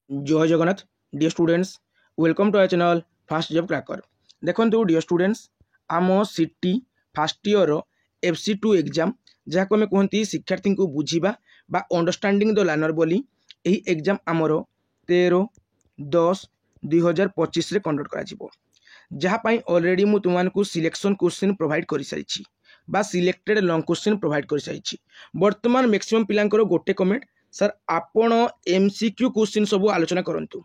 जय Jagannath dear students welcome to our channel fast job cracker. देखो dear students आम सिटी फास्ट ईयर FC2 एग्जाम जहाँ को कहते शिक्षार्थी को बुझा बा अंडरस्टैंडिंग द लर्नर बोली यही एग्जाम आमर 13/10/2025 कंडक्ट कर जहाँपाई ऑलरेडी मु तुमको सिलेक्शन क्वेश्चन प्रोवाइड कर सारी बा सिलेक्टेड लॉन्ग क्वेश्चन प्रोवाइड कर सारी। बर्तमान मैक्सिमम पिलांकर गोटे कमेंट सर आपण MCQ क्वेश्चन सब आलोचना करंतु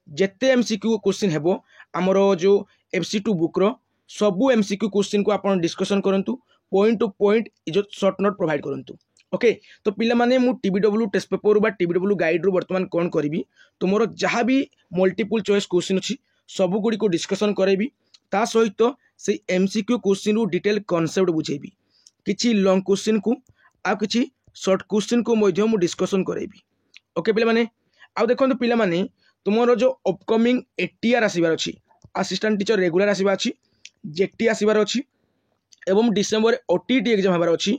जेते MCQ क्वेश्चन हेबो आमर जो FC2 बुक रो सबू MCQ क्वेश्चन को आपण डिस्कशन करंतु पॉइंट टू पॉइंट जो शॉर्ट नोट प्रोवाइड करंतु। ओके तो पिला माने मु TBW टेस्ट पेपर बा TBW गाइड रो वर्तमान कोन करबी तुमरो जहाँ भी मल्टीपल चॉइस क्वेश्चन अछि सबु गुडी को डिस्कशन करेबी ता सहित से MCQ क्वेश्चन रो डिटेल कांसेप्ट बुझेबी किछि लॉन्ग क्वेश्चन को आ किछि शॉर्ट क्वेश्चन को मु डिस्कशन करेबी। ओके पिला माने आउ देखो पिला माने तुमरो जो अपकमिंग ATR आसीबार अछि असिस्टेंट टीचर रेगुलर आसीबा अछि जेटी आसीबार अछि एवं डिसेंबर OTT एग्जाम हबार अछि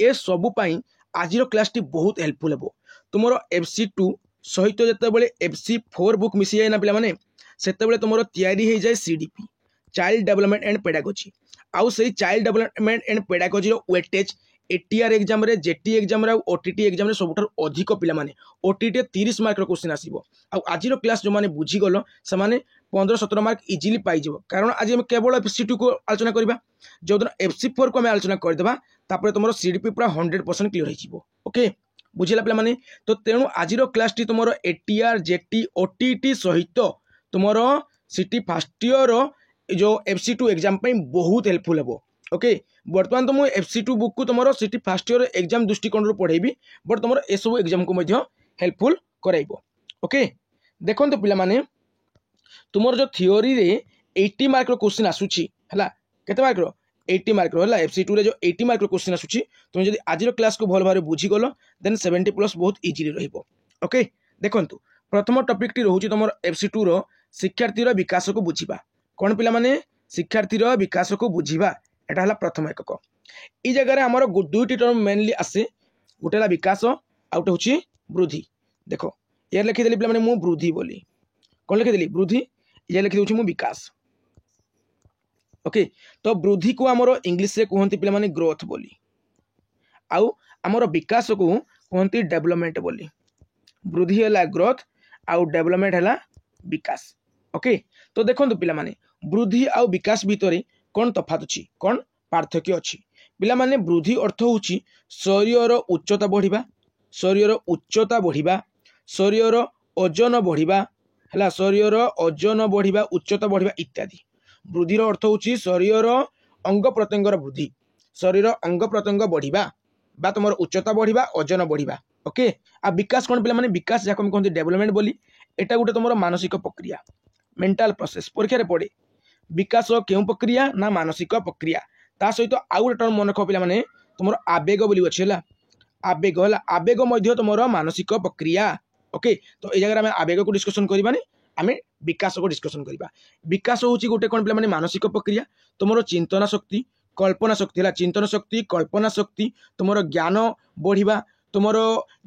ए सबु पाई आजिरो क्लास टी बहुत हेल्पफुल हेबो। तुमरो FC2 सहित जते बेले FC4 बुक मिसी जाय ना पिला माने सेते बेले तुमरो तयारी हे जाय CDP child development and pedagogy आउ सही चाइल्ड डेवलपमेंट एंड पेडागोजी रो वेटेज ATR एग्जाम रे जेटी एग्जाम रे OTT एग्जाम रे सबुठार अधिक पिला माने OTT 30 मार्क रो क्वेश्चन आसीबो आ आजिरो क्लास जो माने बुझी गलो से माने 15-17 मार्क इजीली पाई जिवो कारण आज हम केवल FC2 को आलोचना करबा जो दिन FC4 को हम आलोचना कर देबा तापर तुमरो CDP पूरा 100% क्लियर हो जिवो। ओके बुझिला पिला माने तो तेणु आजिरो क्लास टी तुमरो ATR जेटी OTT सहित तुमरो सिटी फर्स्ट ईयर जो FC2 एग्जाम पे बहुत हेल्पफुल हेबो। ओके बर्तमान तो मुझे FC2 बुक को तुम सिटी फर्स्ट ईयर एग्जाम दृष्टिकोण पढ़ेबी बट तुम ए सब एग्जाम को हेल्पफुल कराइबो। ओके देखो तो पिला माने तुम जो थियोरी रे 80 मार्क रो क्वेश्चन आसुची हला केते मार्क रो 80 मार्क रो हला FC2 रे जो 80 मार्क रो क्वेश्चन आसुची तुम जदी आजिरो क्लास को भल भारे बुझी गलो देन 70+ बहुत इजीली रहइबो। ओके देखंतु प्रथम टॉपिक टी रहउची तुम FC2 रो शिक्षार्थी रो विकास को बुझिबा कोन पिला माने शिक्षार्थी रो विकास को बुझिबा एटा हला प्रथम एकक ई जगह आमर दुईटी टर्म मेनली आसे गोटे विकास आउ गोटे हूँ वृद्धि। देखो यार लिखिदेली पे मैंने मुझे वृद्धि बोली कौन लिखिदेली वृद्धि या लिखिदे मु विकास। ओके तो वृद्धि को आमर इंग्लीश रे कहते पे मैंने ग्रोथ बोली आउ आमर विकास को कहते डेवलपमेंट बोली वृद्धि है ग्रोथ आउ डेवलपमेंट है विकास। ओके तो देखो पिला माने वृद्धि आउ विकास भितर कौन तफात अच्छी कौन पार्थक्य अच्छी पिला माने वृद्धि अर्थ होची शरीर उच्चता बढ़िबा शरीर उच्चता बढ़िबा शरीर ओजन बढ़िबा हला शरीर ओजन बढ़िबा उच्चता बढ़िबा इत्यादि। वृद्धिर अर्थ होची शरीर अंग प्रत्यंगर वृद्धि शरीर अंग प्रत्यंग बढ़िबा बा तुमर उच्चता बढ़िबा ओजन बढ़िबा। ओके आ विकास कौन पिला माने विकास जाको हम कहते डेवलपमेंट बोली एटा गोटे तुमर मानसिक प्रक्रिया मेंटल प्रोसेस परीक्षा रे पड़े विकास क्यों प्रक्रिया ना मानसिक प्रक्रिया ता सहित आउ गोटे टर्म मन रख पिला माने तुमर आवेग बोली अछि हला आवेग हला आवेग मध्य तुमर मानसिक प्रक्रिया। ओके तो ए जगह में आवेग को डिस्कशन करबानी आमे विकास को डिस्कशन करबा। विकास होची गोटे कोन पिला माने मानसिक प्रक्रिया तुमर चिंतन शक्ति कल्पना शक्ति हला चिंतन शक्ति कल्पना शक्ति तुमर ज्ञान बढ़िबा तुमर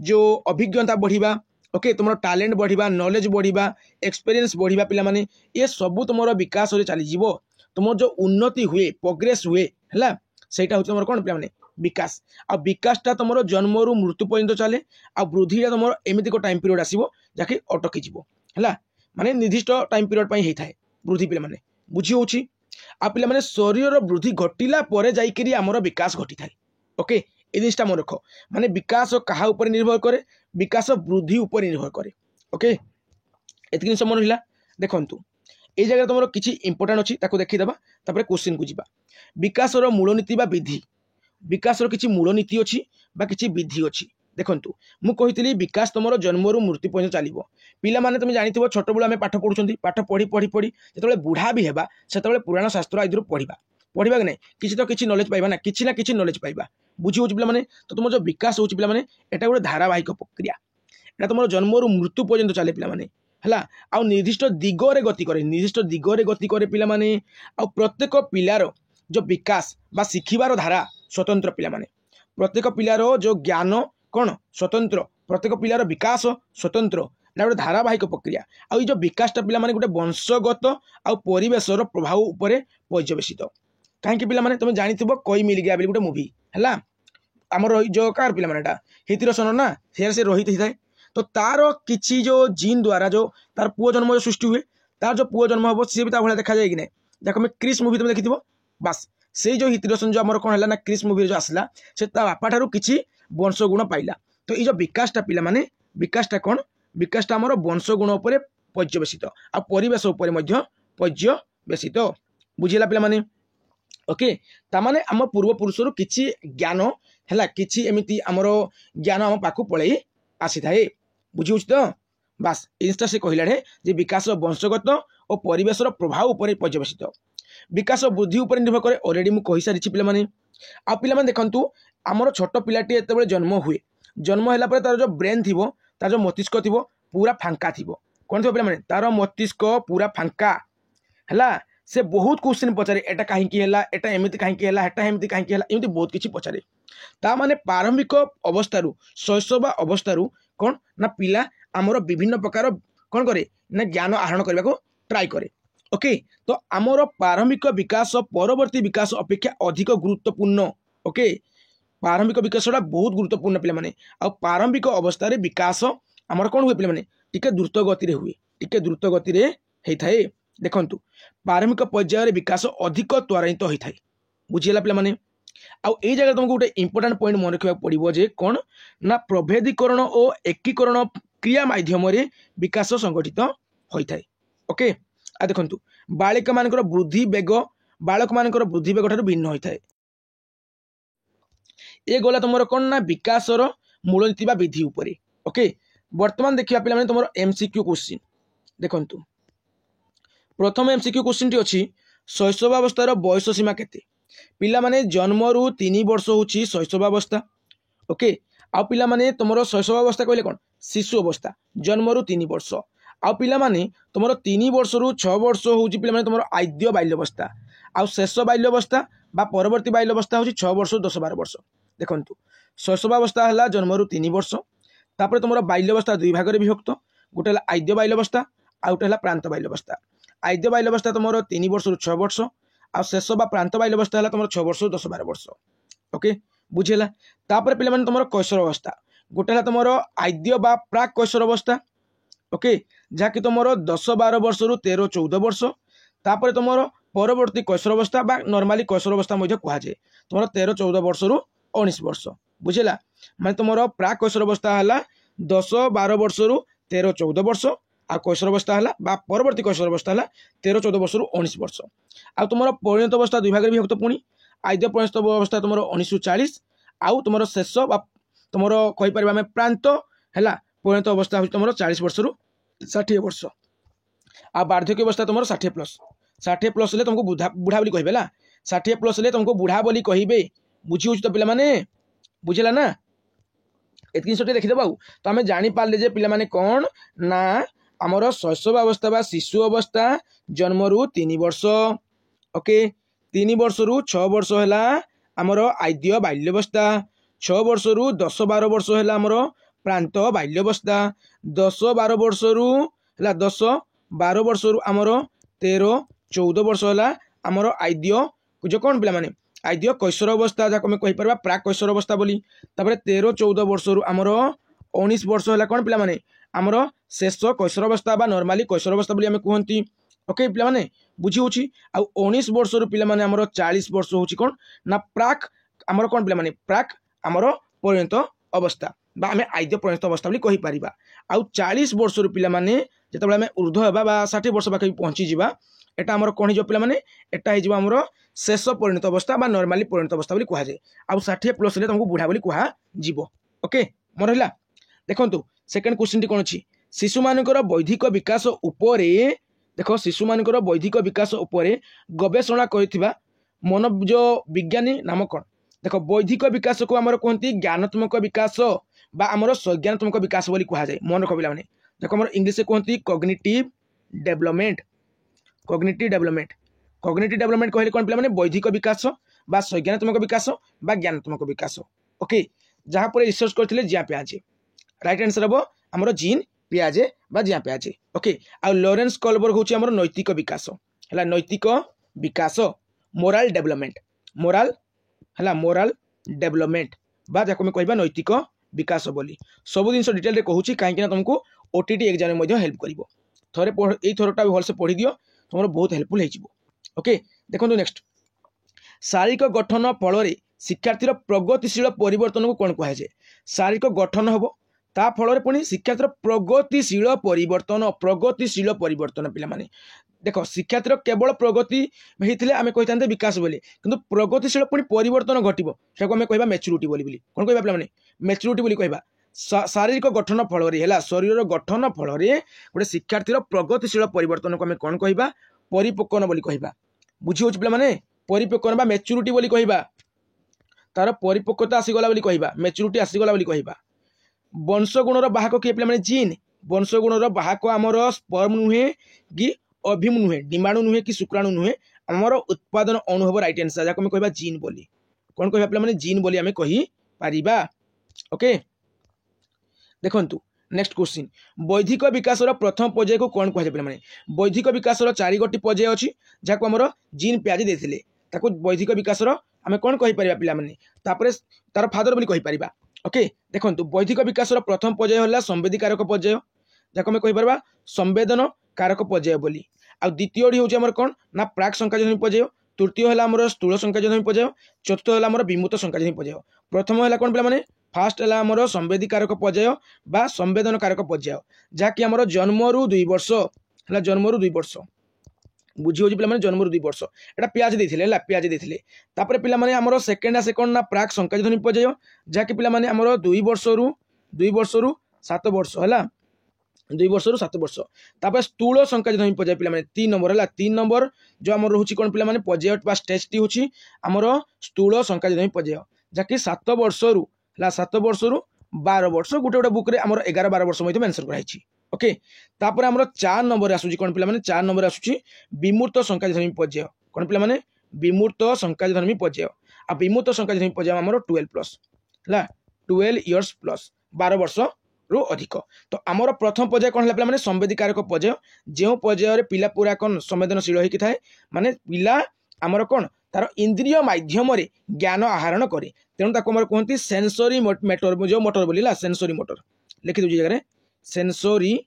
जो अभिज्ञता बढ़िबा। ओके तुम टैलेंट बढ़िबा नॉलेज बढ़िबा एक्सपीरियंस बढ़िबा पिला माने ये सब तुम विकास रे चली जीवो तुम जो उन्नति हुए प्रोग्रेस हुए हला सेटा होत तुम कोन पिला माने विकास आ विकासटा तुम जन्म रु मृत्यु पर्यंत चले आ वृद्धिटा तुम एमिति को टाइम पीरियड आसीबो जाके अटकी जीवो हला माने निर्दिष्ट टाइम पीरियड पई हेइ थाए वृद्धि पिला माने बुझी होची आ पिला माने शरीर वृद्धि घटिला परे जाइकरी हमर विकास घटी थाए। ओके ए जिनिसटा मन रख माने विकास कहा ऊपर निर्भर करे विकास वृद्धि ऊपर निर्भर करे। ओके एत जिन मन रहा देखंतु ए जगह तुम किसी इंपोर्टेंट अच्छी ताको देखीदेबा तापर क्वेश्चन को जीवा। विकास मूल नीति बा विधि विकास किसी मूल नीति अच्छी बा किसी विधि अच्छी देखंतु मु कहितली विकास तुम जन्म रु मृत्यु पर्यंत चलिबो पिला माने तुम जानिथिबो छोट बेला आमे पाठ पढुछंती पाठ पढ़ी पढ़ी पढ़ी जेतबेले बुढ़ा भी हेबा सेतबेले पुराण शास्त्र आइदरु पढ़िबा पढ़िबा कि नहीं किसी तो किसी नॉलेज पाइबा ना किसी नॉलेज पाइबा बुझी होची पिला माने तो तुम जो विकास होची पिला माने एटा गोटे धारावाहिक प्रक्रिया एटा तुम जन्म रु मृत्यु पर्यंत चले पिला माने हला आ निर्दिष्ट दिगरे गति करे पिला माने आ प्रत्येक पिलार जो विकास बा शिखिबार धारा स्वतंत्र पिला माने प्रत्येक पिलार जो ज्ञान कौन स्वतंत्र प्रत्येक पिलार विकास स्वतंत्र ना गोटे धारावाहिक प्रक्रिया आ जो विकासटा पिला माने गोटे वंशगत आ परिवेशर प्रभाव उपरे पर्यवेसित कहीं पिला तुम जानी कई मिल गया गोटे मुवी है आमर जो कार पिला मानेटा हितिरसन ना से रही था तो तार किसी जो जीन द्वारा जो तार पुओ जन्म जो सृष्टि हुए तार जो पुओ जन्म हम सी भी भाई देखा जाए कि नहीं देख मैं क्रिस मुवी तुम देखी बास से जो हितिरसन जो आम कौन है ना क्रिस मुवी जो आसला से बापा ठारू किसी वंशगुण पाइला तो ये विकासटा पिला माने विकासटा कौन विकासटा आमर वंशगुण उपर पर्यवेसित आ परिवेश उपर पर्यवेसित बुझेगा पिला माने ओके तामाने आम पूर्वपुरुषर किसी ज्ञान है किसी एमती आमर ज्ञान आम पाक पलि आसी थाए बुझी तो बास इनटा से कहला जे विकास वंशगत और परिवेशर प्रभाव उपर पर्यवेसित विकास बुद्धि उपर निर्भर करे ऑलरेडी मुझे कही सारी पे आ पे देखु आमर छोट पिलाटी जिते जन्म हुए जन्म है तार जो ब्रेन थी तार जो मस्तिष्क थी पूरा फांका थी कौन थी पे तार मस्तिष्क पूरा फांका है से बहुत क्वेश्चन पचारे एटा कहीं एटा एमती कहीं एटा एमती कहीं एमती बहुत किसी पचारे ता माने प्रारंभिक अवस्था शैशव अवस्था कौन ना पिला आमर विभिन्न प्रकार कौन करे ना ज्ञान आहरण करने को ट्राई करे ओके तो आमर प्रारंभिक विकास परवर्ती विकास अपेक्षा अधिक गुरुत्वपूर्ण ओके प्रारंभिक विकास बहुत गुरुत्वपूर्ण पे माने आ प्रारंभिक अवस्था विकास आमर कौन हुए पे टिके द्रुत गति हुए टिके द्रुत गति होता है देखु प्रारंभिक पर्यायर विकास अधिक त्वरान्वित होता है बुझीगला पे माने आउ ए जगह तुमको गोटे इंपोर्टाट पॉइंट मन रखा पड़ो जे कौन ना प्रभेदीकरण और एकीकरण क्रिया माध्यम विकास संगठित होता है ओके आ देखु बालिक मान वृद्धि बेग बालक मान वृद्धि बेग ठार भिन्न होता है ये गला तुम कौन ना विकासर मूल नीति विधि उपरे ओके वर्तमान देखा पे तुम एमसीक्यू क्वेश्चन देखु प्रथम एमसीक्यू क्वेश्चन टी अच्छी शैशवावस्थार बयस सीमा केते पिला माने जन्म रु 3 वर्ष होची शैशवावस्था ओके आ पिला माने तुमरो शैशवावस्था कहले कोन शिशु अवस्था जन्म रु 3 वर्ष आ पिला माने तुमरो 3 वर्ष रु 6 वर्ष होची पिला माने तुमरो आद्य बाल्यावस्था आ शेष बाल्यावस्था बा परवर्ती बाल्यावस्था होची 6 वर्ष 10-12 वर्ष देखंतु शैशवावस्था हला जन्म रु 3 वर्ष तापर तुमरो बाल्यावस्था दुई भाग रे विभक्त गोटे हला आद्य बाल्यावस्था आ गोटे हला प्रांत बाल्यावस्था आद्य बाल्यावस्था तुम 3 वर्ष रु 6 वर्ष आ शेष बा प्रांत बाल्यावस्था है तुम 6 वर्ष 10-12 वर्ष ओके बुझेगा तापर पे तुम कैशोर अवस्था गोटे है तुम आद्य बा प्राक कैशोर अवस्था ओके जहाँकि तुम 10-12 वर्ष रु 13-14 वर्ष तापर तुम परवर्ती कैशोर अवस्था बा नॉर्मली कैशोर अवस्था कहुए तुम 13-14 वर्ष रु 19 वर्ष बुझेगा माने तुम प्राक कैशोर अवस्था है 10-12 वर्ष रु 13-14 वर्ष आ कैशोर अवस्था है बा परवर्ती कैशोर अवस्था है 13-14 वर्ष रु 19 वर्ष आ तुम परिणत अवस्था दुई भाग विभक्त पुणी आद्य परिणत अवस्था तुम 1940 आउ तुम शेष तुम कहीपर आम प्रांत है परिणत अवस्था हो तुम 40 वर्ष रु 60 वर्ष आ वार्धक्य अवस्था तुम 60+ ले तुमको बुढ़ा बोली कहे 60+ ले तुमको बुढ़ा बोली कहे बुझी तो पिला माने बुझेला ना एतकी जिनस देखीदेव तो आम जापारे जे पे कौन ना आमर शैशव अवस्था बा शिशु अवस्था जन्म रु 3 वर्ष ओके 3 वर्ष रु 6 वर्ष है आमर आद्य बाल्यावस्था 6 वर्ष रु 10-12 वर्ष है आमर प्रांत बाल्यावस्था 10-12 वर्ष रु 10-12 वर्ष रु आमर 13-14 वर्ष है आमर आद्य जो कौन पे आद्य कैशोर अवस्था जहाँ आम कहीपर प्राक कैशोर अवस्था बोली 13-14 वर्ष रु आमर 19 वर्ष है कौन पे आमर शेष कैशोर अवस्था बा नॉर्मली कैशोर अवस्था बोली आम कहती ओके पे बुझी होची आ 19 वर्ष रु पे आमर 40 वर्ष होची कौन ना प्राक आमर कौन पे प्राक आमर परिणत अवस्था बा आम आद्य परिणत अवस्था बोली कहि परिबा आ 40 वर्ष रु पे जिते आम ऊर्ध्व होगा बा 60 वर्ष पाखे पहुँची जावा एटा आमर कौन हो पे एटा हो आमर शेष परिणत अवस्था बा नॉर्मली परिणत अवस्था बोली कहुए आ 60+ ले तुमको बुढ़ा बोली कह ओके मन रहा देखो सेकेंड क्वेश्चन टी कौन अच्छी शिशु मानकर बौद्धिक विकास उपरे देख शिशु मानकर बौद्धिक विकास उपरे गवेषणा करथिबा मनोज विज्ञानी नाम कौन देख बौद्धिक विकास को आमर कहती ज्ञानात्मक विकास बा आमर संज्ञानात्मक विकास बोली कहुए मन रख पे देख आम इंग्लीश से कहती कॉग्निटिव डेवलपमेंट कहले कौन पे बौद्धिक विकास बा संज्ञानात्मक विकास बा ज्ञानात्मक विकास ओके जहाँ पर रिसर्च करते जिया पियाजे राइट आंसर हम आमर जीन पियाजे बा जिया पियाजे ओके आ लॉरेंस कोलबर्ग होची हमर नैतिक विकास हला नैतिक विकास मोराल डेवलपमेंट बा जाको मैं कहबा नैतिक विकास बोली सब दिन डिटेल रे कहूची काहे तुमको ओटीटी एग्जाम में हेल्प करिवो थरे एई थरटा भी भलसे पढ़ी दियो तुमर बहुत हेल्पफुल हेजिवो ओके देखो नेक्स्ट शारीरिक गठन फल शिक्षार्थीर प्रगतिशील परिवर्तन को कौन कहुए शारीरिक गठन हम ता फल पुणी शिक्षार्थीर प्रगतिशील परिवर्तन पिला देख शिक्षार्थीर केवल प्रगति होते आम कही विकास बोली किंतु प्रगतिशील पुणी परिवर्तन घटो से आम कह मैच्यूरिटी बोली कौन कह पे मैच्यूरिटी बोली कह शारीरिक गठन फल शरीर गठन फल गोटे शिक्षार्थीर प्रगतिशील परिवर्तन को आम कौन कह परिपक्वन बोली कह बुझी हो पे परिपक्वन बा मैच्यूरिटी बोली कह तार परिपक्वता आसीगला बोली कह मैच्यूरिटी आसीगला बोली कह वंशगुणर बाहक किए पे जीन वंशगुणर बाहक आमर स्पर्म नुहे कि अभिम नुहे डिमाणु नुहे कि शुक्राणु नुहे आमर उत्पादन अणु हम राइट आंसर जहाँ कह जीन बोली कौन कह पे जीन बोली आम कही पारिबा ओके देखु नेक्स्ट क्वेश्चन बौद्धिक विकास प्रथम पर्याय को कौन कह पे बौद्धिक विकास 4 गोटी पर्याय अच्छी जहाँ आमर जीन पियाजे देते बौद्धिक विकास आम कौन कही पारिबा पे तार फादर बोली कही पारिबा ओके देखो बौद्धिक विकास प्रथम पर्याय है संवेदी कारक पर्याय जहाँ आम कहीपर संवेदन कारक पर्याय बोली आ द्वितीय हूँ आम कौन ना प्राक संख्याजननी पर्याय तृतीय है आम स्थूल संख्याजननी पर्याय चतुर्थ है आम विमूत संख्याजननी पर्याय प्रथम है कौन पे फास्ट है आम संवेदी कारक पर्याय बा संवेदन कारक पर्याय जहाँकि आम जन्मरू 2 वर्ष है जन्मरू 2 वर्ष बुझी हो पे जन्मरू 2 वर्ष एटा पियाज देते पियाज देते पे आम सेकेंड है कौन ना प्राक संख्याजननी पर्याय जहाँकि पे आम 2 वर्ष 7 वर्ष है 2 वर्ष 7 वर्ष तापर स्थूल संख्याजननी पर्याय पे 3 नंबर है 3 नंबर जो आम रोचे कौन पे पर्याय स्टेज टी हूँ आमर स्थूल संख्याजननी पर्याय जहाँकि 7 वर्ष 12 वर्ष गोटे गोटे बुक आम 11-12 वर्ष मेंशन कराई ओके तापर आमर 4 नंबर आसूची कौन पे 4 नंबर आसूची विमूर्त संख्याजननी पर्याय कौन पे विमूर्त संख्याजननी पर्याय आ विमूर्त संख्याजननी पर्याय आमर 12+ है 12 इयर्स प्लस 12 वर्ष रु अधिक तो आमर प्रथम पर्याय कौन है पे संवेदी कारक पर्याय जो पर्याय पिला पूरा कौन संवेदनशील होती थाए माने पिला आमर कौन तार इंद्रिय माध्यम ज्ञान आहरण करे तेणु ताको आमर कहते सेंसरी मोटर जो मोटर बोली सेंसरी मोटर लिखि दूसरी जगह सेंसरी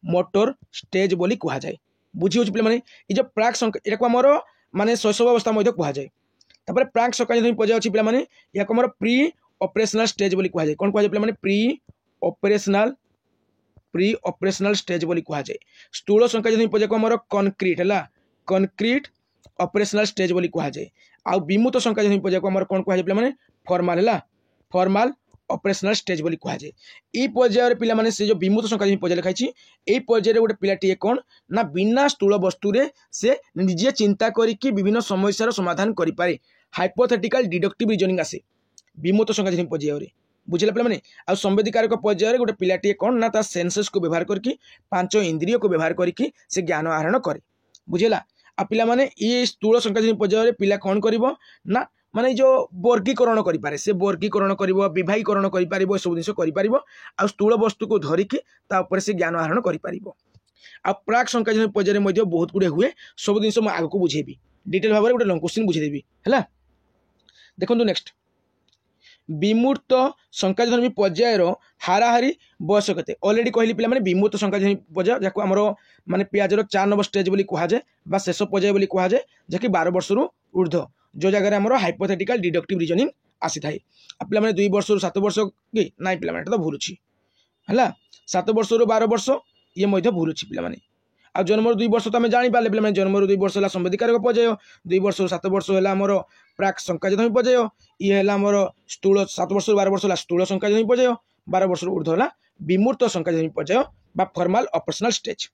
मोटर स्टेज बोली कह जाए बुझी हो पे ये प्राक संख्या को आमर माने शैशव अवस्था कह जाए प्राक संख्याजननी पर्याय अच्छी पे या आमर प्री ऑपरेशनल स्टेज बोली कह जाए कौन कह जाए पे प्री ऑपरेशनल स्टेज बोली कह जाए स्थूल संख्याजननी पर्याय को आमर कंक्रीट है कंक्रीट ऑपरेशनल स्टेज बोली कह जाए आ विमूत संख्याजननी पर्याय को आमर कौन कह जाए पे फॉर्मल है फॉर्मल ऑपरेशनल स्टेज बोली कह जाए ये पर्याय पे से जो विमूत संख्याजननी पर्याय लिखाई यही पर्याय गोटे पिलाटी कौन ना बिना स्थूल वस्तुरे से निजे चिंता करिकी विभिन्न समस्यार समाधान करें हाइपोथेटिकल डिडक्टिव रीजनिंग आसे विमूत संख्याजननी पर्याय बुझे पे आ संवेदी कारक पर्याय गोटे पिलाटी कौन ना सेंसेस को व्यवहार करके 5 इंद्रिय को व्यवहार करके से ज्ञान आहरण करे बुझेला आ पिला माने ये स्थूल संख्याजननी पर्याय पिला कौन करिवो ना माने जो वर्गीकरण करें से वर्गीकरण कर विभागीकरण कर सब जिन कर आ स्थूल वस्तु को धरिकी तापर से ज्ञान आहरण कर आ प्राक संख्याजननी पर्याय बहुत गुड़े हुए सब जिन आग को बुझेबी डिटेल भाव में गोटे लंग क्वेश्चन बुझेदेवी है देखो नेक्स्ट विमूर्त संख्याजननी पर्यायर हाराहारी बयस के अलरेडी कहली पे विमूर्त संख्याजननी पर्याय जहाँ आमर माने पियाजर 4 नंबर स्टेज बोली कह जाए शेष पर्याय बोली कह जाए जहाँकि 12 वर्ष ऊर्ध्व जो जगह आमर हाइपोथेटिकल डिडक्टिव रीजनिंग आसी थाए पे 2 वर्ष 7 वर्ष कि नाई पे तो भूल अच्छी है 7 वर्ष 12 वर्ष ये भूल अच्छी पे आ जन्म 2 वर्ष तो आम जापारे पे जन्म 2 वर्ष है संवेदी कारक पर्याय 2 वर्ष 7 वर्ष है आमर प्राक संख्याजननी पर्याय ये है आमर स्थूल 7 वर्ष 12 वर्ष है स्थूल संख्याजननी पर्याय 12 वर्ष ऊर्ध्व है विमूर्त संख्याजननी पर्याय बा फॉर्मल ऑपरेशनल स्टेज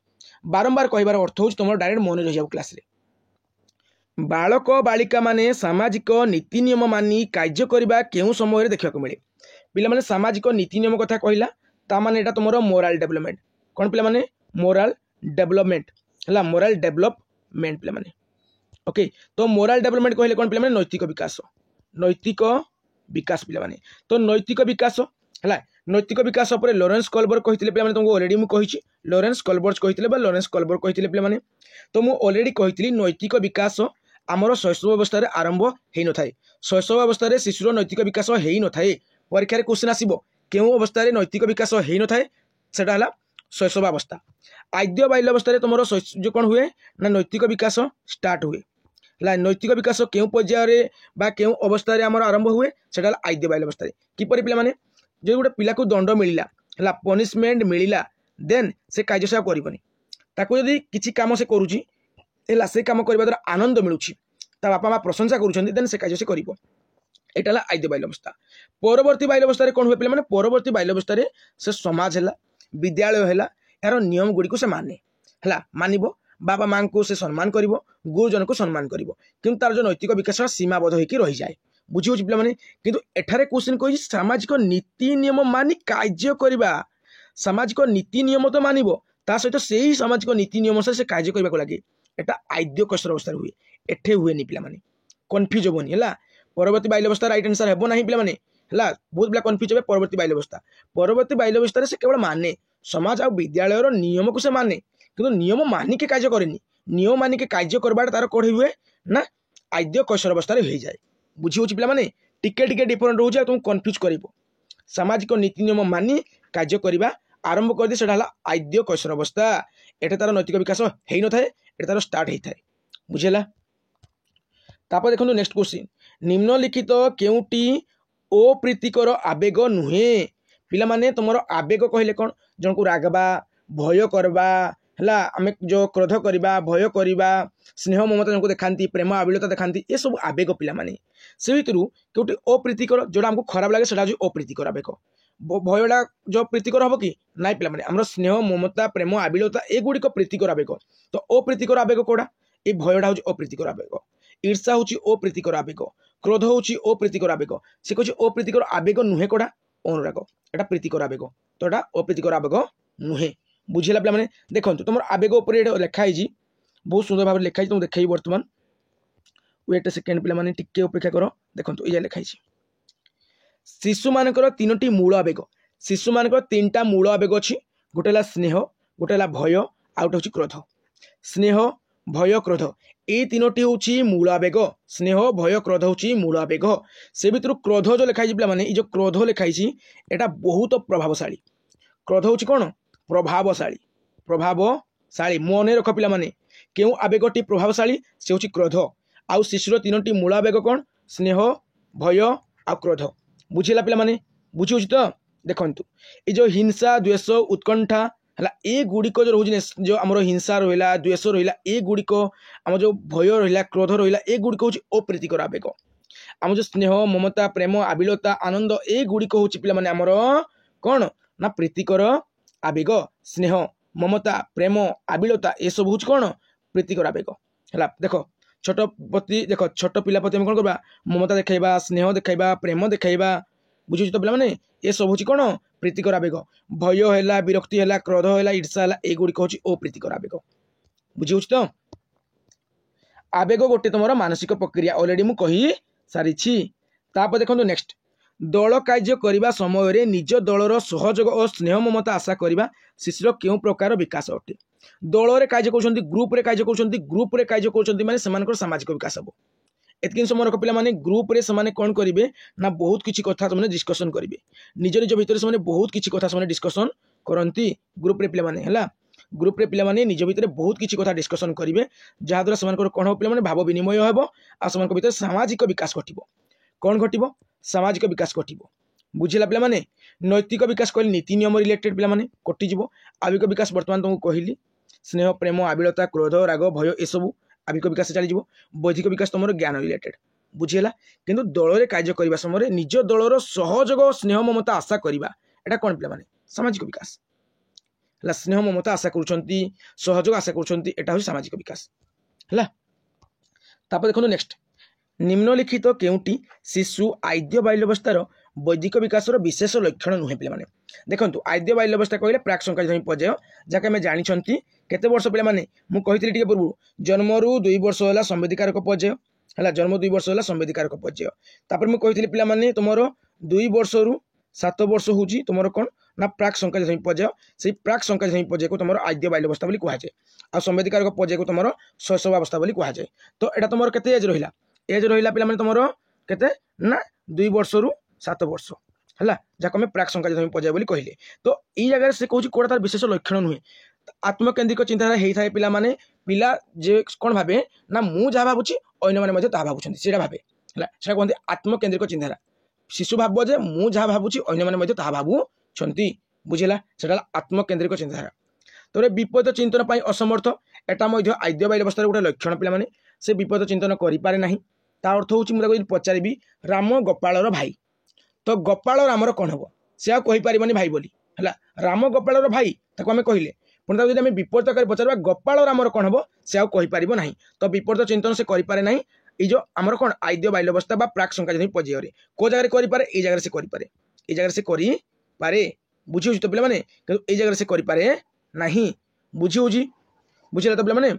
बारंबार कहबार अर्थ हो तुम डायरेक्ट मन रही क्लास बालक बालिका माने सामाजिक नीति नियम मानी कार्य करने केउं समय देखा मिले पे सामाजिक नीति नियम कथा कहला ता माने एटा तुम मोराल डेवलपमेंट कौन पे मोराल डेवलपमेंट है मोराल डेवलपमेंट पे ओके तो मोराल डेवलपमेंट कहले कौन पे नैतिक विकास पे तो नैतिक विकास है नैतिक विकास पर लॉरेंस कोलबर्ग कहते पे तुमको ऑलरेडी मुझे लॉरेंस कोलबर्ग कहते लॉरेंस कोलबर्ग कहते पे तो मुझे ऑलरेडी कही नैतिक विकास आमर शैशव अवस्था आरंभ हो न था शैशव अवस्था शिशुर नैतिक विकास हो न था परीक्षा क्वेश्चन आसो क्यों अवस्था नैतिक विकास हो न था सेटा है शैशव अवस्था आद्य बाल्यावस्था तुम जो कौन हुए ना नैतिक विकास स्टार्ट हुए है नैतिक विकास क्यों पर्यायर क्यों अवस्था आमर आरंभ हुए से आद्य बाल्यावस्था किपर पे जो गोटे पिला को दंड मिलला है पनिशमेंट मिलला देन से कार्य से करनी जदि किसी कम से करुच्ची से कम करने द्वारा आनंद मिलूँ बापा माँ प्रशंसा करें से कार्य से कर यहाँ आद्य बाल्यावस्था परवर्ती बाल्यावस्था कौन हुए पे परवर्ती बाल्यावस्था से समाज है विद्यालय है यार नियम गुड़ी से माने है मानव बाबा माँ को से सम्मान कर गुरुजन को सम्मान कर कि तार जो नैतिक विकास सीमाबद्ध होकर रही जाए बुझी पे कि एठारे क्वेश्चन कही सामाजिक नीति नियम मानि कार्य करवा सामाजिक नीति नियम तो मानव ता सहित से ही सामाजिक नीति नियम से कार्य करने को लगे एटा आद्य कैशोर अवस्था हुए एठे हुए नहीं पे कन्फ्यूज हेनी है परवर्ती बाल्यावस्था राइट आंसर हे ना पे बहुत पिला कन्फ्यूज हे परवर्ती बाल्यावस्था से केवल माने समाज आ विद्यालय नियम को से माने कि नियम मानिके कार्य करेनि नियम मानिके कार्य करवा तार कौन हुए ना आद्य कैशोर अवस्था हो जाए बुझी पे टिके टिके डिफरेंट रोचे तुम कन्फ्यूज कर सामाजिक नीति नियम मानि कार्य करवा आरंभ कर दिए आद्य कैशोर अवस्था एटा तार नैतिक विकास हो न था ये तार स्टार्ट होता है बुझेगा तापर देखो नेक्स्ट क्वेश्चन निम्नलिखित केउटी अप्रीतिकर आवेग नुहे पिला माने तुम आवेग कहले कौन जन को रागवा भय करवा है आम जो क्रोध करवा भय करवा स्नेह ममता जन को देखा प्रेम आबिलता देखा ये सब आवेग पिला माने से भितर केउटी अप्रीतिकर जोटा हमको खराब लगे से अप्रीतिकर आवेग भयटा जो प्रीतिकर हम कि नाई पे आम स्नेह ममता प्रेम आबिलता एगुड़िक प्रीतिकर आवेग तो अप्रीतिकर आवेग कौटा ये भयटा हूँ अप्रीतिकर आवेग ईर्षा हूँ अप्रीतिकर आवेग क्रोध हूँ अप्रीतिकर आवेग से कहे अप्रीतिकर आवेग नुहे कौटा अनुराग एटा प्रीतिकर आवेग तो यहाँ अप्रीतिकर आवेग नुहे बुझेगा पे मैंने देखो तुम आवेग उपर लिखाई बहुत सुंदर भाव लिखाई तुम देखे बर्तमान वेट सेकेंड पे मैंने टिके अपेक्षा कर देखो ये लिखाई शिशु मानकर तीनोटी मूल आवेग शिशु मानकर तीनटा मूल आवेग अच्छी गोटे स्नेह गोटे भय आ गोटे हूँ क्रोध स्नेह भय क्रोध ये तीनोटी हूँ मूल आवेग स्नेह भय क्रोध हूँ मूल आवेग से भितर क्रोध जो लिखाई पे मैंने ये क्रोध लिखाई यहाँ बहुत प्रभावशाली क्रोध हूँ कौन प्रभावशाली प्रभावशाली मन रख पिला माने क्यों आवेगटी प्रभावशाली से हूँ क्रोध आउ शिशुर तीनोटी मूल आवेग कौन स्नेह भय आ क्रोध बुझेगा पे मैंने बुझी तो देखु ये जो हिंसा द्वेष उत्कंठा है ये गुड़िक जो रोज जो आम हिंसा रहा द्वेष रहा ये गुड़िक आम जो भय रहा क्रोध रहा ये गुड़िक हूँ अप्रीतिकर आवेग आम जो स्नेह ममता प्रेम आबिलता आनंद ये गुड़िक हूँ पे मैंने आमर कौन ना प्रीतिकर आवेग स्नेह ममता प्रेम आबिलता ये सब हूँ कौन प्रीतिकर आवेग है देख छोट प्रति देख छोट पिला प्रति कौन करवा ममता देखा स्नेह देखा प्रेम देखा बुझे तो पे मैंने ये सब हूँ कौन प्रीतिकर आवेग भय है विरक्ति है क्रोध है ईर्षा है युड़िक हूँ अप्रीतिकर आवेग बुझी तो आवेग गोटे तुम मानसिक प्रक्रिया ऑलरेडी मुझे कही सारी देखो नेक्स्ट दल कार्य करने समय निज दलर सहयोग और स्नेह ममता आशा करने शिशुर क्यों प्रकार विकास अटे दल कार्य कर ग्रुप कार्य कर माने सामाजिक विकास हम एतकिन समय रख पे मैंने ग्रुप रे से कौन करेंगे ना बहुत किसी कथा तुमने डिस्कसन करेंगे निज निज भितर से बहुत किसी कथा से डिस्कसन करती ग्रुप रे पे मैंने है ग्रुप रे पे मैंने निज भितर बहुत किसी कथा डिस्कसन करेंगे जहाद्वारा से कौन हो पे भाव विनिमय हो आर सामाजिक विकास घट कौन घट सामाजिक विकास घट बुझेगा पे मैंने नैतिक विकास कहली नीति नियम रिलेटेड पे मैंने कटिज आवेग विकास बर्तमान तुमको कहली स्नेह प्रेम आबिलता क्रोध राग भय ये सब आवेग विकास चलीज बौद्धिक विकास तुम ज्ञान रिलेटेड बुझेगा किंतु दल कार्य करने समय निज दलर सहयोग स्नेह ममता आशा करवा यहाँ कौन पे मैंने सामाजिक विकास है स्नेह ममता आशा कर सहयोग आशा कर सामाजिक विकास है देखो नेक्स्ट निम्नलिखित केउटी शिशु आद्य बाल्यावस्थार बौद्धिक विकास विशेष लक्षण नुहे पे मैंने देखो आद्य बाल्यावस्था कहले प्राक संकारित पर्याय जहाँकि आम जानी केते वर्ष पे मैंने मुझे पूर्व जन्म रू 2 वर्ष है संवेदिकारक पर्याय है जन्म 2 वर्ष है संवेदिकारक पर्याय तापर मुझे पे मैंने तुम 2 वर्ष रु 7 वर्ष हूँ तुम कौन ना प्राक संकाय पर्याय से प्राक संकाय पर्याय को तुम आद्य बाल्यवस्था बोली कहुए आ संवेदिकार पर्याय को तुम शैशव अवस्था बोली कहुए। तो यहाँ तुम के एज रहा एज रहा पे तुम के ना 2 वर्ष रु 7 वर्ष है जहाँ आम प्राक संकाय पर्याय बोली कहले। तो ये जगह से कहूँ कौटा तार विशेष लक्षण नुहे आत्मकेन्द्रिक चिंताधारा होता है पिला माने पिला जे कौन भावे ना मु जहाँ भावुची अन्य मैंने भावुं से भावे है कहते आत्मकेन्द्रिक चिंताधारा शिशु भाव जे मु जहाँ भावुची अन्य मैंने भावुंट बुझेगा से आत्मकेन्द्रिक चिंताधारा। तो विपरीत चिंतन पर असमर्थ एटा आद्य बाल्यवस्थार गोटे लक्षण पिला माने से विपरीत चिंतन करें ना ता अर्थ हूँ मुझे पचारि राम गोपाल भाई तो गोपाल रामर कौन हम से आईपारे भाई बोली है राम गोपाल भाई आम कहले पुणी आम विपरीत कर पचार गोपाल रामर कौन हम से आईपार ना तो विपरीत चिंतन से करें ना ये जो आमर कौन आद्य बाल्यवस्था प्राक संकाय पर्याय को जगह करे ये जगह से करे ये जगह से करे बुझी तो पे मैंने ये जगह से करे ना बुझी बुझे तो पे मैंने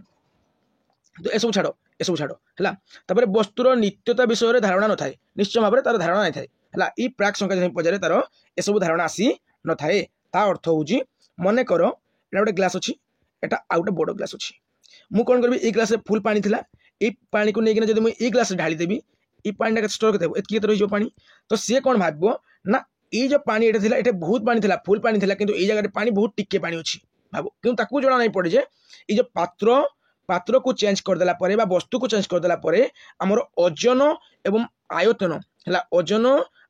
तो यू छाड़ एसबू छाड़ है वस्तुर नित्यता विषय धारणा न थाए निश्चय भाव में तार धारणा नहीं थाए है ये प्राक संकाय पर्याय तार एसबू धारणा आसी न थाए ता अर्थ हूँ मन कर एटा गोटे ग्लास अच्छी एटा आउ गोटे बड़ ग्लास अच्छी मु कौन करी ग्लास फुल पानी थिला ये पानी को लेकिन जब मुझे ग्लास ढाली देवी ये पानी स्टोर करते एत रही पानी तो सी कौन भाव ना ये जो पानी ये बहुत पानी थिला फुल पानी थिला किंतु ये जगह पानी बहुत टिके पानी अच्छी भाव क्यों ताकू जना नहीं पड़े जे ये जो पात्र को चेंज करदेला परे बा वस्तु को चेंज करदेला परे आमर ओजन एवं आयतन है ओजन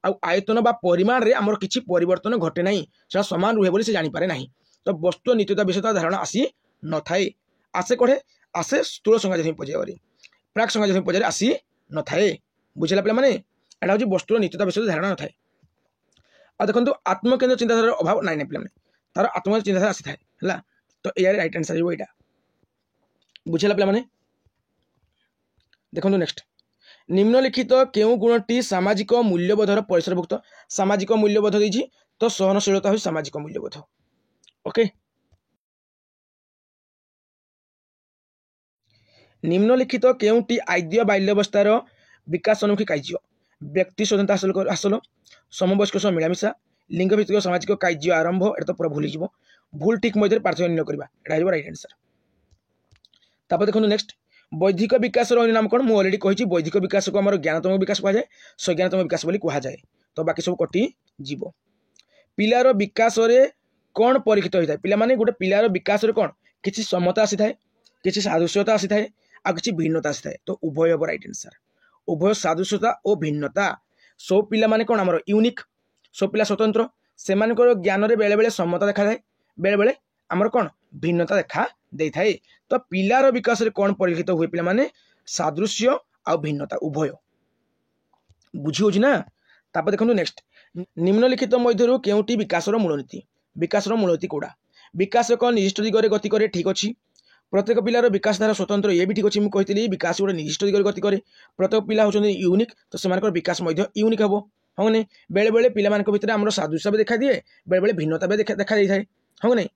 आयतन बा परिमाण रे आमर किछि परिवर्तन घटे नहीं से समान रुहे बोली से जानी पारे नहीं। तो वस्तु नित्यता विषयता धारणा आसी न थाए आसे कड़े आसे स्थूल संकाय पर्याय प्राक संकाय पर्याय आसी न थाए बुझेगा पे मैंने यहाँ हूँ वस्तुर नित्यता विषय धारणा न थाए। आ देखो आत्मकेन्द्र चिंताधार अभाव नाई ना पे तार आत्मकेन्द्र चिंताधारा आसी थाए है तो यार राइट आंसर यहाँ बुझेगा पे मैंने देखो नेक्स्ट निम्नलिखित केउ गुणटी सामाजिक मूल्यबोधर परिसरभुक्त सामाजिक मूल्यबोध देछि तो सहनशीलता हो सामाजिक मूल्यबोध ओके। निम्नलिखित केउटी आद्य बाल्यवस्थार विकास अनुमुखी कार्य व्यक्ति स्वतंत्रता हासिल समवयस्क सह मिलामिशा लिंग भित्तिक सामाजिक कार्य आरंभ एटा तो पूरा भूल जीवो भूल ठीक मध्य पार्थक्य निर्णय करबा एटा हो राइट आंसर। तापर देखो नेक्स्ट बौद्धिक विकास अन्य नाम कौन मुझे अलरेडी कही बौद्धिक विकास को आम ज्ञानात्मक विकास कहुए सज्ञानात्मक विकास बोली कहुए तो बाकी सब कटि जीव पिलार विकास रे कौन परीक्षित होता है पिला माने गोटे पिलार विकास रे कौन किसी समता आसी थाए किसी सादृश्यता आसी थाए आ किसी भिन्नता आसी थाए तो उभय हम राइट आंसर उभय सादृश्यता और भिन्नता सब पिला माने कौन आमर यूनिक सब पिला स्वतंत्र से ज्ञान रे बेले बेले समता देखा जाए बेले बेले आमर कौन भिन्नता देखा दे थाए तो पिलार विकास रे कौन परीक्षित हुए पिला माने सादृश्य आ भिन्नता उभय बुझी होछि ना। तापर देखो नेक्स्ट निम्नलिखित मध्य केउटी विकासर मूलनीति कौड़ा विकास एक निर्दिष्ट दिगरे गति करे ठीक अच्छी प्रत्येक पिलार विकास धारा स्वतंत्र ये भी ठीक अच्छी मुझे विकास गोटे निर्दिष्ट दिगरे गति करे प्रत्येक पिला होचंदी यूनिक तो से विकास यूनिक हम हाँ नहीं बेले बेले पिला भितर आम सादृश्य भी देखा दिए बेले बेले भिन्नता भी देखा दी थाए हाँ नहीं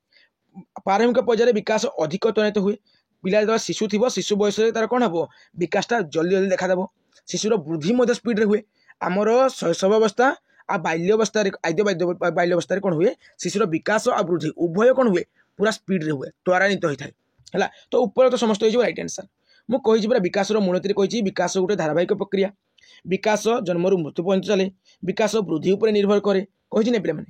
प्रारंभिक पर्यायर विकास अधिक त्वरित हुए पिला जो शिशु थी शिशु बयस तार कौन हम विकासटा जल्दी जल्दी देखादेव शिशुर वृद्धि स्पीड हुए आमर शैशव अवस्था आ बाल्यवस्था आद्य बाल्यवस्था कौन हुए शिशुर विकास आ वृद्धि उभय कौन हुए पूरा स्पीड रे हुए त्वरान्वित होता है तो ऊपर तो समस्त हो राइट आंसर मुझे पूरा विकास मूलनीति कही विकास गोटे धारावाहिक प्रक्रिया विकास जन्म मृत्यु पर्यंत चले विकास वृद्धि उपर निर्भर करे कही ना पे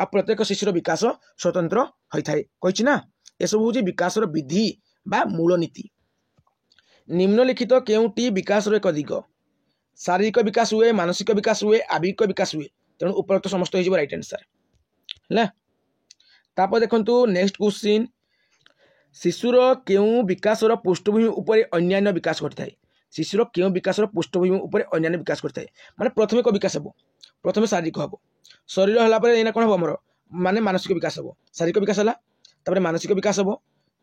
आ प्रत्येक शिशुर विकास स्वतंत्र होता है कही ना यह सब हूँ विकास विधि बा मूलनीति। निम्नलिखित केउटी विकास एक दिग शारीरिक विकास हुए मानसिक विकास हुए आवेगिक विकास हुए तेणु उपरोक्त समस्त हो राइट आंसर है। तापर देखो नेक्स्ट क्वेश्चन शिशुर केउ विकास पृष्ठभूमि उपर अन्यान्य विकास घटी थाए शिशुर केउ विकास पृष्ठभूमि उपर अन्यान्य विकास घटी थाए माने प्रथम एक विकास हम प्रथम शारीरिक हम शरीर है कौन हम आमर माने मानसिक विकास हम शारीरिक विकास है मानसिक विकास हम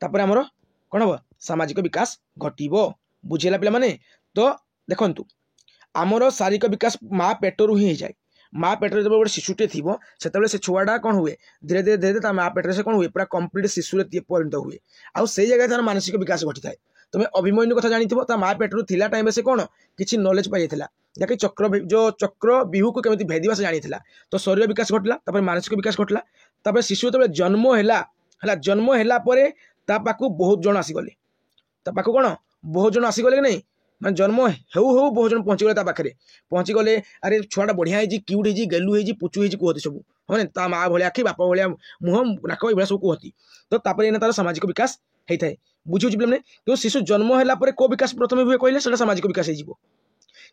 तापर आमर कौन हम सामाजिक विकास घटब बुझेगा पे मैंने तो देखु आमर शारीरिक विकास माँ पेटर ही जाए माँ पेटर जब गोटे शिशुटे थी से छुआटा कौन हुए धीरे धीरे धीरे माँ पेटर से कौन हुए पूरा कंप्लीट शिशु परिणत हुए आउ से जगह तार मानसिक विकास घटी थाए तुम अभिमन्यु कथा जानी ता माँ पेटर थिला टाइम से कौन किसी नॉलेज पाई जाकि चक्र बिहू को केमी भेदिवा से जानी तो शरीर विकास घटला मानसिक विकास घटला शिशु जो जन्म है जन्म है पाखु बहुत जन आसीगले पाखु कौन बहुत जन आसीगले कि नहीं मैं जन्म हो बहुत जन पहुँचीगले पाखे पहुँचीगले अरे छुआटा बढ़िया है क्यूट है गेलु है पुचु है कहती सब हाँ ता माँ भाया आखि बापा भाया मुह नाक ये सब कहती तो तार सामाजिक विकास होता है बुझे पे क्यों शिशु जन्म है को विकास प्रथम हुए कहले सामाजिक विकास हो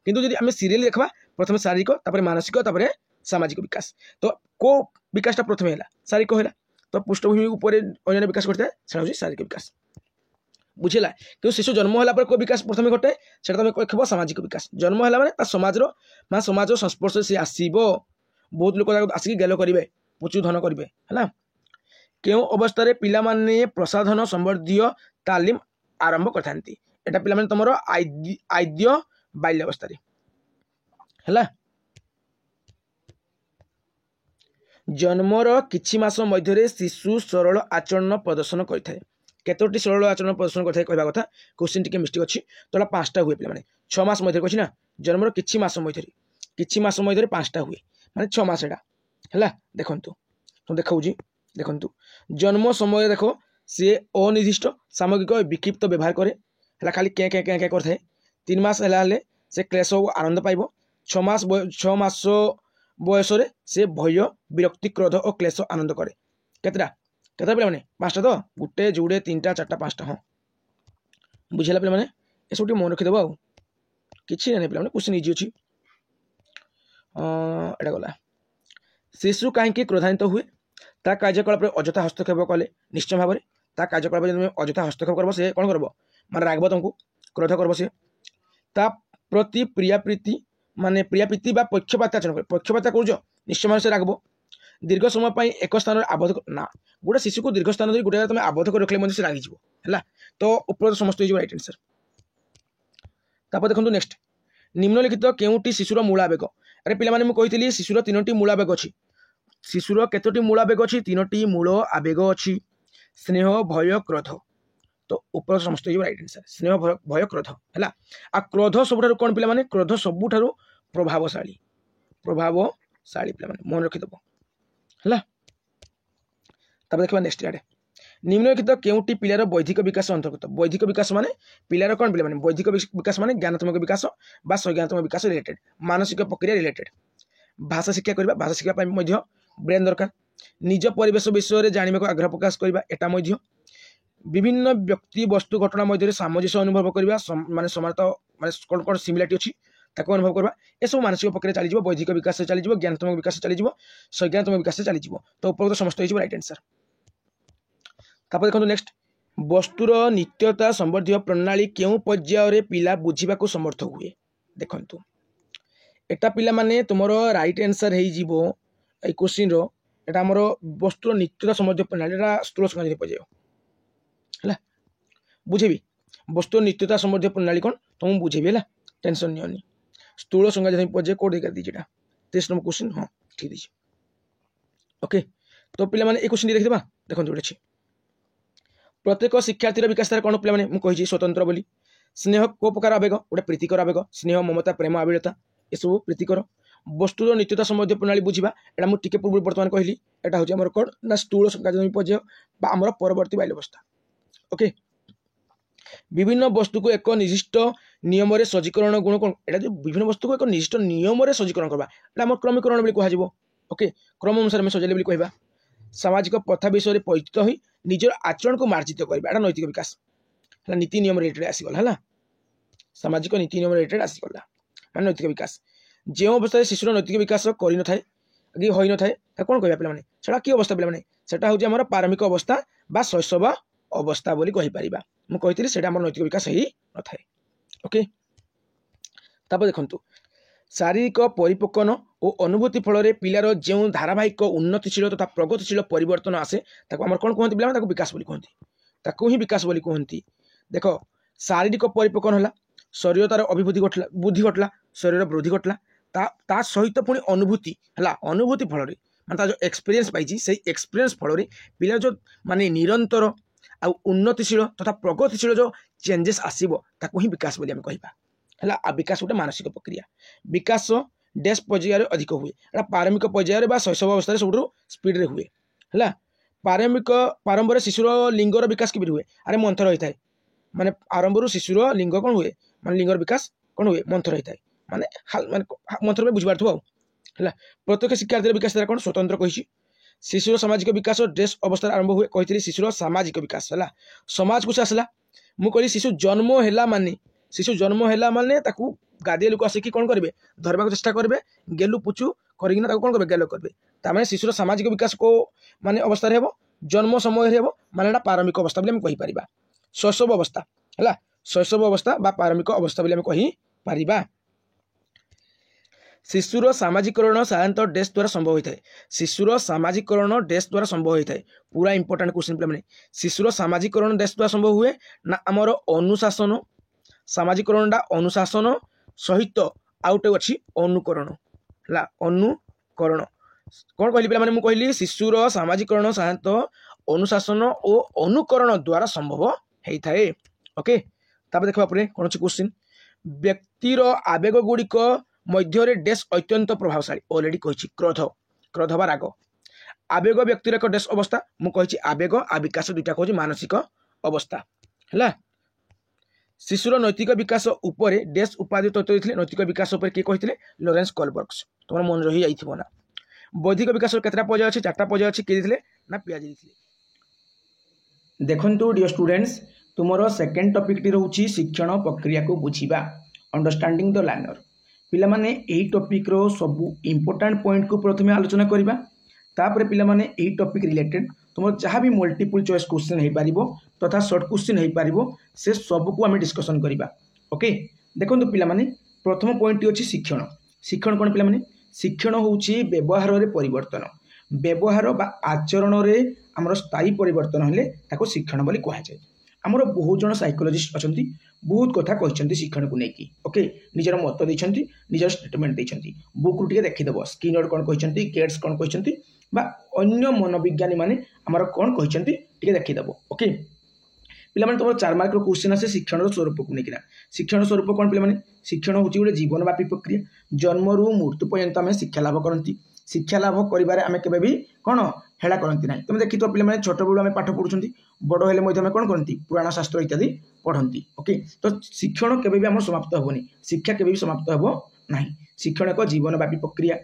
किंतु जब आम सीरियल देखा प्रथम शारीरिक मानसिक सामाजिक विकास तो को विकास प्रथम है शारीरिक है तो पृष्ठभूमि उपर अन्य विकास घटता है से शारीरिक विकास बुझेगा कि शिशु जन्म है को विकास प्रथम घटे से तुम कह सामाजिक विकास जन्म है मैंने समाज संस्पर्श से आसो बहुत लोग आसिक गेल करेंगे पुचु धन करेंगे है क्यों अवस्था पिलाने प्रसाधन संबंधी तालीम आरंभ करते पे तुम आद्य बाल्यावस्था है जन्मर किछि मास मध्य शिशु सरल आचरण प्रदर्शन करता केतोटी सरल आचरण प्रदर्शन करता कहवा कथा क्वेश्चन टी मिस्टेक अच्छी तो 5टा हुए पे 6 मास मध्य कही ना जन्मर किछि मास मध्य 5टा हुए माने 6 मास एटा है देखु तो देखु जन्म समय देख सी अनिर्दिष्ट सामग्रिक विक्षिप्त व्यवहार करे खाली क्या क्या क्या क्या करता 3 मास है से क्लेश आनंद पाइब 6 मास बयस से भय विरक्ति क्रोध और क्लेश आनंद करे केतटा पे 5टा तो गोटे जोड़े 3टा 4टा 5टा हाँ बुझेगा पे ये सब मन रखीदेव आ कि पे क्वेश्चन इजी अच्छी एटा गला शिशु कहीं क्रोधान्वित हुए ता कार्यकलाप अजथा हस्तक्षेप कले निश्चय भाव में ता कार्यकलाप जब अजथा हस्तक्षेप कर सी कौन कर माने रागब तुमको क्रोध कर सी ता प्रति प्रियाप्रीति माने प्रियाप्रीति पक्षपात आचरण कर पक्षपात कर निश्चय भाव से रागब दीर्घ समय पर एक स्थान आबद्ध ना गोटे शिशु को दीर्घ स्थान गोटे तुम आबद्ध कर रखले से रागिज है तो ऊपर समस्त हो राइट आंसर तापर देखो नेक्स्ट निम्नलिखित केउटी शिशुर मूलावेग अरे पिलाने मुझे कही शिशुर 3टी मूलावेग अच्छी शिशुर केतोटी मूलावेग अच्छी 3टी मूल आवेग अच्छी स्नेह भय क्रोध तो ऊपर समस्त हो राइट आंसर स्नेह भय क्रोध है आ क्रोध सबुठ कौन पे क्रोध सबुठ प्रभावशाली पे मन रखीदेव है देखा नेक्स्ट इे निम्नलिखित केउटी पिलार बौद्धिक विकास अंतर्गत बौद्धिक विकास माने पिलार कौन पे बौद्धिक विकास माने ज्ञानात्मक विकास बा संज्ञानात्मक विकास रिलेटेड मानसिक प्रक्रिया रिलेटेड भाषा शिक्षा करबा भाषा शिक्षा ब्रेन दरकार निज परिवेश विषय जाना को आग्रह प्रकाश करबा एटा विभिन्न व्यक्ति वस्तु घटना मध्य सामंजस्य अनुभव करबा माने समानता माने कौन कौन सिमिलारिटी अच्छी ताको अनुभव करबा ए सब मानसिक प्रक्रिया चली बौद्धिक विकास से चली ज्ञानात्मक विकास चली संज्ञानात्मक विकास से चली तो ऊपर समस्त हो राइट आंसर तापर देखो नेक्स्ट वस्तुर नित्यता संबंधी प्रणाली क्यों पर्यायर पिला बुझा समर्थ हुए देखु एटा पिला माने तुमर राइट आंसर हो क्वेश्चन एटा आमर वस्तुर नित्यता संबंधी प्रणाली स्थूल संज्ञा पर्याय है बुझेबी वस्तुर नित्यता संबंधी प्रणाली कौन तुम बुझेबी है टेंशन नहीं स्थूल संज्ञा पर्याय कोड देकर दीजिए 23 नंबर क्वेश्चन हाँ ठीक दीजिए ओके तो पिला माने क्वेश्चन देखा देखो अच्छे प्रत्येक शिक्षार्थी विकास कौन पे मुझे स्वतंत्र बोली स्नेह को प्रकार आवेग गोटे प्रीतिकर आवेग स्नेह ममता प्रेम आविलता ये सब प्रीतिकर वस्तुर नित्यता संबंधी प्रणाली बुझा एटा मुझे पूर्व बर्तमान कहली एटा हूँ आम कौन ना स्थूल संज्ञा पर्याय आमर परवर्ती बाल्यावस्था ओके विभिन्न वस्तु को एक निर्दिष्ट नियम सज्जीकरण गुण कौन एटा जो विभिन्न वस्तु को एक निर्दिष्ट नियम सज्जीकरण करवा आम क्रमिकरण बोली कह ओके क्रम अनुसार सजाइले कहवा सामाजिक प्रथा विषय परिचित हो निजर आचरण को मार्जित करवा नैतिक विकास है नीति नियम रिलेटेड आसीगला है सामाजिक नीति नियम रिलेटेड आसीगला मान नैतिक विकास जो अवस्था शिशुर नैतिक विकास कर न कि हो न था कौन कह पे कि अवस्था पे हूँ आम प्रारंभिक अवस्था बा शैशव अवस्था बोली कहीपर मुझे से नैतिक विकास ही न था ओके तापर देखु शारीरिक परिपक्वन और अनुभूति फल पिलार जो धारावाहिक उन्नतिशील तथा प्रगतिशील परिवर्तन आसे आम कौन कहते पे विकास बोली कहती ही विकास बोली कहती देख शारीरिक परिपक्वन है शरीर तार अभिवृद्धि घटला बुद्धि घटला शरीर वृद्धि घटला ता सहित पुणी अनुभूति है अनुभूति फल जो एक्सपीरियंस पाई से एक्सपीरियंस फल पिला जो माने निरंतर आ उन्नतिशील तथा प्रगतिशील जो चेंजेस आसीबो ताको ही विकास बोली हम कहिबा हला। आ विकास गोटे मानसिक प्रक्रिया। विकास डैश पर्यायर अधिक हुए एटा प्रारंभिक पर्यायर बा शैशव अवस्था सब स्पीड रे हुए हला। प्रारंभ शिशुर लिंगर विकास कि हुए अरे मंथर होता है माने आरंभ शिशुर लिंग कौन हुए माने लिंगर विकास कौन हुए मंथर होता है माने मंथर में बुझीपार है। प्रत्येक शिक्षार्थी विकास द्वारा कौन स्वतंत्र कही। शिशुर सामाजिक विकास ड्रेस अवस्था आरंभ हुए कही शिशुर सामाजिक विकास है समाज को आसला मुझे शिशु जन्म है माने गादिया लोक आसिक कौन करेंगे धरवा चेष्टा करेंगे गेलु पुचु करना कौन करेंगे गेल करेंगे तार शिशुर सामाजिक विकास को माने अवस्था हे जन्म समय माने प्रारंभिक अवस्था बोली कहीपर। शैशव अवस्था है शैशव अवस्था बा प्रारंभिक अवस्था बोली कहीपर। शिशुर सामाजिकरण साधारणतः डैश द्वारा संभव होता है। शिशुर सामाजिकरण डैश द्वारा संभव होता है। पूरा इंपोर्टेंट क्वेश्चन पे मैंने शिशुर सामाजिकरण डैश द्वारा संभव हुए ना आमर अनुशासन सामाजिकरण अनुशासन सहित आउटे अच्छी अनुकरण है अनुकरण कौन कहली पे मैंने कहली शिशुर सामाजिकरण साधारणतः अनुशासन और अनुकरण द्वारा संभव होता है। ओके तापर देखा कौन अच्छे क्वेश्चन व्यक्तिर आवेग गुड़िक मध्य डैश अत्यंत प्रभावशाली ऑलरेडी कही क्रोध क्रोध बा राग आवेग व्यक्तिर एक डैश अवस्था मुझे आवेग आ विकास दुईटा कह मानसिक अवस्था है। शिशुर नैतिक विकास उपर डैश उपाधि तत्व देते नैतिक विकास उपर किए कहते लॉरेंस कोलबर्ग्स तुम मन रही जाइए ना। बौद्धिक विकास केतटा पर्याय अच्छे 4टा पर्याय अच्छे किए देते ना पियाजी देते। देखंतु डियर स्टूडेंट्स तुमर सेकेंड टॉपिक टी रहउची शिक्षण प्रक्रिया को बुझीबा अंडरस्टैंडिंग द लर्नर। पिला माने एही टॉपिक रो सब इंपोर्टेंट पॉइंट को प्रथमे आलोचना करिबा तापर पिला माने एही टॉपिक रिलेटेड तुम जहाँ भी मल्टीपल चॉइस क्वेश्चन हो पारिबो तथा शॉर्ट क्वेश्चन हो पारिबो से सब को आम डिस्कसन करिबा। ओके देखंतु पिला माने प्रथम पॉइंट अछि शिक्षण। शिक्षण कोन पिला माने शिक्षण होउची व्यवहार रे परिवर्तन व्यवहार बा आचरण रे हमर स्थायी परिवर्तन हेले ताको शिक्षण बोली कहा जाय। आमर बहुत जन साइकोलॉजिस्ट अच्छा बहुत कथा कहते शिक्षण को लेकिन ओके निजर मत देते निजर स्टेटमेंट देते बुक रू देखीदेव स्किनर कौन कहते गेट्स कौन कहते अन्य मनोविज्ञानी माने आमर कौन कहते देखीदेव। ओके पे तुम 4 मार्क क्वेश्चन आसे शिक्षण स्वरूप को लेकिन शिक्षण स्वरूप कौन पे शिक्षण हूँ गोटे जीवनव्यापी प्रक्रिया जन्म रू मृत्यु पर्यंत आम शिक्षा लाभ करती शिक्षा लाभ करें आम के कौन हेला करती ना। तुम देखी पे छोट बेलू आम पाठ पढ़ुं बड़ हेल्ले कौन करती पुराण शास्त्र इत्यादि पढ़ती। ओके तो शिक्षण केबे आम समाप्त हेनी शिक्षा केबे समाप्त हेब ना। शिक्षण एक जीवनव्यापी प्रक्रिया।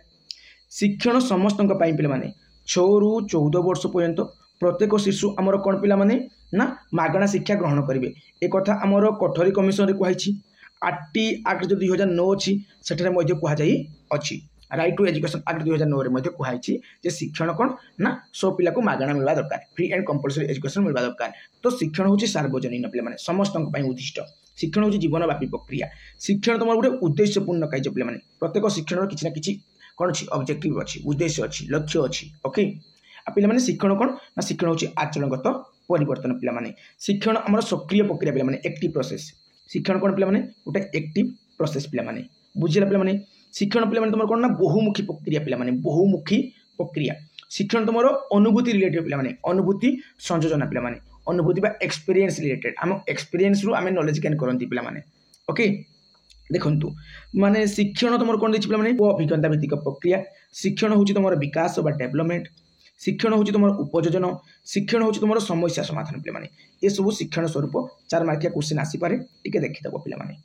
शिक्षण समस्त पे 6 रू 14 वर्ष पर्यंत प्रत्येक शिशु आमर कौन पे ना मागणा शिक्षा ग्रहण करेंगे एक कथा आमर कठोरी कमिशन कहुई आरटी एक्ट जो 2009 अच्छी से कहुई अच्छी राइट टू एजुकेशन एक्ट 2009 में कहुई शिक्षण कौन ना सब पिला को मागणा मिलवा दरकार फ्री एंड कंपलसरी एजुकेशन मिलवा दरकार। तो शिक्षण हूँ सार्वजनीन पे समस्त उद्दिष्ट शिक्षण हूँ जीवनव्यापी प्रक्रिया। शिक्षण तुम गोटे उद्देश्यपूर्ण कार्य पे प्रत्येक शिक्षण किसी ना कि कौन अच्छी ऑब्जेक्टिव अच्छी उद्देश्य अच्छी लक्ष्य अच्छी। ओके पे शिक्षण कौन ना शिक्षण हूँ आचरणगत परिवर्तन पे शिक्षण आम सक्रिय प्रक्रिया पे एक्टिव प्रोसेस शिक्षण कौन पे गोटे एक्टिव प्रोसेस पे बुझे पे शिक्षण पे तुम कौन ना बहुमुखी प्रक्रिया पे बहुमुखी प्रक्रिया। शिक्षण तुम अनुभूति रिलेटेड पे अनुभूति संयोजन पे अनुभूति एक्सपीरियंस रिलेटेड आम एक्सपीरियंस रु आम नॉलेज गेन करती पे। ओके देखंतु माने शिक्षण तुम कौन देखिए पे अभिज्ञता भित्तिक प्रक्रिया। शिक्षण हूँ तुम विकास बा डेवलपमेंट शिक्षण हूँ तुम उपयोजन शिक्षण हूँ तुम समस्या समाधान पे ये सब शिक्षण स्वरूप 4 मार्किया क्वेश्चन आसीपे टी देखीदेव पे।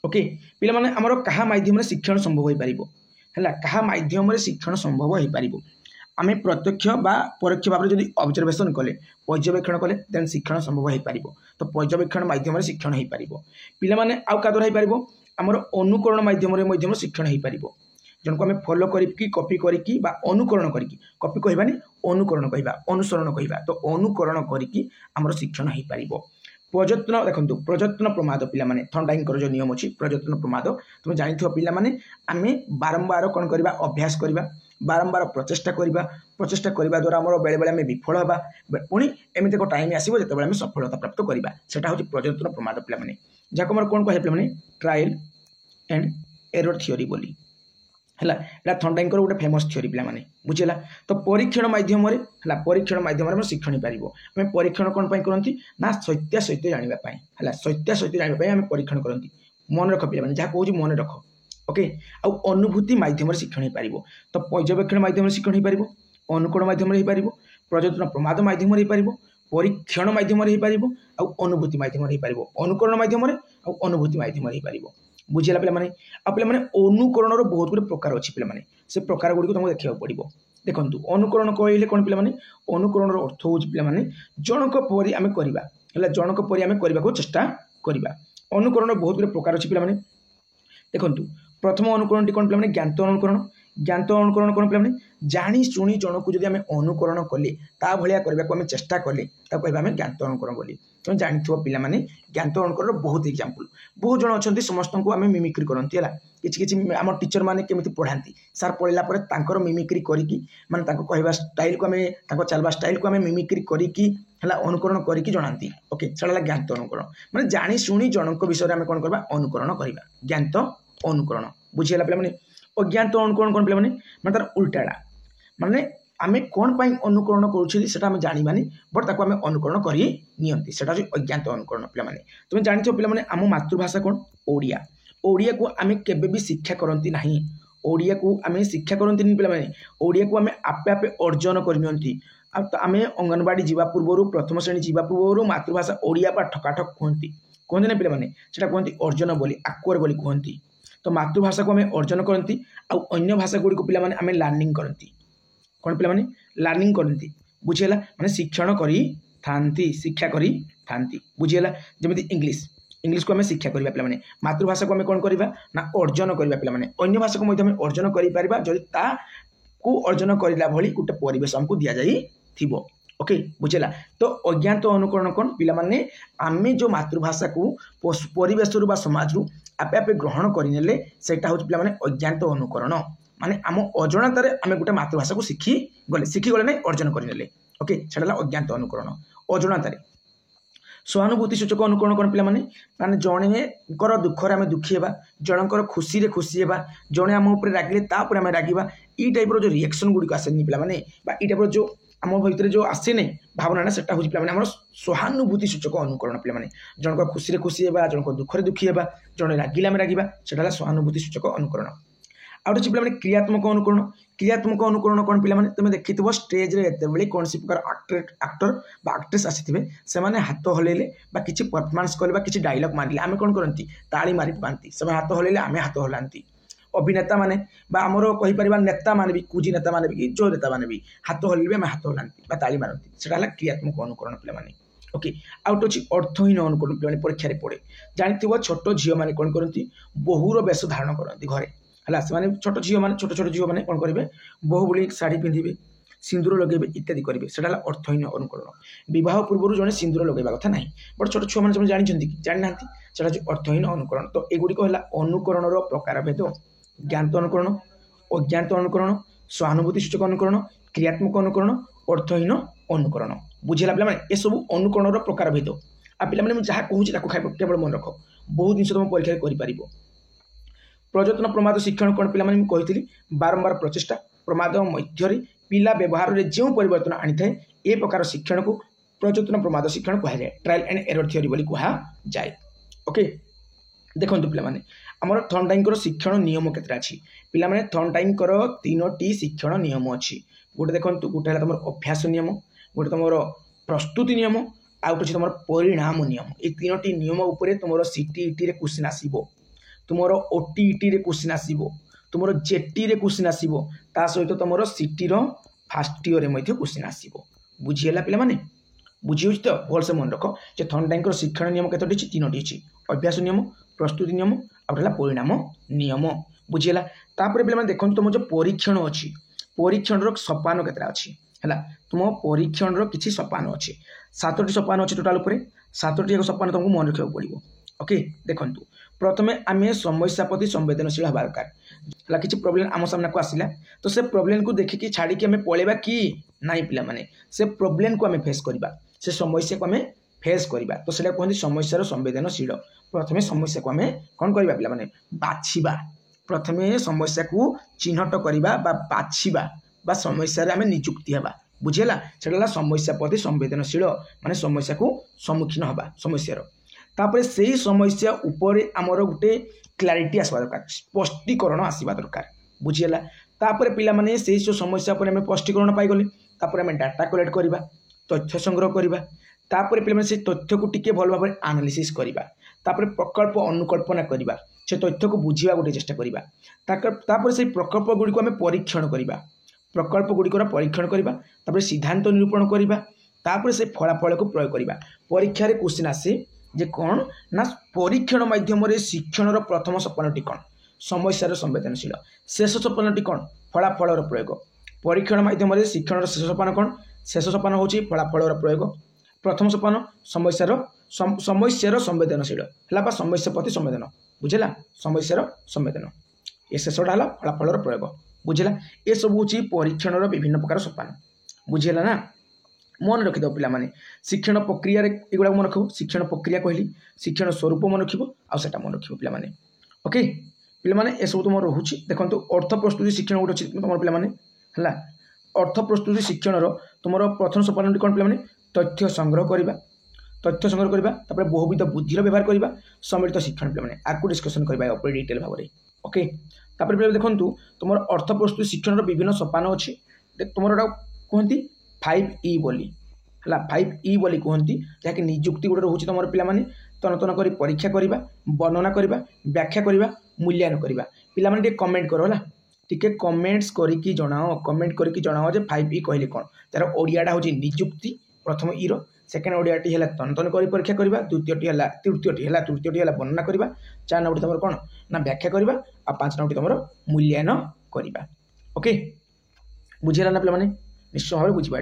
ओके पे आमर क्या माध्यम शिक्षण संभव हो पार क्या माध्यम शिक्षण संभव हो पार आम प्रत्यक्ष बा परोक्ष भाव में जब ऑब्जर्वेशन कले पर्यवेक्षण कले देन शिक्षण संभव हो पार। तो पर्यवेक्षण माध्यम शिक्षण हो पार पे आउ क्या द्वारा हो पार आमर अनुकरण माध्यम शिक्षण हो पार जन को आम फॉलो करी कॉपी करी अनुकरण करी कॉपी कहबानी अनुकरण कहबा अनुसरण कहबा तो अनुकरण करी आमर शिक्षण हो पार। प्रयत्न देखो प्रयत्न प्रमाद पे थंडाइंग जो नियम अच्छी प्रयत्न प्रमाद तुम जानी पे आम बारंबार कौन करवा अभ्यास करवा बारंबार प्रचेषा करवा द्वारा आम बेले बेले विफल हाँ पुणी एमती एक टाइम आसो जो सफलता प्राप्त करवा सेटा हूँ प्रयत्न प्रमाद पे जहाँ कौन कहे पे ट्रायल एंड एरर थियोरी बोली है थर्नडाइक गोटे फेमस थ्योरी पे बुझेगा। तो परीक्षण माध्यम परीक्षण माध्यम शिक्षण पार आम परीक्षण कौन करती ना सत्यासत्य जानापी है सत्यासत्य जानापी आम परीक्षण करती मन रख पे जहाँ कौन मन रख ओके आउ अनुभूति माध्यम शिक्षण पार। तो पर्यवेक्षण माध्यम शिक्षण पार अनुकरण माध्यम पर्यटन प्रमाद माध्यम परीक्षण माध्यम अनुभूति माध्यम अनुकरण माध्यम अनुभूति माध्यम बुझेगा पे पे अनुकरण बहुत गुड प्रकार अच्छी पे से प्रकार गुड़ी तुमको देखा पड़ो। देखो अनुकरण कहले कौन पे अनुकरण अर्थ हूँ पे जनक परी आम करवा जनक परी आम करने को चेष्टा करवा। अनुकरण बहुत गुड प्रकार अच्छी पे देखो प्रथम अनुकरण टी कौन पे ज्ञात अनुकरण ज्ञात अनुकरण कौन पे जानी शुणी जन को जब आम अनुकरण कले भाया करने को आम चेष्टा कले कह आम ज्ञात अनुकरण बोली। तुम जानी पे ज्ञात अनुकरण बहुत एग्जांपल बहुत जन अच्छा समस्त को आम मिमिक्री करती है किसी आम टीचर मैंने केमी पढ़ाती सार पढ़ला मिमिक्री करके माने कहवा स्टाइल को आम चलवा स्टाइल को आम मिमिक्री करके अनुकरण करके जनाती ओके से ज्ञात अनुकरण माने जानी शुणी जनक विषय में कौन करवा अनुकरण करवा ज्ञात अनुकरण बुझीगला पे। अज्ञात अनुकरण कौन पे तार उल्टाटा माने आमे कौन पाई अनुकरण करें जानी बट ताको आमे अनुकरण करी नियंती सेटा अज्ञात अनुकरण पे। तुम जानी पे आम मातृभाषा कौन ओडिया ओडिया को आमे केबे भी शिक्षा करती ना ओडिया को आमे शिक्षा करती पे ओडिया को आमे आपे आपे अर्जन करनी आम अंगनवाड़ी जीवा पूर्व प्रथम श्रेणी जीवा पूर्व मातृभाषा ओडिया पा ठकाठक कहती कहते ना पे कहती अर्जन बोली आक्वर बोली कहती। तो मातृभाषा को आम अर्जन करती अन्य भाषा गुड़ी पे आम लर्निंग करती कौन पे लर्निंग करती बुझेगा माने शिक्षण करी थांती शिक्षा करी थांती बुझेगा। जमी इंग्लिश इंग्लिश को आम शिक्षा करवा पे मातृभाषा को आम कौन करवा ना अर्जन करवा पे अन्य भाषा को अर्जन कर जदि अर्जन करला भली गोटे परिवेश आमको दि जाई थिबो ओके बुझेगा। तो अज्ञात अनुकरण कौन पे आम जो मातृभाषा को परिवेश रू समाज रू आपे आपे ग्रहण करने से पे अज्ञात अनुकरण माने आम अजणत आम गोटे मातृभाषा को शिखी गले ना अर्जन करने ओके से अज्ञात अनुकरण अजणत। सहानुभूति सूचक अनुकरण कौन पे माने जणेकर दुखर आम दुखी होगा जनकर खुशी रे खुशी होगा जड़े आम उपर रागिले तापर आम रागिबा ई टाइप रो जो रिएक्शन गुडी आसेनी पे ई टाइप जो आम भर जो आसे नहीं भावना से पे सहानुभूति सूचक अनुकरण पे जनक खुशी रे खुशी होगा जनक दुखरे दुखी होगा जड़े रागिले आम रागिबा से सहानुभूति सूचक अनुकरण। आउट अच्छी पे क्रियात्मक अनुकरण कौन पे तुम देखी स्टेज रे कौन सी प्रकार एक्टर आक्ट्रेस आसी से हाथ हल्ले किसी परफॉर्मेंस कले किसी डायलॉग मारे आम कौन करती ताली मारी पाती से हाथ हल्ले आम हाथ हलांती अभिनेता माने आमर कहीपर नेता माने भी कुजी नेता माने भी जो नेता माने भी हाथ हल्ले आम हाथ हलांती ताली मारती से क्रियात्मक अनुकरण पे ओके। आउट अच्छी अर्थहीन अनुकरण पे परीक्षा पड़े जानी छोट झील मैंने कौन करती बहुर बेश धारण करती घरे है छोट झील मैंने छोट छोट झील मैंने कौन करेंगे बहु बोली शाढ़ी पिंधे सिंदूर लगे इत्यादि करेंगे से अर्थहीन अनुकरण। विवाह पूर्व जड़े सिंदूर लगेगा कथा ना बट छोट छुआ मैंने जानते कि जाना से अर्थहीन अनुकरण। तो युड़िक है अनुकरण प्रकार भेद ज्ञात अनुकरण अज्ञात अनुकरण सहानुभूति सूचक अनुकरण क्रियात्मक अनुकरण अर्थहीन अनुकरण बुझेगा पे ये सब अनुकरण प्रकार भेद आ पे जहाँ कहूँ केवल मन रख बहुत जिन तुम परीक्षा कर। पर्यटन प्रमाद शिक्षण कौन पे कही बारंबार प्रचेषा प्रमाद मध्य पिला व्यवहार में जो परिवर्तन आनी था ए प्रकार शिक्षण को पर्यटन प्रमाद शिक्षण कह जाए ट्रायल एंड एरर थ्योरी बोली कह जाए ओके। देखो पे आमर थर्नडाइक शिक्षण नियम केते अच्छी पे थर्नडाइक 3टी शिक्षण नियम अच्छी गोटे देखो गोटे है तुम अभ्यास नियम गोटे तुम प्रस्तुति नियम आ गोटे तुम परिणाम नियम ये 3टी नियम उपर तुम सीटीईटी रे क्वेश्चन आसीबो तुमर ओटीईटी रे क्वेश्चन आसीबो तुमर जेटी रे क्वेश्चन आसीबो ता सहित तुमर सीटी रो फर्स्ट ईयर रे क्वेश्चन आसीबो बुझीगला पे माने बुझी तो भलसे मन रख जे थर्नडाइक शिक्षण नियम केतोटी अछि 3टी अछि अभ्यास नियम प्रस्तुति नियम आउला परिणाम नियम बुझीगला। तापर पे देखो तुम जो परीक्षण अच्छी परीक्षण रो सोपान केतरा अछि है तुम परीक्षण रो किछि सोपान अच्छी 7टी सोपान अच्छी टोटाल उपर 7टी सोपान तुमको मन रखा पड़ो ओके। देखो प्रथमे आम समस्या प्रति संवेदनशील हवा दरकार किसी प्रोब्लेम आम सामने को आसला तो से प्रोब्लेम को देखिकी छाड़ी आम पलैबा कि नाई पिला माने से प्रोब्लेम को आम फेस करवा से समस्या को आम फेस करवा तो कहते समस्या संवेदनशील प्रथमे समस्या को आम कौन करवा पे बाछा प्रथमे समस्या को चिन्हट करवा बाछिबा बा समस्या आम निजुक्ति हवा बुझीला से समस्या प्रति संवेदनशील माने समस्या को सम्मुखीन हवा समस्यार तापर से समस्या उपर आमर गोटे क्लारिटी आसवा दरकार स्पष्टीकरण आसवा दरकार बुझीला तापर पिला माने से समस्या पर आम स्पष्टीकरण पाइगले तापर आम डाटा कलेक्ट करवा तथ्य संग्रह करवा तापर पिला माने से तथ्य को टिके भल भाव एनालिसिस करवा तापर प्रकल्प अनुकल्पना करवा से तथ्य को बुझा गोटे चेष्टा करवा तापर से प्रकल्प गुड़िक आम परीक्षण करवा प्रकल्प गुड़िकर परीक्षण करवा तापर सिद्धांत निरूपण करवा तापर से फलाफल को प्रयोग करवा परीक्षा क्वेश्चन आसे जे कौन ना परीक्षण माध्यम शिक्षण प्रथम सोपानटी कौन समस्यार संवेदनशील शेष सोपानटी कौन फलाफल प्रयोग परीक्षण माध्यम शिक्षण शेष सोपान कौन शेष सोपान हूँ फलाफल प्रयोग प्रथम सोपान समस्यार संवेदनशील है समस्या प्रति संवेदन बुझेगा समस्यार संवेदन ये शेषटा है फलाफल प्रयोग बुझेगा ये सब हूँ परीक्षण विभिन्न प्रकार सोपान बुझेगा ना मन रखिद पे शिक्षण प्रक्रिया एगुड़ा मन रख शिक्षण प्रक्रिया कहली शिक्षण स्वरूप मन रख आटा मन रख पे ओके पे ये सब तुम रोचे देखो अर्थ प्रस्तुति शिक्षण गोटे अच्छी तुम पे अर्थ प्रस्तुति शिक्षण तुम प्रथम सोपान कौन पे तथ्य संग्रह करवा बहुविध बुद्धिर व्यवहार करवा सम्मिलित शिक्षण पे आपको डिस्कसन करवा डिटेल भाव में ओके तापर देखो तुम अर्थ प्रस्तुति शिक्षण विभिन्न सोपान अच्छी तुम कहती 5E बोली है 5E बोली कहती जहाँकि निजुक्ति गोटे रोचे तुम पे तन कर परीक्षा करवा वर्णना करवा व्याख्या करवा मूल्यांकन करवा पे कमेंट करो है टिके कमेंट्स करके जनाओ कमेंट करके जनाओ जे 5E कहले कौन तार ओडियाटा हूँ निजुक्ति प्रथम ई सेकेंड ओडियाटी है तन कर परीक्षा करवा द्वितीयटी है तृतीयटी है वर्णना करवा 4 नंबर तुम कौन ना व्याख्या करवा आ 5 नंबर तुम मूल्यांकन करवा ओके बुझेगा ना पे निश्चय भाव बुझीपार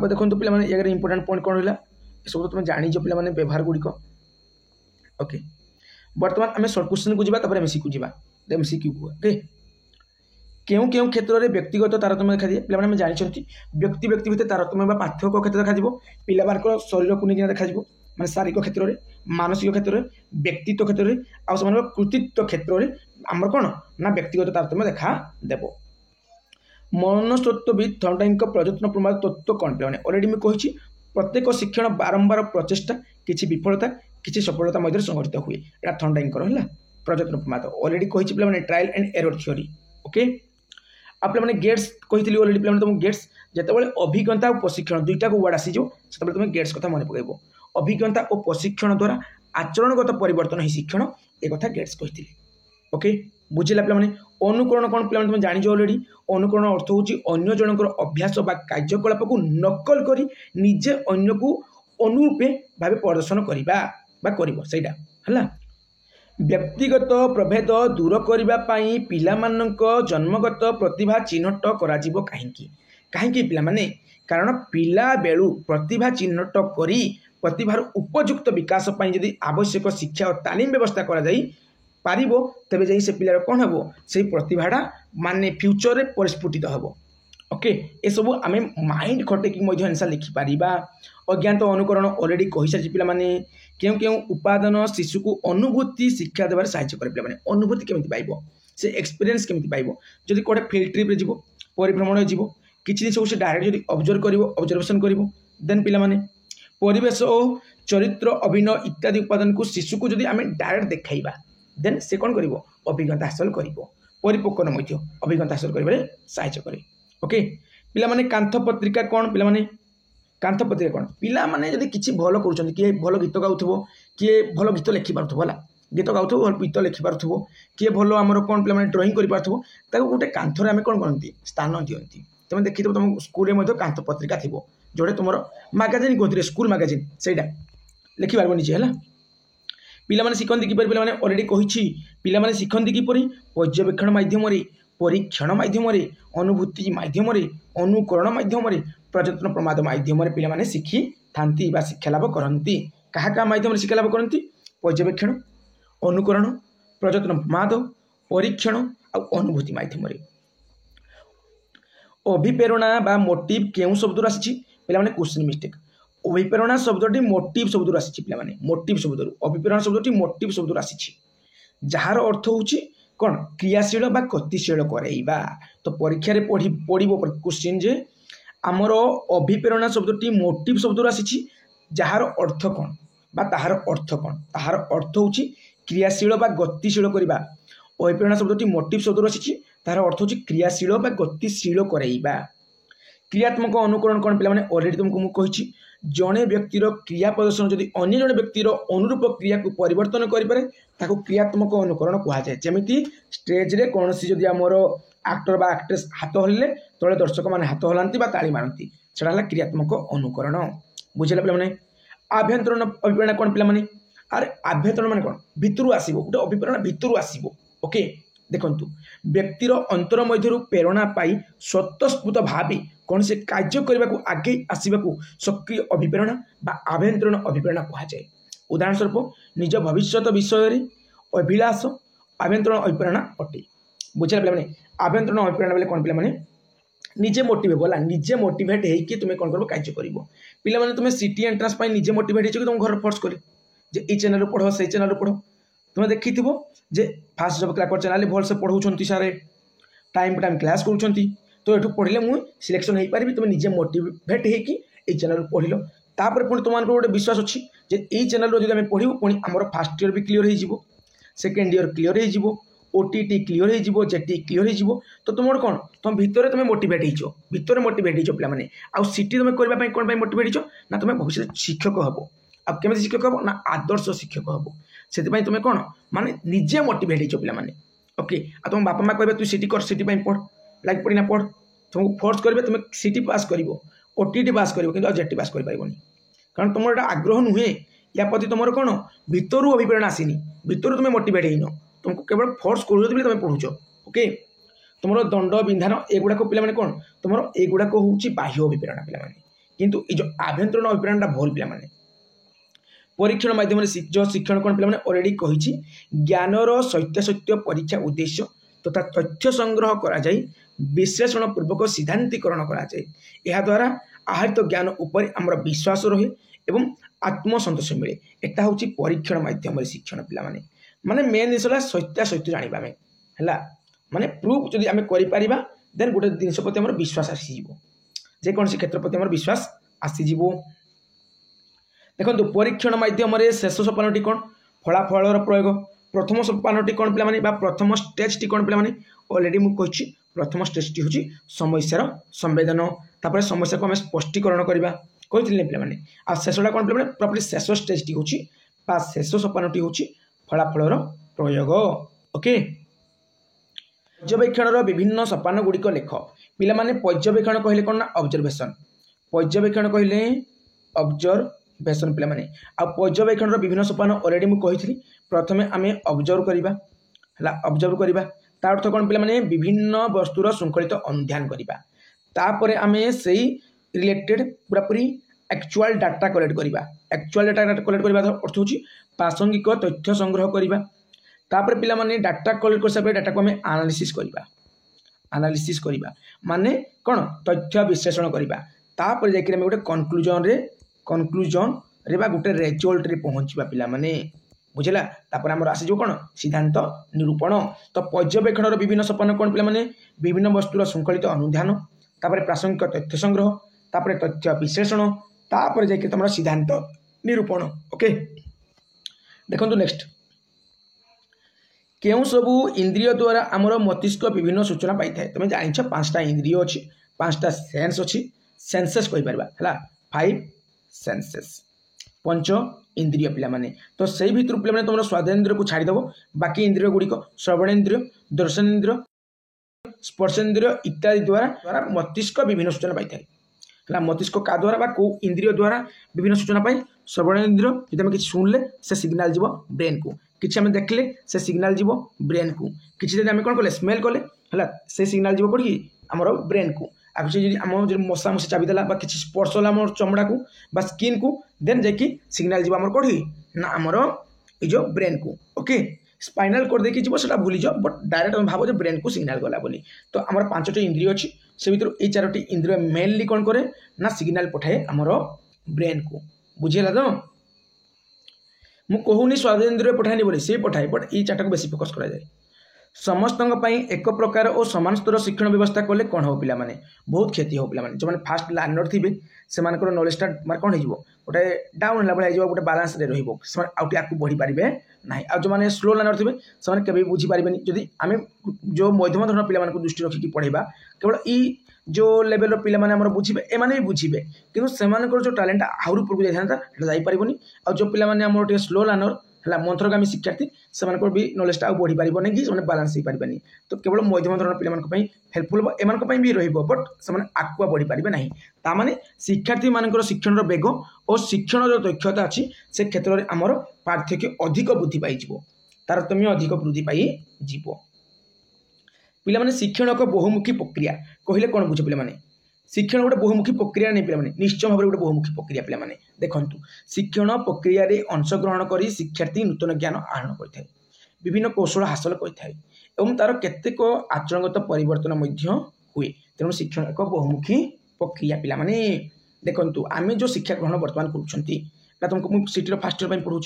देखो पे इंपोर्टाट पॉइंट कौन रहा सब तो तुम जानी पे व्यवहार गुड़िक ओके बर्तमान आम सर्ट क्वेश्चन को जावा एमसीक्यू जावा एमसीक्यू को ओके क्यों क्षेत्र में व्यक्तिगत तारतम्य देखा दिए पे जानते व्यक्ति भितर तारतम्य पार्थक्य क्षेत्र देखा पार शरीर को लेकिन देखा माने शारीरिक क्षेत्र में मानसिक क्षेत्र में व्यक्तित्व क्षेत्र में आम कृतित्व क्षेत्र में आमर कौन ना व्यक्तिगत तारतम्य देखा देव मनस्तत्वविद थर्नडाइक प्रयत्न प्रमाद तत्व कौन पे अलरेडी मुझे कही प्रत्येक शिक्षण बारंबार प्रचेषा किसी विफलता किसी सफलता मध्य संघटित हुए यहाँ थर्नडाइक है प्रयत्न प्रमाद अलरेडी कही पे trial and error theory okay आप पे गेट्स कही अलरेडी पे तुम गेट्स जिते अभिज्ञता और प्रशिक्षण दुईटा को वर्ड आसीज से तुम गेट्स कथा मन पकड़ अभिज्ञता और प्रशिक्षण द्वारा आचरणगत परिवर्तन ही शिक्षण एक कथा गेट्स कही ओके बुझेगा पे अनुकरण कौन पे तुम जानी अलरेडी अनुकरण अर्थ हूँ अन्य जनकर अभ्यास बा कार्यकलाप को नकल कर निजे अन्य को अनुरूपे भाव प्रदर्शन करवा है व्यक्तिगत प्रभेद दूर करने पिलामानक जन्मगत प्रतिभा चिन्हट कराजिबो कहीं पिलामाने कारण पिला बेलू प्रतिभा चिन्हट करी प्रतिभार उपयुक्त विकास यदि आवश्यक शिक्षा और तालीम व्यवस्था करा जाई पारिबो तबे जाई से पिलार कौन हम से प्रतिभाटा माने फ्यूचर रे परिस्फुटित हम ओके ये सब आम माइंड खटेकी आंसर लिखिपर अज्ञात अनुकरण अलरेडी कही सारी पे क्यों उपादान शिशु को अनुभूति शिक्षा देवार साहाय्य करे पे अनुभूति केमी पाइब से एक्सपीरियंस केमी पाइब जदि कौटे फील्ड ट्रिप जीव परिभ्रमण जीव किसी जिन सब डायरेक्ट जब ऑब्जर्व कर ऑब्जर्वेशन कर देन पे परिवेश और चरित्र अभिनय इत्यादि उपादान को शिशु को जब आम डायरेक्ट देखा देन से कौन कर अभिज्ञता हासिल कर परिपक्वन अभिज्ञता हासिल कर साहाय्य करे ओके पिलामाने कांथ पत्रिका कौन पिलामाने कांथ पत्रिका कौन पिलामाने जदि किसी भल कर किए भल गीत गाउथबो किए भल गीत लिखि पारुथबो होला गीत गाउथबो भल गीत लिखि पारुथबो किए भल आमर कौन पिलामाने ड्राइंग करि पारुथबो ताको गोटे कांथरे आमे कौन करंती स्थान दियंती तुम देखिथबो तुम स्कूल में कांथ पत्रिका थिबो जोड़े तुम मैगजीन कहते स्कूल मैगजीन सेटा लिखि पारबो निजे है पिलामाने शिखती किपर पिलामाने अलरेडी कही पिलामाने शिखती किपर पर्यवेक्षण माध्यम परीक्षण माध्यम अनुभूति माध्यम अनुकरण माध्यम प्रयत्न प्रमाद माध्यम पिलामाने शिखी थांती बा शिक्षा लाभ करती क्या माध्यम शिक्षा लाभ करती पर्यवेक्षण अनुकरण प्रयत्न प्रमाद परीक्षण और अनुभूति माध्यम अभिप्रेरणा बा मोटिव केउं शब्द आसी पिलामाने क्वेश्चन मिस्टेक अभिप्रेरणा शब्दटी मोटिव शब्द आसी पिलामाने मोटिव शब्द अभिप्रेरणा शब्दटी मोटिव शब्द आसी जार अर्थ हूँ कौन क्रियाशील बा गतिशील करवा। तो परीक्षा रे पढ़ो क्वेश्चन जे आमर अभिप्रेरणा शब्दटी मोटिव शब्द आसी जार अर्थ कौन बा ताहार अर्थ कौन, ताहार अर्थ हूँ क्रियाशील बा गतिशील करवा। अभिप्रेरणा शब्दटी मोटिव शब्द आसी तार अर्थ हूँ क्रियाशील बा गतिशील करवा। क्रियात्मक अनुकरण कौन पे अलरेडी तुमको मुझे जड़े व्यक्तिर क्रिया प्रदर्शन जदि अन्य जड़े व्यक्तिर अनुरूप क्रिया को परिवर्तन करें ताको क्रियात्मक अनुकरण कहुए। जमी स्टेज रे कौन सी जदि आमर आक्टर बा आक्ट्रेस हाथ हल्ले तले दर्शक मैंने हाथ हलांती ताली मारती से क्रियात्मक अनुकरण। बुझेगा पे आभ्यंतरण अभिप्रेरणा कौन पे अरे आभ्यंतरण माने कौन भितर आसो गोटे अभिप्रेरणा भितर आसो। ओके देखु व्यक्तिर अंतर मध्य प्रेरणा पाई स्वतःस्फूर्त भाव कौन से कार्य करने को आगे आसवा सक्रिय अभिप्रेरणा बा आभ्यंतरण अभिप्रेरणा कहुए। उदाहरण स्वरूप निज भविष्य विषय अभिलाष आभ्यंतरण अभिप्रेरणा अटे। बुझे पे आभ्यंतरण अभिप्रेरणा बेले कौन पे निजे मोटिवेट गला निजे मोटिवेट होगी तुम कौन कर कार्य कर पे तुम सिटी एंट्रांस निजे मोटिवेट हो तुम घर फोर्स कर चैनल पढ़ से चैनल पढ़ तुम देखी जे फास्ट जब क्राकर चैनल भल से पढ़ाऊँ सारे टाइम टू टाइम क्लास करूँ तो ये पढ़ले मुझे सिलेक्शन हो पारि तुम निजे मोटिवेट होगी चैनल पढ़ल तापर पुणी तुम गोटे विश्वास अच्छी जे ये चैनल जब पढ़ू पुणी आम फास्ट इयर भी क्लीयर हो सेकेंड इयर क्लीयर हो ओटीटी क्लीयर हो जेटी क्लीयर हो तो तुम कौन तुम भितर तुम मोटिवेट हो भितर मोटिवेट हो पे आउ सिटी तुम करने कौन मोटिवेट हो ना तुम भविष्य शिक्षक हम अब केमी शिक्षक हम ना आदर्श शिक्षक हम से तुम कौन माने निजे मोटिवेट हो पे। ओके आ तुम बापा माँ कहे तू सिटी कर सिटी पढ़ लाइक पढ़ना पढ़ तुमको फोर्स करेंगे तुम सिटी पास कर ओटीटी पास कर जेटी पास कर कारण तुम एटा आग्रह नुहे या प्रति तुम कौन भितर अभिप्रेरणा आसीनी भितर तुम मोटिवेट हो तुमको केवल फोर्स कर तुम पढ़ुच। ओके तुम दंड विधान एगुड़ाक पे कौन तुम एगुड़ाक हूँ बाह्य अभिप्रेरणा पे किंतु ये जो आभ्यंतरण अभिप्रेरणा भल पे परीक्षण माध्यम जो शिक्षण कौन पे अलरेडी कही ज्ञानर सत्यासत्य परीक्षा उद्देश्य तथा तथ्य संग्रह करा जाई विश्लेषण पूर्वक सिद्धांतीकरण कराए यह द्वारा आहरित ज्ञान उपर आमर विश्वास रहे एवं आत्मसंतोष मिले। एटा हूँ परीक्षण माध्यम शिक्षण पे माने मेन जिन सत्यासत्य जाना है माने प्रूफ जदि आम कर देन गोटे जिनस प्रति आम विश्वास आसीज जेकोसी क्षेत्र प्रति आम विश्वास आसीज। देखो परीक्षण माध्यम शेष सोपानटी कौन फलाफल प्रयोग प्रथम सोपानटी कौन पे प्रथम स्टेजटी कौन पे अलरेडी मुझे प्रथम स्टेजटी हूँ समस्यार संवेदन तापर समस्या को आम स्पष्टीकरण करवा कही पे आ शेषटा कौन पे प्रॉपर्टी शेष स्टेजटी हूँ शेष सोपानटी हूँ फलाफल प्रयोग। ओके पर्यवेक्षण विभिन्न सोपान गुड़िक लेख पे पर्यवेक्षण कहले कौन ना ऑब्जर्वेशन पर्यवेक्षण कहले ऑब्जर्वेशन पे आ पर्यवेक्षण विभिन्न सोपान अलरेडी मुझे प्रथमे आम ऑब्जर्व करवा ऑब्जर्व करवा तार अर्थ कौन पे विभिन्न वस्तुर श्रृंखलित अनुध्यान करवा तापर आम से रिलेटेड पूरापूरी एक्चुअल डाटा कलेक्ट करवा एक्चुअल डाटा कलेक्ट करवा अर्थ हूँ प्रासंगिक तथ्य संग्रह करवा तापर पे डाटा कलेक्ट कर सारे डाटा को आम एनालिसिस करवा माने कौन तथ्य विश्लेषण करवा तापर जाकर आम गोटे कनक्लूजन रे गोटे रिजल्ट रे पहुँचवा पे बुझेगा तापर आमर आसीज कौन सिद्धांत निरूपण। तो पर्यवेक्षण विभिन्न सोपान कौन पे विभिन्न वस्तुर श्रृंखलित अनुध्यान तापर प्रासंगिक तथ्य संग्रह तापर तथ्य विश्लेषण तापर जाकर तुम सिद्धांत निरूपण। ओके देखो नेक्स्ट केउ सबू इंद्रिय द्वारा आमर मस्तिष्क विभिन्न सूचना पाई था तुम जान 5टा इंद्रिय अच्छी 5टा सेन्स अच्छी सेन्सेस कहीपर है 5 सेन्सेस पंच इंद्रिय पे तो से भर पे तुम स्वादेन्द्रिय को छाड़देव बाकी इंद्रिय गुड़िक श्रवणेन्द्रिय दर्शनेन्द्रिय स्पर्शेन्द्रिय इत्यादि द्वारा मस्तिष्क विभिन्न सूचना पाई था मस्तिष्क का द्वारा कौ इंद्रिय द्वारा विभिन्न सूचना पाए श्रवणेन्द्रिय जब आम कि शुणिले से सिग्नाल जीव ब्रेन को किसी आम देखले से सिग्नाल जीव ब्रेन को किसी आम कौन कले स्मेल कले है से सिग्नाल जीव कौटी आमर ब्रेन को आम जो मशा मशी चाबिदेला किसी स्पर्श है आम चमड़ा को बा स्किन को देन जाकि सिग्नाल जीव आमर कौटी ना आमर ये ब्रेन को। ओके स्पाइनाल कोड देखिए जीव से भूली जाओ बट डायरेक्ट आम भाव ब्रेन को सिग्नाल गला बोली। तो आमर 5टी इंद्रिय अच्छी से भर ये 4टी इंद्रिय मेनली कौन करे ना सिग्नाल पठाए आमर ब्रेन को बुझेगा। तो ମୁଁ କହୁନି ସ୍ୱାଦେନ୍ଦ୍ରିୟ ପଠାଏନି ବୋଲି ସେ पठाए बट ये चार्टा को बेसी फोकस करा जाए समस्त एक प्रकार और सामान स्तर शिक्षण व्यवस्था कले कौन हो पिला माने बहुत क्षति हो पिला माने जो माने फास्ट लर्नर थिबे सेमानकर नॉलेज माने कौन हो गोटे डाउन लेवल हो गोटे बालांस रे रहिबो से आउट आकु बढ़ी पारिबे नाही आ जो माने स्लो लर्नर थिबे से केबे बुझी पारिबेनी जदि आमे जो मध्यम धरण पिला मानकु दृष्टि रखिकी पढ़ेबा केवल ई जो लेवल पिला माने हमर बुझिबे ए माने भी बुझिबे किंतु सेमानकर जो टैलेंट आहुर ऊपर जाई थांता एटा जाई पारिबोनी आ जो पिला माने हमर टे स्लो लर्नर है मंत्रगामी शिक्षार्थी से भी नॉलेज बढ़ी पार कि बालांस हो पारे तो केवल मध्यम धरण पे हेल्पफुल हम एम भी रट से आकुआ बढ़ी पारे ना ताने शिक्षार्थी मान शिक्षण बेग और शिक्षण जो दक्षता अच्छी से क्षेत्र में आमर पार्थक्य अधिक वृद्धि पाई तारतम्य अधिक वृद्धि पाई पे शिक्षण एक बहुमुखी प्रक्रिया कहले कौन बुझे पे शिक्षण गोटे बहुमुखी प्रक्रिया नहीं पे निश्चय भाव गोटे बहुमुखी प्रक्रिया पे देखु शिक्षण प्रक्रिया अंशग्रहण कर शिक्षार्थी नूतन ज्ञान आहरण करते विभिन्न कौशल हासिल करते तार केतेक आचरणगत परिवर्तन हुए तेणु शिक्षण एक बहुमुखी प्रक्रिया पे देखु आम जो शिक्षा ग्रहण बर्तमान कर तुमको सिटी फास्ट इयर पढ़ाऊँ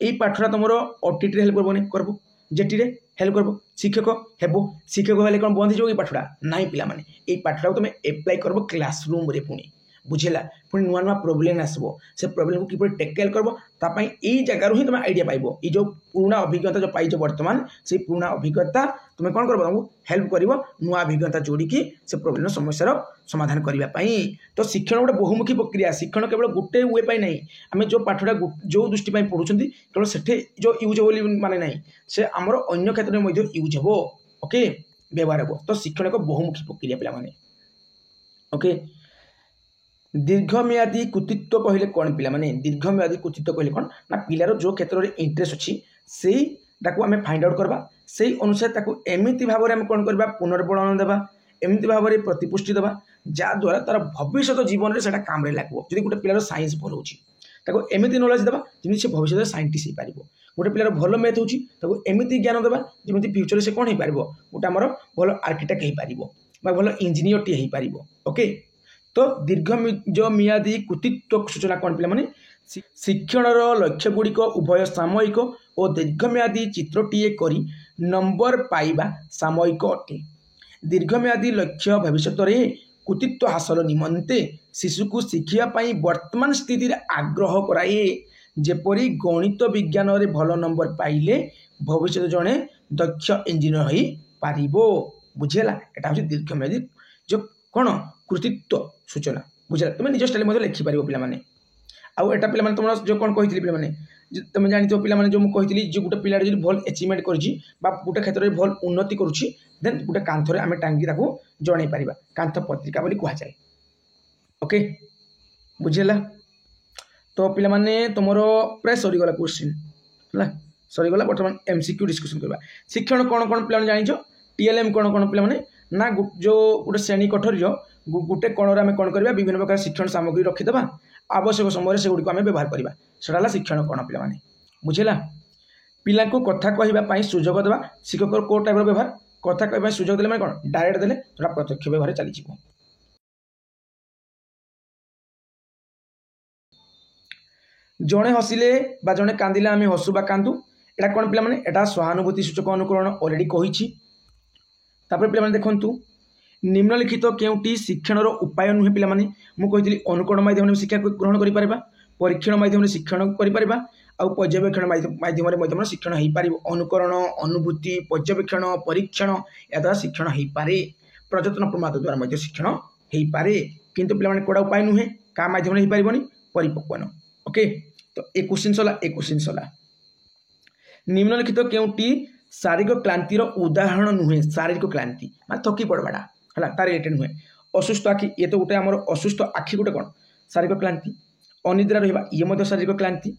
यही पाठटा तुम ओटीटी हेल्प करब जेटी हेल्प करब शिक्षक हेबो शिक्षक हेल्ले कौन बंद हो पाठटा नाई पे पाठटा तुम एप्लाय करब क्लासरूम रे पुणी बुझेगा पुणी नुआ नुआ प्रोब्लेम आसो से प्रोब्लेम को किपर टेकल करब तापाई यही जगार ही तुम आइडिया पाइब ये जो पुराना अभिज्ञता जो पाइज बर्तमान से पुराना अभिज्ञता तुम कौन कर तुमको हेल्प कर नुआ अभिज्ञता जोड़िकी से प्रोब्लेम समस्यार समाधान करने तो शिक्षण गोटे बहुमुखी प्रक्रिया शिक्षण केवल गोटे वे पाई नहीं आम जो पाठटा जो दृष्टि पढ़ुं केवल से जो यूज हो माने ना से आमर अन्य क्षेत्र में यूज हो ओके व्यवहार हो तो शिक्षण एक बहुमुखी प्रक्रिया पे ओके दीर्घम्यादी कृतित्व कहले कौन पे दीर्घम्यादी कृतित्व कहले कौन ना पिलार जो क्षेत्र में इंटरेस्ट अच्छी से आम फाइंड आउट करवा से अनुसार एमती भाव में कौन करवा पुनर्बलन देवा एमती भाव में प्रतिपुष्टि देवा जहाद्वारा तार भविष्य जीवन में से काम लगे जब गोटे पिलार साइंस भल हो एमती नॉलेज देवा जमी से भविष्य साइंटिस्ट हो पार गोटे पिलार भल मैथ हो एमती ज्ञान देवा जमी फ्यूचर से कौन हो पार गोटे आमर भल आर्किटेक्ट हो पार भल इंजीनियर टी हो पार ओके तो दीर्घ जो मियादी कृतित्व सूचना कौन पे शिक्षण लक्ष्य गुड़िक उभय सामयिक और दीर्घम्यादी चित्रटीए करी नंबर पाइबा सामयिक अटे दीर्घम्यादी लक्ष्य भविष्य में कृतित्व हासिल निमंते शिशु को शिखापी वर्तमान स्थिति आग्रह कराए जेपरी गणित विज्ञान में भल नंबर पाइले भविष्य जड़े दक्ष इंजीनियर हो पार बुझेगा यहाँ हूँ दीर्घम्यादी जो कौन कृतित्व सूचना बुझे तुम निज स्टाइल लिखिपार पे आउ एटा पे तुम जो कौन कही पे तुम जानी पे जो मुझे जो गोटे पिला जो भल अचिवमेंट कर गोटे क्षेत्र में भल उन्नति करुच्ची देन गोटे कांथरे आम टांगी जन पार कांथ पत्रिका बोली कहुए ओके बुझेगा तो पे तुम प्राय सरीगला क्वेश्चन है सरीगला बर्तमान एमसीक्यू डिस्कसन करवा शिक्षण कौन कौन पे जान टीएलएम कौन कौन पे ना जो गोटे श्रेणी कठोर गोटे कोण आम कौन करवा विभिन्न प्रकार शिक्षण सामग्री रखीदे आवश्यक समय से गुड़ी आम व्यवहार करवा सेटा शिक्षण कौन पे बुझेगा पिला को कथा कहवाई सुजोग देवा शिक्षक को टाइप व्यवहार कथा कहवाई सुजोग देले कौन डायरेक्ट देले थोड़ा प्रत्यक्ष व्यवहार चली जड़े हसिले जड़े कांदिले आम हसु बा कांदू एटा कौन पे एटा सहानुभूति सूचक अनुकरण अलरेडी कही पे देखु निम्नलिखित केउटी शिक्षणर उपाय नुहे पे मुझे अनुकरण माध्यम शिक्षा ग्रहण कर परीक्षण माध्यम शिक्षण कर पर्यवेक्षण माध्यम शिक्षण हो पार अनुकरण अनुभूति पर्यवेक्षण परीक्षण या द्वारा शिक्षण हो पारे प्रयत्न प्रमाद द्वारा शिक्षण हो पारे किंतु पे कौड़ा उपाय नुहे क्या माध्यम हो पार परिपक्वन ओके तो एक क्वेश्चन सला निम्नलिखित केउटी शारीरिक क्लांतिर उदाहरण नुहे शारीरिक क्लांति मान थकी पड़वाटा है तार रिलेटेड नुहे असुस्थ आखि ये तो गोटे आम असुस्थ आखि गोटे कौन शारीरिक क्लांति अनिद्रा रहा ये शारीरिक क्लांति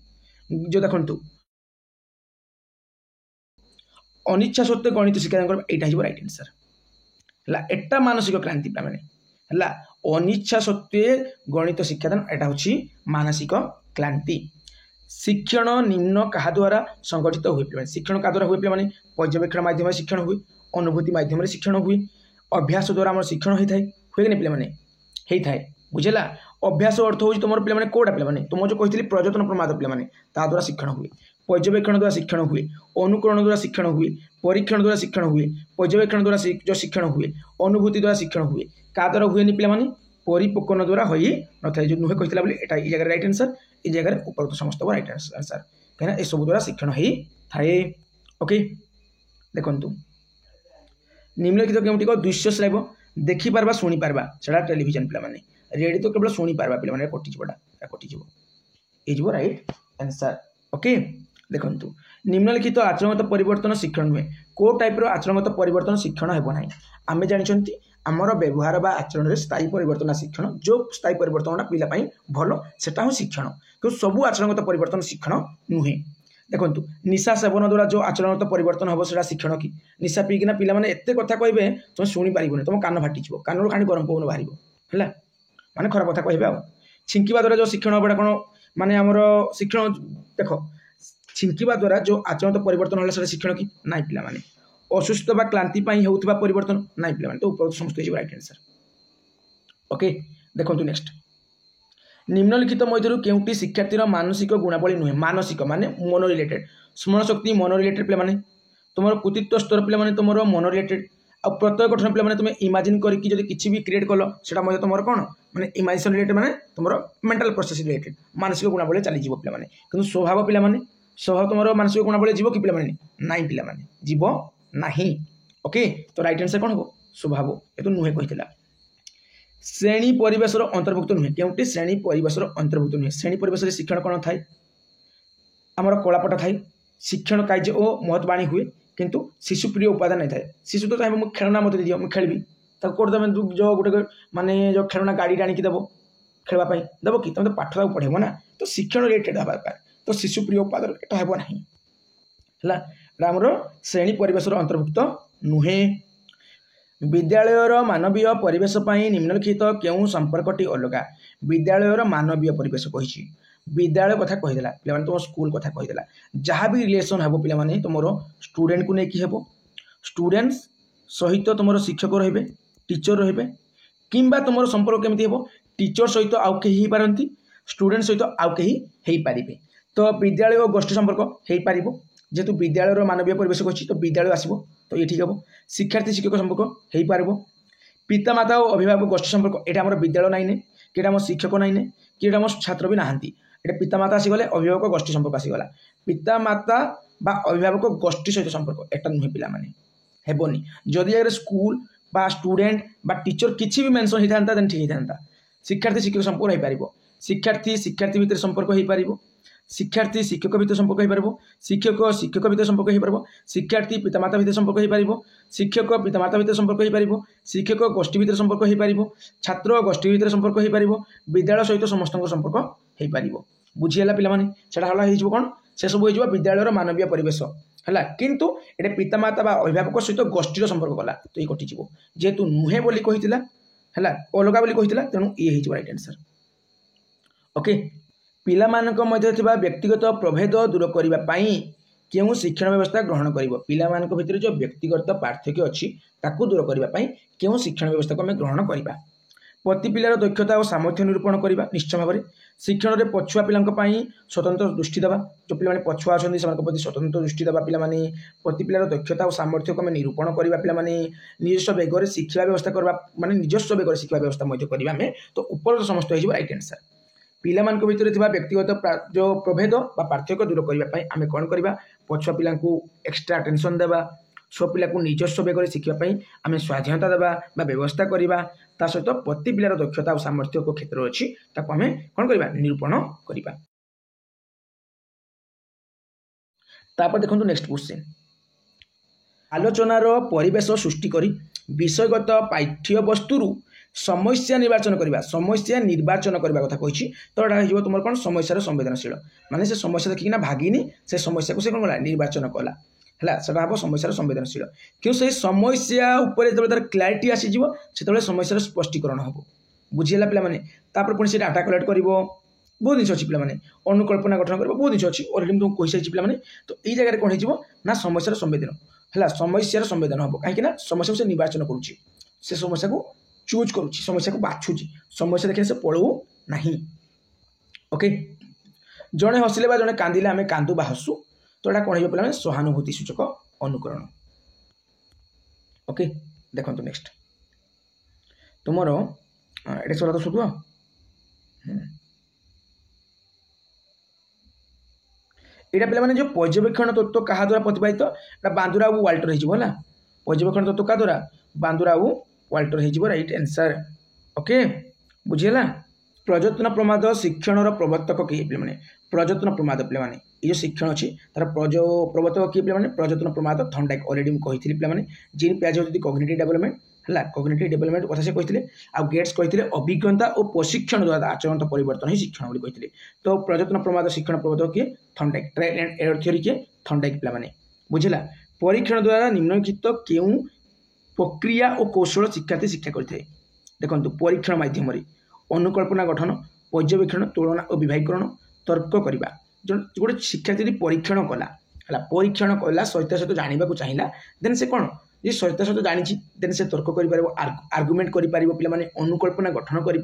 जो देखु अनिच्छा सत्वे गणित शिक्षादान यहाँ हो रईट आंसर है एटा मानसिक क्लांति है अनिच्छा सत्वे गणित शिक्षादान यहाँ हूँ मानसिक क्लांति शिक्षण निम्न क्या द्वारा संगठित हुए शिक्षण क्या द्वारा हुए पे पर्यवेक्षण माध्यम शिक्षण हुए अनुभूति माध्यम शिक्षण हुए अभ्यास द्वारा आम शिक्षण होता है हुए कि पे बुझेगा अभ्यास अर्थ हूँ तुम पे कौटा पे तुम जो कही प्रजतन प्रमाद पे द्वारा शिक्षण हुए पर्यवेक्षण द्वारा शिक्षण हुए अनुकरण द्वारा शिक्षण हुए परीक्षण द्वारा शिक्षण हुए पर्यवेक्षण द्वारा जो शिक्षण हुए अनुभूति द्वारा शिक्षण हुए क्या द्वारा हुए पे परिपोकन द्वारा हो न था जो नुहे कही बोले ये जगह रईट आंसर ये जगह उपरोक्त समस्त रईट आंसर कहीं ये सब द्वारा शिक्षण ही थाए ओके देखु निम्नलिखित केउटिक दृश्य श्राव्य देखिपार शुणिपार से टेलीविजन पे रेडी तो केवल शुणिपार पे कटिज ये रईट आंसर ओके देखु निम्नलिखित आचरणगत परिवर्तन शिक्षण नुहे को टाइप आचरणगत परिवर्तन शिक्षण हेब ना आम जानते आमर व्यवहार बा आचरण में स्थायी परिवर्तन शिक्षण जो स्थायी परिवर्तन पिलापाई भल सेटा हूँ शिक्षण कि सबू आचरणगत परिवर्तन शिक्षण नुहे देखो निशा सेवन द्वारा जो आचरणगत परिवर्तन हम से शिक्षण कि निशा पीकिना पिला एत कथा कहे तुम शुणी पार तुम कान फाटिज कान खाणी गरम पवन बाहर है माने खराब कथा कहे छिंकिवा द्वारा जो शिक्षण हम कौन माने आमर शिक्षण देख छिंकिवा द्वारा जो आचरणगत परिवर्तन है शिक्षण कि ना पे असुस्थ बा क्लांति होता परिवर्तन ना पे तो ऊपर समस्त राइट आंसर ओके देखो नेक्स्ट निम्नलिखित मध्य केउटी शिक्षार्थी मानसिक गुणावली नुहे मानसिक माने मन रिलेटेड स्मरण शक्ति मन रिलेटेड पे तुम कृतित्व स्तर पे तुम मन रिलेटेड आ प्रत्यय गठन पे तुम इमाजिन करके किसी भी क्रिएट कल से तुम कौन मैंने इमाजिनेशन रिलेटेड माने तुम मेंटल प्रोसेस रिलेटेड मानसिक गुणावली चलीज पे कि स्वभाव पे स्वभाव तुम मानसिक गुणावली जीव कि पे ना पे जीव नहीं ओके तो राइट आंसर कौन हम स्वभाव ये तो नुहे कही श्रेणी परिवेश अंतर्भुक्त नुहे क्योंकि श्रेणी परिवेश अंतर्भुक्त नुहे श्रेणी परिवेश शिक्षण कौन थाए आमर कलापट थाए शिक्षण कार्य और महत्वाणी हुए किंतु शिशु प्रिय उपादान नहीं थाए शिशु तो चाहिए खेलना मत दियो मुझे खेली कौट तुम जो गोटे माने जो खेलना गाड़ी आनिक देव खेलवाई देव कि तुम तो पाठ पढ़ेब ना तो शिक्षण रिलेटेड हवा तो शिशु प्रिय उपादान एटा हेब ना आमर श्रेणी परिवेश अंतर्भुक्त नुहे विद्यालयर मानवीय परिवेश निम्नलिखित केउं संपर्कटी अलग विद्यालयर मानवीय परिवेश कही विद्यालय कथा कहीदेला पे तुम स्कूल कथा कहीदेला जहाँ भी रिलेसन हे पे तुम स्टूडेंट को लेकिन हे स्टूडेंट्स सहित तुम शिक्षक रे टीचर रे किंबा तुम संपर्क केमती हे टीचर सहित आउ कहीं पारती स्टूडेंट सहित आउ कहीं हो पारे तो विद्यालय और गोष्ठी संपर्क हो पार जेहेतु विद्यालय मानवीय परिवेश कही तो विद्यालय आसो तो ये ठीक हम शिक्षार्थी शिक्षक संपर्क हो पार पितामाता और अभिभावक गोष्ठी संपर्क यहाँ आम विद्यालय नाइन कि आम शिक्षक नाइन कि आम छात्र भी नहांती ये पितामाता आसीगले अभिभावक गोष्ठी संपर्क आसीगला पितामाता बा अभिभावक गोष्ठी सहित संपर्क एटा नुहे पिला माने हेबनी जदि अगर स्कूल बा स्टूडेंट बा टीचर किसी भी मेंशन होता देन ठीक होता शिक्षार्थी शिक्षक संपर्क हो पार शिक्षार्थी शिक्षार्थी भितर संपर्क हो पार शिक्षार्थी शिक्षक भितर संपर्क हो पार शिक्षक शिक्षक भितर संपर्क हो पार शिक्षार्थी पितामाता भितर संपर्क हो पार शिक्षक पितामाता भितर संपर्क हो पार शिक्षक गोष्ठी भितर संपर्क हो पार छात्र गोष्ठी भितर संपर्क हो पार विद्यालय सहित समस्त संपर्क हो पार बुझीगला पे कौन से सब हो विद्यालय मानवीय परिवेश है किंतु ये पितामाता अभिभावक सहित गोष्ठी संपर्क कला तो ये कटिज जेहेतु नुहे बोली कही है अलग बोली कही तेणु ये राइट आंसर ओके पिलामानक मध्य थिबा व्यक्तिगत प्रभेद दूर करने केउं शिक्षण व्यवस्था ग्रहण करिवो पिलामानक भितर जो व्यक्तिगत पार्थक्य अच्छी ताकू दूर करने केउं शिक्षण व्यवस्था को आम ग्रहण करवा प्रति पिलार दक्षता और सामर्थ्य निरूपण करवा निश्चय भाव में शिक्षण में पछुआ पिलांई स्वतंत्र दृष्टि देवा जो पिला पछुआ अच्छे से प्रति स्वतंत्र दृष्टि देवा पिलाने प्रति पिलार दक्षता और सामर्थ्य को आम निरूपण करवा पिलाने निजस्व बेगर शिक्षा व्यवस्था करवा माने निजस्व बेगर शिक्षा व्यवस्था करवा तो ऊपर समस्त हो राइट आंसर पिलामान भितर थिबा व्यक्तिगत जो प्रभेद बा पार्थक्य दूर करने आम कौन करवा पछुआ पिला एक्सट्रा अटेंशन देवा स्व पिला निजस्व बेगर शिखापी आम स्वाधीनता देवा व्यवस्था करवा ता सहित प्रति पिलार दक्षता और सामर्थ्य को क्षेत्र अच्छी आम कौन करवा निरूपण करवा तापर देखो नेक्स्ट क्वेश्चन आलोचनार परिवेश सृष्टि करी विषयगत पाठ्य वस्तुरु समस्या निर्वाचन करवा समस्या निर्वाचन करने कथा कही तो यहाँ तुम कौन समस्या संवेदनशील माने से समस्या देखिना भागिनी से समस्या को से कौन कला निर्वाचन कला है हम समस्या संवेदनशील क्यों से समस्या जो तार क्लारिटी आसीज से समस्या स्पष्टीकरण हम बुझीगला पे पुणी से डाटा कलेक्ट कर बहुत जिन अच्छी पे अनुकल्पना गठन कर बहुत जिन अच्छी अलरेडी तुमको कही सारी पे तो ये जगह कौन हो समस्या संवेदन है समस्या संवेदन हम कहीं समस्या से निर्वाचन करुच्ची से समस्या को चूज करुच्ची समस्या को बाछुची समस्या देखने से पढ़ू नहीं। ओके, जड़े हसिले बा जड़े कांदिले आम कांदू बा हसु, तो यहाँ कौन हो पे सहानुभूति सूचक अनुकरण। ओके, देखो नेक्स्ट तुमर ये सब तो सुधु यहाँ पे जो पर्यवेक्षण तत्व क्या द्वारा प्रतिपादित बांदुरा और वाल्टर है पर्यवेक्षण तत्व क्या द्वारा बांदुरा और वाल्टर हो राइट आंसर। ओके बुझीगला। प्रजत्न प्रमाद शिक्षण प्रवर्तक किए पे प्रजत्न प्रमाद पे ये जो शिक्षण अच्छी तार प्रवर्तक किए पे प्रजत्न प्रमाद थंडाइक अलरेडी मुझे पे जीन पियाज होती कग्निटिव डेवलपमेंट है कग्निटिव डेवलपमेंट कथा से कहते आउ गेट्स कहते अभिज्ञता और प्रशिक्षण द्वारा आचरण परिवर्तन ही शिक्षण बोली कहते। तो प्रजत्न प्रमाद शिक्षण प्रवर्तक किए थंडाइक ट्रायल एंड एरर थ्योरी किए थंडाइक पे बुझला। परीक्षण द्वारा निम्नलिखित क्यों प्रक्रिया और कौशल शिक्षार्थी शिक्षा करते देखो परीक्षण माध्यम अनुकल्पना गठन पर्यवेक्षण तुलना और विभागीकरण तर्क करवा जो गोटे शिक्षार्थी परीक्षण कला परीक्षण कला सहित सहित जानवा चाहिए देन से कौन ये सहित सहित जानी देन से तर्क कर आर्गुमेंट कर पे अनुकल्पना गठन कर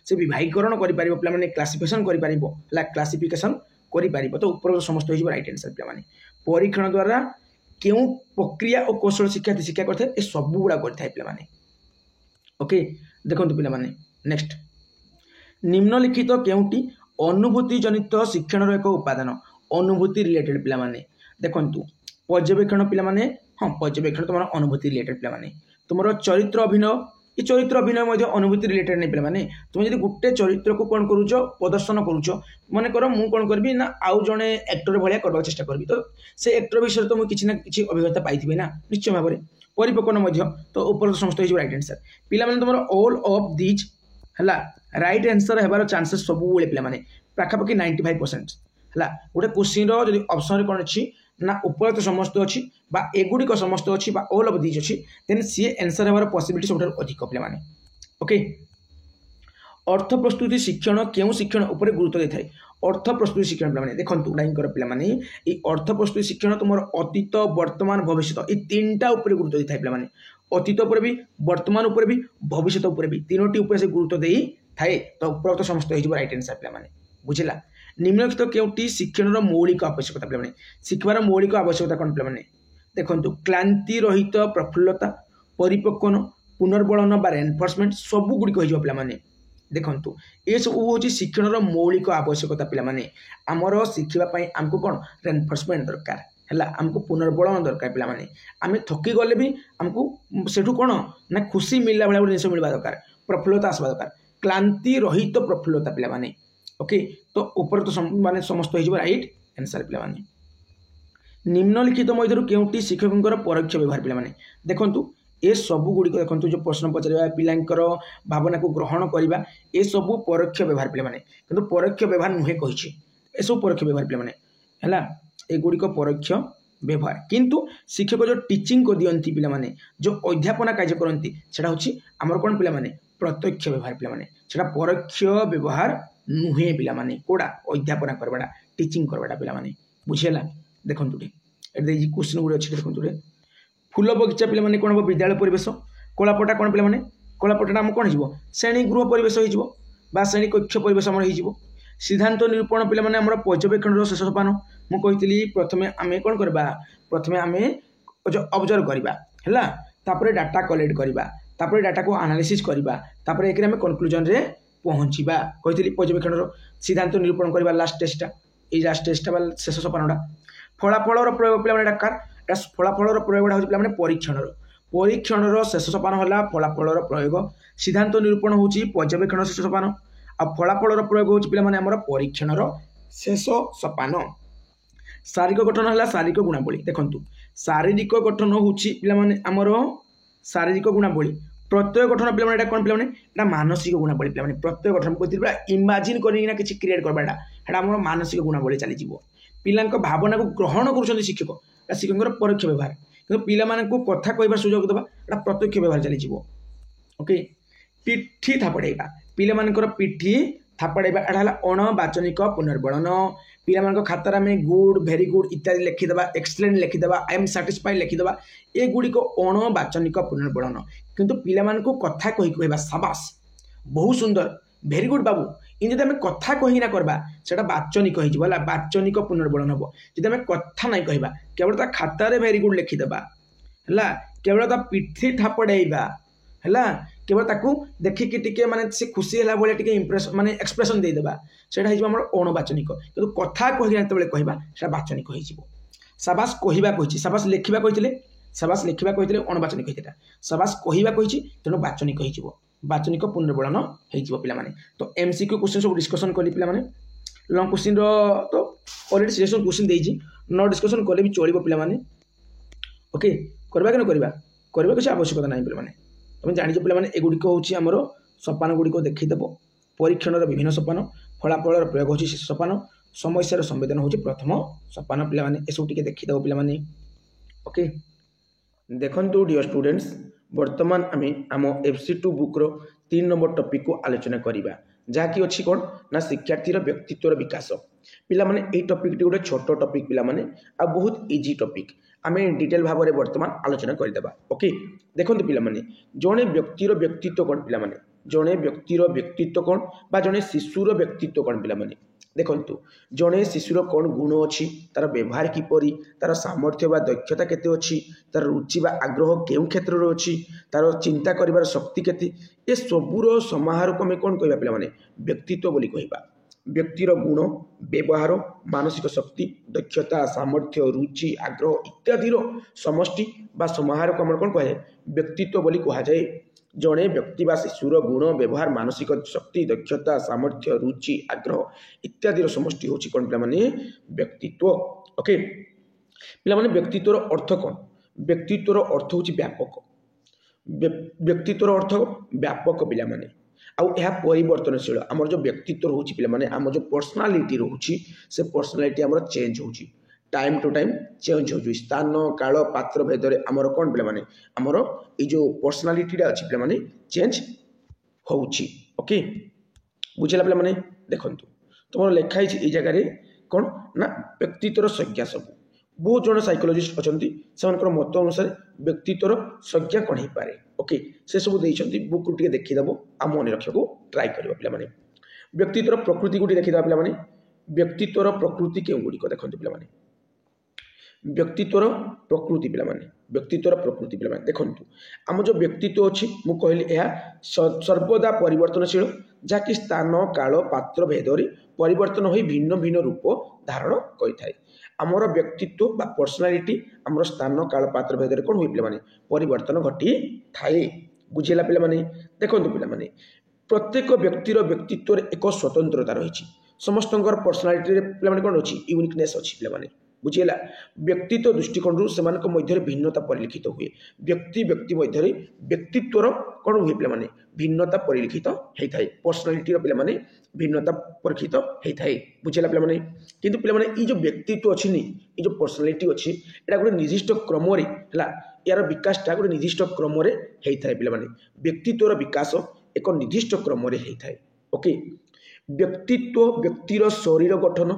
से विभागीकरण कर पे क्लासिफिकेशन कर क्लासिफिकेशन कर तो ऊपर समस्त हो राइट आंसर पे परीक्षण द्वारा क्यों प्रक्रिया और कौशल शिक्षार्थी शिक्षा करते ये सब गुड़ा करते पे। ओके देखो पे नेक्स्ट निम्नलिखित केउटी अनुभूति जनित शिक्षण एक उपादान अनुभूति रिलेटेड पे देखु पर्यवेक्षण पे हाँ पर्यवेक्षण तुम अनुभूति रिलेटेड पे तुम चरित्र अभिनय ये चरित्र अभिनय अनुभूति रिलेटेड नहीं पे तुम जब गोटे चरित्र को कौन करुच प्रदर्शन करुच मन कर मुझे कौन करी ना आउ जड़े एक्टर भाया करने चेष्टा करी तो से एक्टर विषय तो मुझे किसी ना कि अभिज्ञता पाई ना निश्चय भाव में परिपक्वन तो ऊपर समस्त हो राइट आंसर पे तुम ऑल ऑफ दीज है राइट आंसर होबार चांसेस सब पे पाखापाखि 95% है गोटे क्वेश्चन रो ऑप्शन कौन अच्छी ना उपरोक्त समस्त अच्छी एगुड़िक समस्त अच्छी ऑल ऑफ दीज अच्छी देन सी आंसर होबार पॉसिबिलिटी सब अधिक पे। ओके अर्थ प्रस्तुति शिक्षण क्यों शिक्षण उपर गुरुत्व देता है अर्थ प्रस्तुति शिक्षण पे देखो लाइनकर पे ये अर्थ प्रस्तुति शिक्षण तुम अतीत वर्तमान भविष्य ये तीनटा उपर गुरुत्व देता है पे अतीत उपर भी वर्तमान उपर भी भविष्य उपर भी तीनोटी उपर से गुरुत्व दे थाए तो उपरोक्त समस्त हो राइट आंसर पे बुझला। निम्नलिखित केउटी शिक्षण मौलिक आवश्यकता पे शिखबार मौलिक आवश्यकता कौन पे देखो क्लांति रहित प्रफुल्लता परिपक्वन पुनर्बलन बा रेनफोर्समेंट सब गुड़िक हो पे देखु ये सब हूँ शिक्षण मौलिक आवश्यकता पे आमर शिखापी आमको कौन रेनफोर्समेंट दरकार है आमको पुनर्बलन दरकार पे आम थकी गले भी आमको से कौन ना खुशी मिलला भाई जिन मिलवा दरकार प्रफुल्लता आसवा दरकार क्लांति रहित प्रफुल्लता पे। ओके तो ऊपर तो माने समस्त हो राइट आंसर पे निम्नलिखित मध्य केउटी शिक्षकों परोक्ष व्यवहार पे देखु ये सब गुड़िक देखो जो प्रश्न पचार पिलांकर भावना को ग्रहण करवा ये सब परोक्ष व्यवहार पे कि परोक्ष व्यवहार नुहे कही सब परोक्ष व्यवहार पे है एगुड़िक परोक्ष व्यवहार किंतु शिक्षक जो टीचिंग को दियंती पे जो अध्यापना कार्य करती सेटा हूँ आमर कौन पे प्रत्यक्ष व्यवहार पे परोक्ष व्यवहार नुहे पे कौड़ा अध्यापना करवाटा टीचिंग करवाटा पे बुझेगा। देखो क्वेश्चन गुड़े अच्छे देखो फूल बगीचा पे कौन हम विद्यालय परिवेश कलापटा कौन पे कलापटा आम कौन हो श्रेणी गृह परिवेश हो श्रेणी कक्ष परिवेश आम हो सिद्धांत निरूपण पे आम पर्यवेक्षण शेष सोपान मुझे प्रथम आम कौन करवा प्रथम आम ऑब्जर्व करवा है डाटा कलेक्ट करवा डाटा को एनालिसिस करवा एक कन्क्लूजन रे पहुँचा कही पर्यवेक्षण सिद्धांत निरूपण करवा लास्ट टेस्टा ये लास्ट टेस्टा शेष सोपानटा फलाफल प्रयोग पे दरकार फलाफल प्रयोग पे परीक्षण परीक्षण शेष सोपान है फलाफल प्रयोग सिद्धांत निरूपण हूँ पर्यवेक्षण शेष सोपान आ फलाफल प्रयोग हूँ पे आमर परीक्षण शेष सोपान। शारीरिक गठन है शारीरिक गुणावली देखु शारीरिक गठन हूँ पे आमर शारीरिक गुणावली प्रत्यय गठन पे कौन पे मानसिक गुणावली पे प्रत्यय गठन कहती इमाजिन करना कि क्रिएट करवाटा आम मानसिक गुणावली चली पिला भावना को ग्रहण कर शिक्षक शिक्षक परोक्ष व्यवहार कि पिला कथा कहबार सुजोग देवा प्रत्यक्ष व्यवहार चली। ओके पिठी थापड़ेबा पिला पिठी थापड़ेबा एटा अणवाचनिक पुनर्बलन पिला खातार आम गुड भेरी गुड इत्यादि लिखिदेवा एक्सलेंट लिखिदेवा आई एम साटिस्फाइड लिखिदेवा ये गुड़िक अणवाचनिक पुनर्बलन किंतु पिला कथा कही कहवा साबास बहुत सुंदर भेरी गुड बाबू इन जब आम कथा कहीना करवा से बाचनिक हो बाचनिक पुनर्बलन हम जब आम कथा ना कह केवल खातार भेरी गुड लिखिदेबा है केवल पिठी थापड़ेबा है केवल ताकू देखिकी टिके माने से खुशी है भाई टिके इम्प्रेस माने एक्सप्रेशन देदेबा से अणुवाचनिक किंतु कथा कहीना जो कहवा से बाचनिक हो साबास कहवा कही साबास लिखा कहते साबास लिखा कहते अणुवाचनिक होता साबास कहवा कही तेणु बाचनिक हो बाचनिक पुनर्बलन हो पे तो एमसीक्यू क्वेश्चन सब डिस्कसन कली पे लंग क्वेश्चन तो अलरेडी सिलेक्शन क्वेश्चन देती न डिस्कसन कले भी चलो पे ओके करवा कि न करवा किसी आवश्यकता ना पे तुम जानिच पे एगुड़िक होमर सोपान गुड़िक देखीदेव परीक्षण विभिन्न सोपान फलाफल प्रयोग हो सोपान समस्या संवेदन हूँ प्रथम सोपान पे एसबू टे देखीदेव पे ओके देखु डियर स्टूडेंट्स वर्तमान आम आम FC2 बुक्र 3 नंबर टॉपिक को आलोचना करवा जहाँकि अच्छी कौन ना शिक्षार्थीर व्यक्तित्वर विकास पिला माने ए टॉपिक गोटे छोट टॉपिक पिला माने आ बहुत इजी टॉपिक आम डिटेल भाव में वर्तमान आलोचना करदेबा ओके देखो पिला माने जड़े व्यक्तिर व्यक्तित्व कौन पिला माने जड़े व्यक्तिर व्यक्तित्व कौन बा जड़े शिशुर व्यक्तित्व कौन पिला माने देखु जड़े शिशुर कौन गुण अच्छी तार व्यवहार किपरि तार सामर्थ्य बा दक्षता केते अच्छी तार रुचि बा आग्रह केउ क्षेत्र रे अच्छी तार चिंता करिवार शक्ति केते ए सबूर समाहार को आम कौन कहबा पिला माने व्यक्तित्व बोली कहबा व्यक्तिर गुण व्यवहार मानसिक शक्ति दक्षता सामर्थ्य रुचि आग्रह इत्यादि समष्टि बा समाहार को आम कौन कहे व्यक्तित्व बोली कहा जाए जड़े व्यक्ति बा शिशुर गुण व्यवहार मानसिक शक्ति दक्षता सामर्थ्य रुचि आग्रह इत्यादि समष्टि हूँ कौन पे व्यक्तित्व ओके पे व्यक्तित्वर अर्थ कौन व्यक्तित्वर अर्थ हूँ व्यापक व्यक्तित्वर अर्थ व्यापक पे आउ यह परिवर्तनशील आमर जो व्यक्तित्व रोचे पे आम जो पर्सनालीटी रोचे से पर्सनालीटी आमर चेंज हो टाइम टू टाइम चेंज हो स्थान काल पात्र भेद आमर कौन पे आमर ये जो पर्सनालीटी अच्छी पे चेंज हो ओके बुझेगा पे देखु तुम लिखाई ये जगह कौन ना व्यक्तित्वर संज्ञा सब बहुत जन साइकोलोजिस्ट अच्छा से मत अनुसार व्यक्तित्वर संज्ञा कौन हो पाए ओके से सब देते बुक टे देखीदेव आ मन रखा ट्राए कर पे व्यक्तित्वर प्रकृति को देखीद पे व्यक्तित्वर प्रकृति क्यों गुड़िक देखते पे व्यक्तित्वर प्रकृति पे व्यक्तित्वर प्रकृति पे देखु आम जो व्यक्तित्व अच्छी मुझे कहली यह सर्वदा परिवर्तनशील जहाँकि स्थान काल पात्र भेद परिवर्तन हो भिन्न भिन्न रूप धारण करें आमर व्यक्तित्व बा पर्सनालीटी आमर स्थान काल पात्र भेद कौन हुए पे परिवर्तन घटी थाए बुझेगा पे देखो पे प्रत्येक व्यक्तिर व्यक्तित्व एक स्वतंत्रता रही समस्त पर्सनालीटी पे कौन अच्छी यूनिकनेस अच्छी पे बुझीगला व्यक्तित्व दृष्टिकोण से मध्य भिन्नता परिलक्षित हुए व्यक्ति व्यक्ति मध्य व्यक्तित्वर कौन हुए पे भिन्नता परिलक्षित होता है पर्सनालीटी पे भिन्नता परीक्षित होता है बुझेगा पे किंतु पे जो व्यक्तित्व अच्छी ये जो पर्सनालीटी अच्छी यहाँ गोटे निर्दिष्ट क्रम है यार विकासटा गोटे निर्दिष्ट क्रम होता है पे व्यक्तित्वर विकास एक निर्दिष्ट क्रम होता है ओके व्यक्तित्व व्यक्तिर शरीर गठन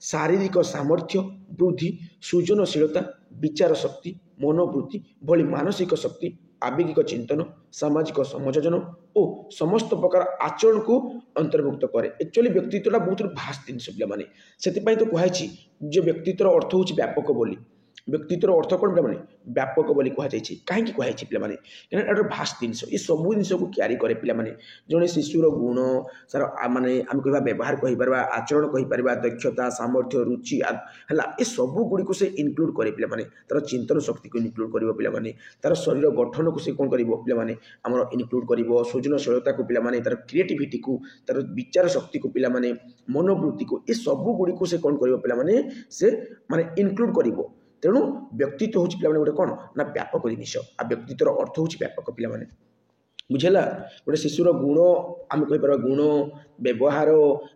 शारीरिक सामर्थ्य वृद्धि सृजनशीलता विचार शक्ति मनोवृत्ति भली मानसिक शक्ति आवेगिक चिंतन सामाजिक समायोजन और समस्त प्रकार आचरण को अंतर्भुक्त करे एक्चुअली व्यक्तित्वटा बहुत भास्ट जिन से तो कहुई जो व्यक्तित्वर अर्थ हूँ व्यापक बोली व्यक्तित्वर अर्थ कौन पे व्यापक बोली कहुई कहीं कहुई पे भास्ट जिन ये सब जिन को क्यारी करे पे जड़े शिशुर गुण सार माने आम कह व्यवहार कहीपर आचरण कहीपर दक्षता सामर्थ्य रुचि है ये सब गुड़ी से इनक्लूड करे पे तार चिंतन शक्ति को इनक्लूड कर पे तार शरीर गठन को से कौन कर पे आम इनक्लूड कर सृजनशीलता को पे तार क्रिएटिविटी को तार विचार शक्ति को पे मनोवृत्ति को ये सब गुड़ी से कौन कर पे से माने इनक्लूड कर तेणु व्यक्तित्व हूँ पे गोटे कौन ना व्यापक जिनिस आ व्यक्तित्वर अर्थ हूँ व्यापक पे बुझेगा गोटे शिशुर गुण आम कहीपर गुण व्यवहार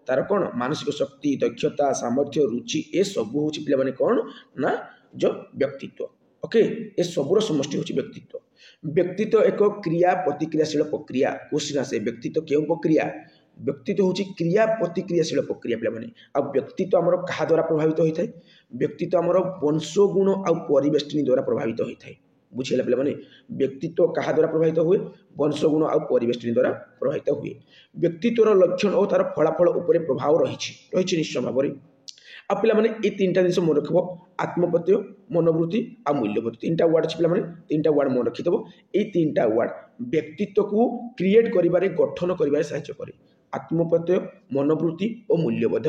तार कौन मानसिक शक्ति दक्षता सामर्थ्य रुचि ये सब हूँ पे कौन ना जो व्यक्तित्व ओके ये सबूर समष्टि हूँ व्यक्तित्व व्यक्तित्व एक क्रिया प्रतिक्रियाशील प्रक्रिया क्वेश्चन आसे व्यक्तित्व क्यों प्रक्रिया व्यक्तित्व हूँ क्रिया प्रतिक्रियाशील प्रक्रिया पे आ व्यक्तित्व आमर क्या द्वारा प्रभावित होता है व्यक्तित्व आमर वंश गुण आ परिवेष्टनी द्वारा प्रभावित होता है बुझेगा पे व्यक्तित्व क्या द्वारा प्रभावित हुए वंशगुण आ परिवेष्टनी द्वारा प्रभावित हुए व्यक्तित्वर लक्षण और तार फलाफल उपर प्रभाव रही निश्चय भाव में आ पे ये तीन टा जिन मन रख आत्मप्रत्यय मनोवृत्ति आ मूल्यबोध तीन टा वार्ड अच्छे पे तीन टा वार्ड मन रखिदेव ये तीन टा वार्ड व्यक्तित्व को क्रिएट कर गठन कर साहाय्य करे आत्मप्रत्यय मनोवृत्ति और मूल्यबोध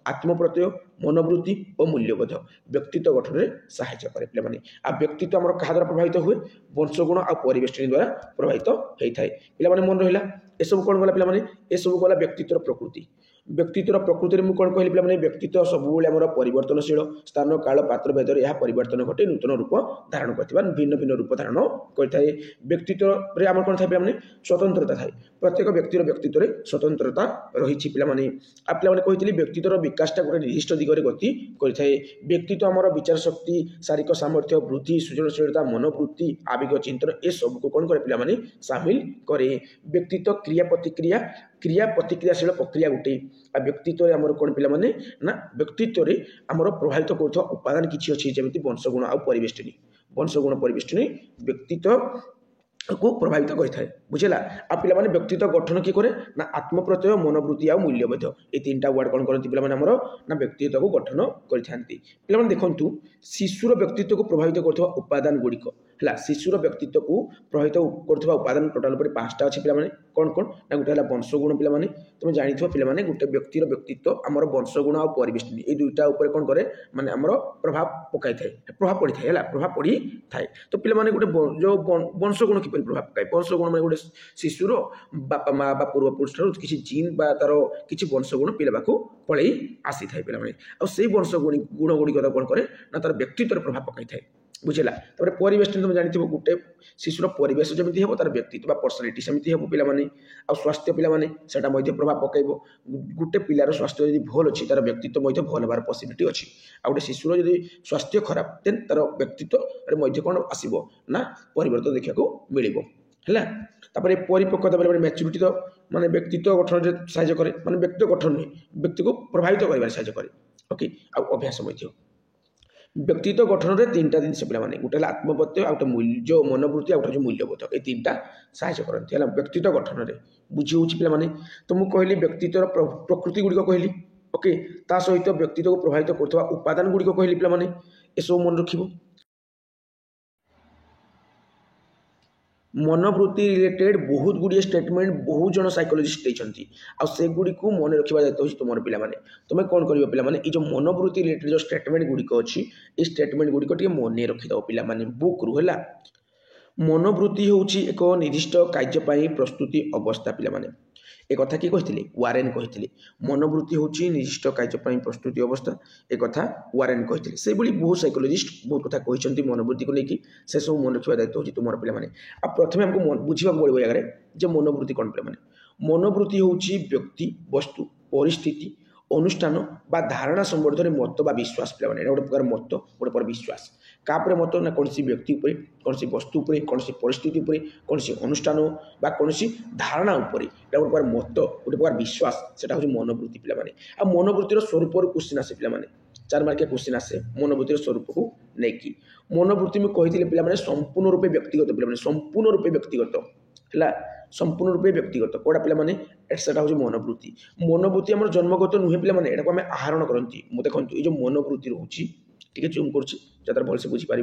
आत्मप्रत्यय मनोवृत्ति और मूल्यबोध व्यक्तित्व गठन में साहाय्य करे पे आ व्यक्तित्व आम क्या द्वारा प्रभावित हुए वंशगुण आ परिवेष्टनी द्वारा प्रभावित होता है पे मन रहा ये सब कौन गला पे ये सब गला व्यक्तित्व प्रकृति व्यक्तित्वर प्रकृति में कौन कहली पे व्यक्तित्व सब परिवर्तनशील स्थान काल पात्र भेदर यह परिवर्तन घटे नूतन रूप धारण करता भिन्न भिन्न रूप धारण करता है व्यक्तित्व आम कौन था पे स्वतंत्रता थाए प्रत्येक व्यक्तिर व्यक्तित्व स्वतंत्रता रही पे कहते व्यक्तित्वर विकासटा गोटे निर्दिष्ट दिगरे गति करता है व्यक्तित्व आम विचार शक्ति शारीरिक सामर्थ्य वृद्धि सृजनशीलता मनोवृत्ति आवेग चिंतन ये सबको कौन करे पे सामिल करे व्यक्तित्व क्रिया प्रतिक्रियाशील प्रक्रिया गोटे आ व्यक्तित्व आमर कौन पे ना व्यक्तित्व आमर प्रभावित कर उपादान किसी अच्छी जमी वंशगुण आ परिवेष्टनी व्यक्तित्व को प्रभावित करता है बुझेगा आ पे व्यक्तित्व गठन किए करे ना आत्मप्रत्यय मनोवृत्ति आ मूल्यबोध ये तीन टा वार्ड कौन करती पे ना व्यक्तित्व को गठन करते देखु शिशुर व्यक्तित्व को प्रभावित कर उपादान गुड़िक है शिशुर व्यक्तित्व को प्रभावित कर उपादान टोटाल पर पांचटा अच्छे पे कौन कौन ना गोटे है वंशगुण पे तुम जानी पे गोटे व्यक्तिर व्यक्तित्व आमर वंशगुण आ परिवेष्टनी ये दुईटा उपर कौन करे माने आमर प्रभाव पकाई थाए प्रभाव पड़ी थाए प्रभाव पड़ी थाए तो पे गोटे जो वंशगुण किपरि प्रभाव पकाए वंशगुण मैंने गोटे शिशुर बापा माँ बा पूर्वपुरुष किसी जीन बा तार किसी वंशगुण पिला पलि आसी थाए पे आई वंशगुण गुण गुड़िक कौन करे ना तार व्यक्तित्व प्रभाव पकाई थाए बुझेगा तापर परिवेश तुम जानी गोटे शिशुर परिवेश जमी हम तार व्यक्तित्व पर्सनालीटी सेमती हम पे आ स्वास्थ्य पे प्रभाव पकड़ गोटे पिलार स्वास्थ्य यदि भल अच्छी तार व्यक्तित्व भल हबार पसिबिलिटी अच्छी आ गोटे शिशुर यदि स्वास्थ्य खराब देन तार व्यक्तित्व कौन आसो ना परिवर्तन देखा मिल है परिपक्वता मैच्योरिटी तो माने व्यक्तित्व गठन में साहाय्य करे माने व्यक्तित्व गठन नहीं व्यक्ति को प्रभावित कर साहाय्य करे ओके आ अभ्यास व्यक्तित्व गठन में तीन टा जिन पे गोटे आत्मप्रत्यय आउटे जो मनोवृत्ति आउटे जो मूल्यबोध ये तीन टा साहाय्य करती है व्यक्तित्व गठन में बुझी हो पे तो मुझे कहली व्यक्तित्वर प्रकृति गुड़िक कहली ओके ता सहित व्यक्तित्व को प्रभावित कर उपादान गुड़िक कहली पे ये सब मन रख मनोवृत्ति रिलेटेड बहुत गुड़िए स्टेटमेंट बहुत जन साइकोलोजिस्ट देती आगुड़ी को मन रखा दायित्व तुम पे तुम कौन कर पे जो मनोवृत्ति रिलेटेड जो स्टेटमेंट गुड़िक अच्छी ये स्टेटमेंट गुड़िक मन रखिद पे बुक रू है मनोवृत्ति हूँ एक निर्दिष्ट कार्य प्रस्तुति अवस्था पे एक कथा किए कहते वारेन कहते मनोवृत्ति हूँ निर्दिष्ट कार्य प्रस्तुति अवस्था एक कथा वारेन कहते से बहुत साइकोलोजिस्ट बहुत कथा कहते मनोवृत्ति को लेकिन से सब मन रखा दायित्व तुम पे प्रथम आमको बुझा पड़ो जगह जे मनोवृत्ति कौन पे मनोवृत्ति हूँ व्यक्ति वस्तु परिस्थिति अनुष्ठान बा धारणा संबंध में मत बा विश्वास पे गोटे प्रकार मत गोटे प्रकार विश्वास कापर मत ना कौन विक्ति कौन वस्तु कौन परिस्थिति कौन अनुष्ठान बा कौन धारणा गोटे प्रकार मत गोटे प्रकार विश्वास से हूँ मनोवृत्ति पे आ मनोवृत्तिर स्वरूप क्वेश्चन आसे पे 4 मार्किया क्वेश्चन आसे मनोवृत्तिर स्वरूप को लेकिन मनोवृत्ति में कही पे संपूर्ण रूपे व्यक्तिगत पे संपूर्ण रूपे व्यक्तिगत है संपूर्ण रूपे व्यक्तिगत कौटा पे से हूँ मनोवृत्ति आम जन्मगत नुहे पे आम आहरण करती देखो ये जो मनोवृत्ति रोचे टी जूम कर भलसे बुझीपार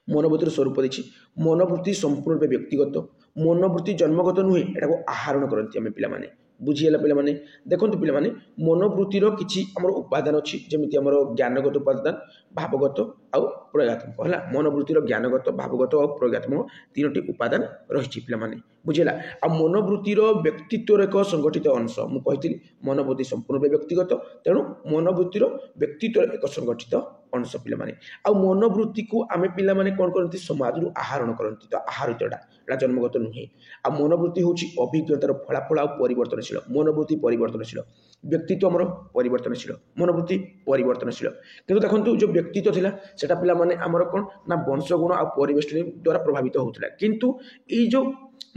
मनोवृत्तिर स्वरूप देखिए मनोवृत्ति संपूर्ण रूपे व्यक्तिगत मनोवृत्ति जन्मगत नुहे यहाँ आहरण करती आम पे बुझीगला पे देखो पे मनोवृत्तिर किसी आम उपादान अच्छी जमी आम ज्ञानगत उपादान भावगत आउ प्रयोगात्मक है मनोवृत्तिर ज्ञानगत भावगत और प्रयोगात्मक 3टी उपादान रही पे बुझेगा आ मनोवृत्तिर व्यक्तित्वर एक संगठित अंश मुझे मनोवृत्ति संपूर्ण व्यक्तिगत तेणु मनोवृत्तिर व्यक्तित्व एक संगठित अंश पे आ मनोवृत्ति को आम पे कौन करती समाज आहरण करती तो आहरितटा जन्मगत नुहे आ मनोवृत्ति हूँ अभिज्ञतार फलाफल आ परिवर्तनशील मनोवृत्ति परिवर्तनशील व्यक्तित्व आमर परिवर्तनशील मनोवृत्ति परिवर्तनशील किंतु देखो जो व्यक्तित्व थिला सेटा पिला माने आमर कौन ना वंशगुण आ परिवेष्टनी द्वारा प्रभावित होता किंतु ये जो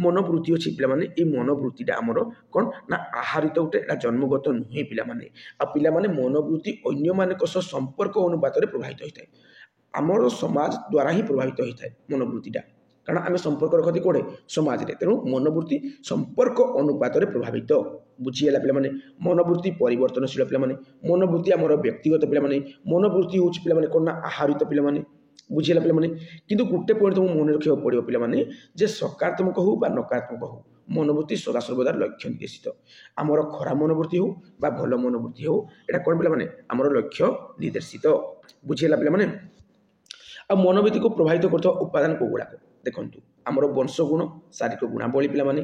मनोवृत्ति अच्छी पे मनोवृत्तिटा आमर कौन ना आहरित गोटे जन्मगत नुहे पे आ पे मनोवृत्ति अन्य मान संपर्क अनुपात प्रभावित होता है आमर समाज द्वारा ही प्रभावित होता है मनोवृत्तिटा कारण आम संपर्क रखती कौटे समाज में तेणु मनोवृत्ति संपर्क अनुपात प्रभावित बुझीगला पे मनोवृत्ति परिवर्तनशील पे मनोवृत्ति आम व्यक्तिगत पे मनोवृत्ति हूँ पे कौन आहरित पे बुझीगला पे किंतु गोटे पॉइंट तुमको मन रखा पड़ो पे जे सकारात्मक हो नकारात्मक हो मनोवृत्ति सदा सर्वदा लक्ष्य निर्देशित आमर खराब मनोवृत्ति हो भल मनोवृत्ति हो यहाँ कौन पे आमर लक्ष्य निर्देशित बुझीगला पे आ मनोवृत्ति को प्रभावित कर उपादान को गुड़ाक देखु आमर वंश गुण शारीरिक गुणावली पे